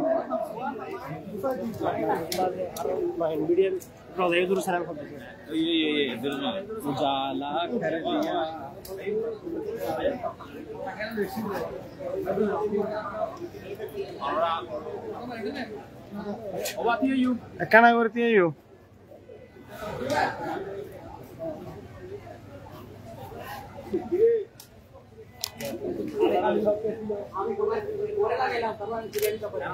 মাইন ভিডিও প্রজেক্ট দূর সারা করতে এই দিল না উজালা করে দিয়া ওবাতি ইউ কানা করতে ইউ আমি পরে লাগলাম তারপর বিরিয়ানি করে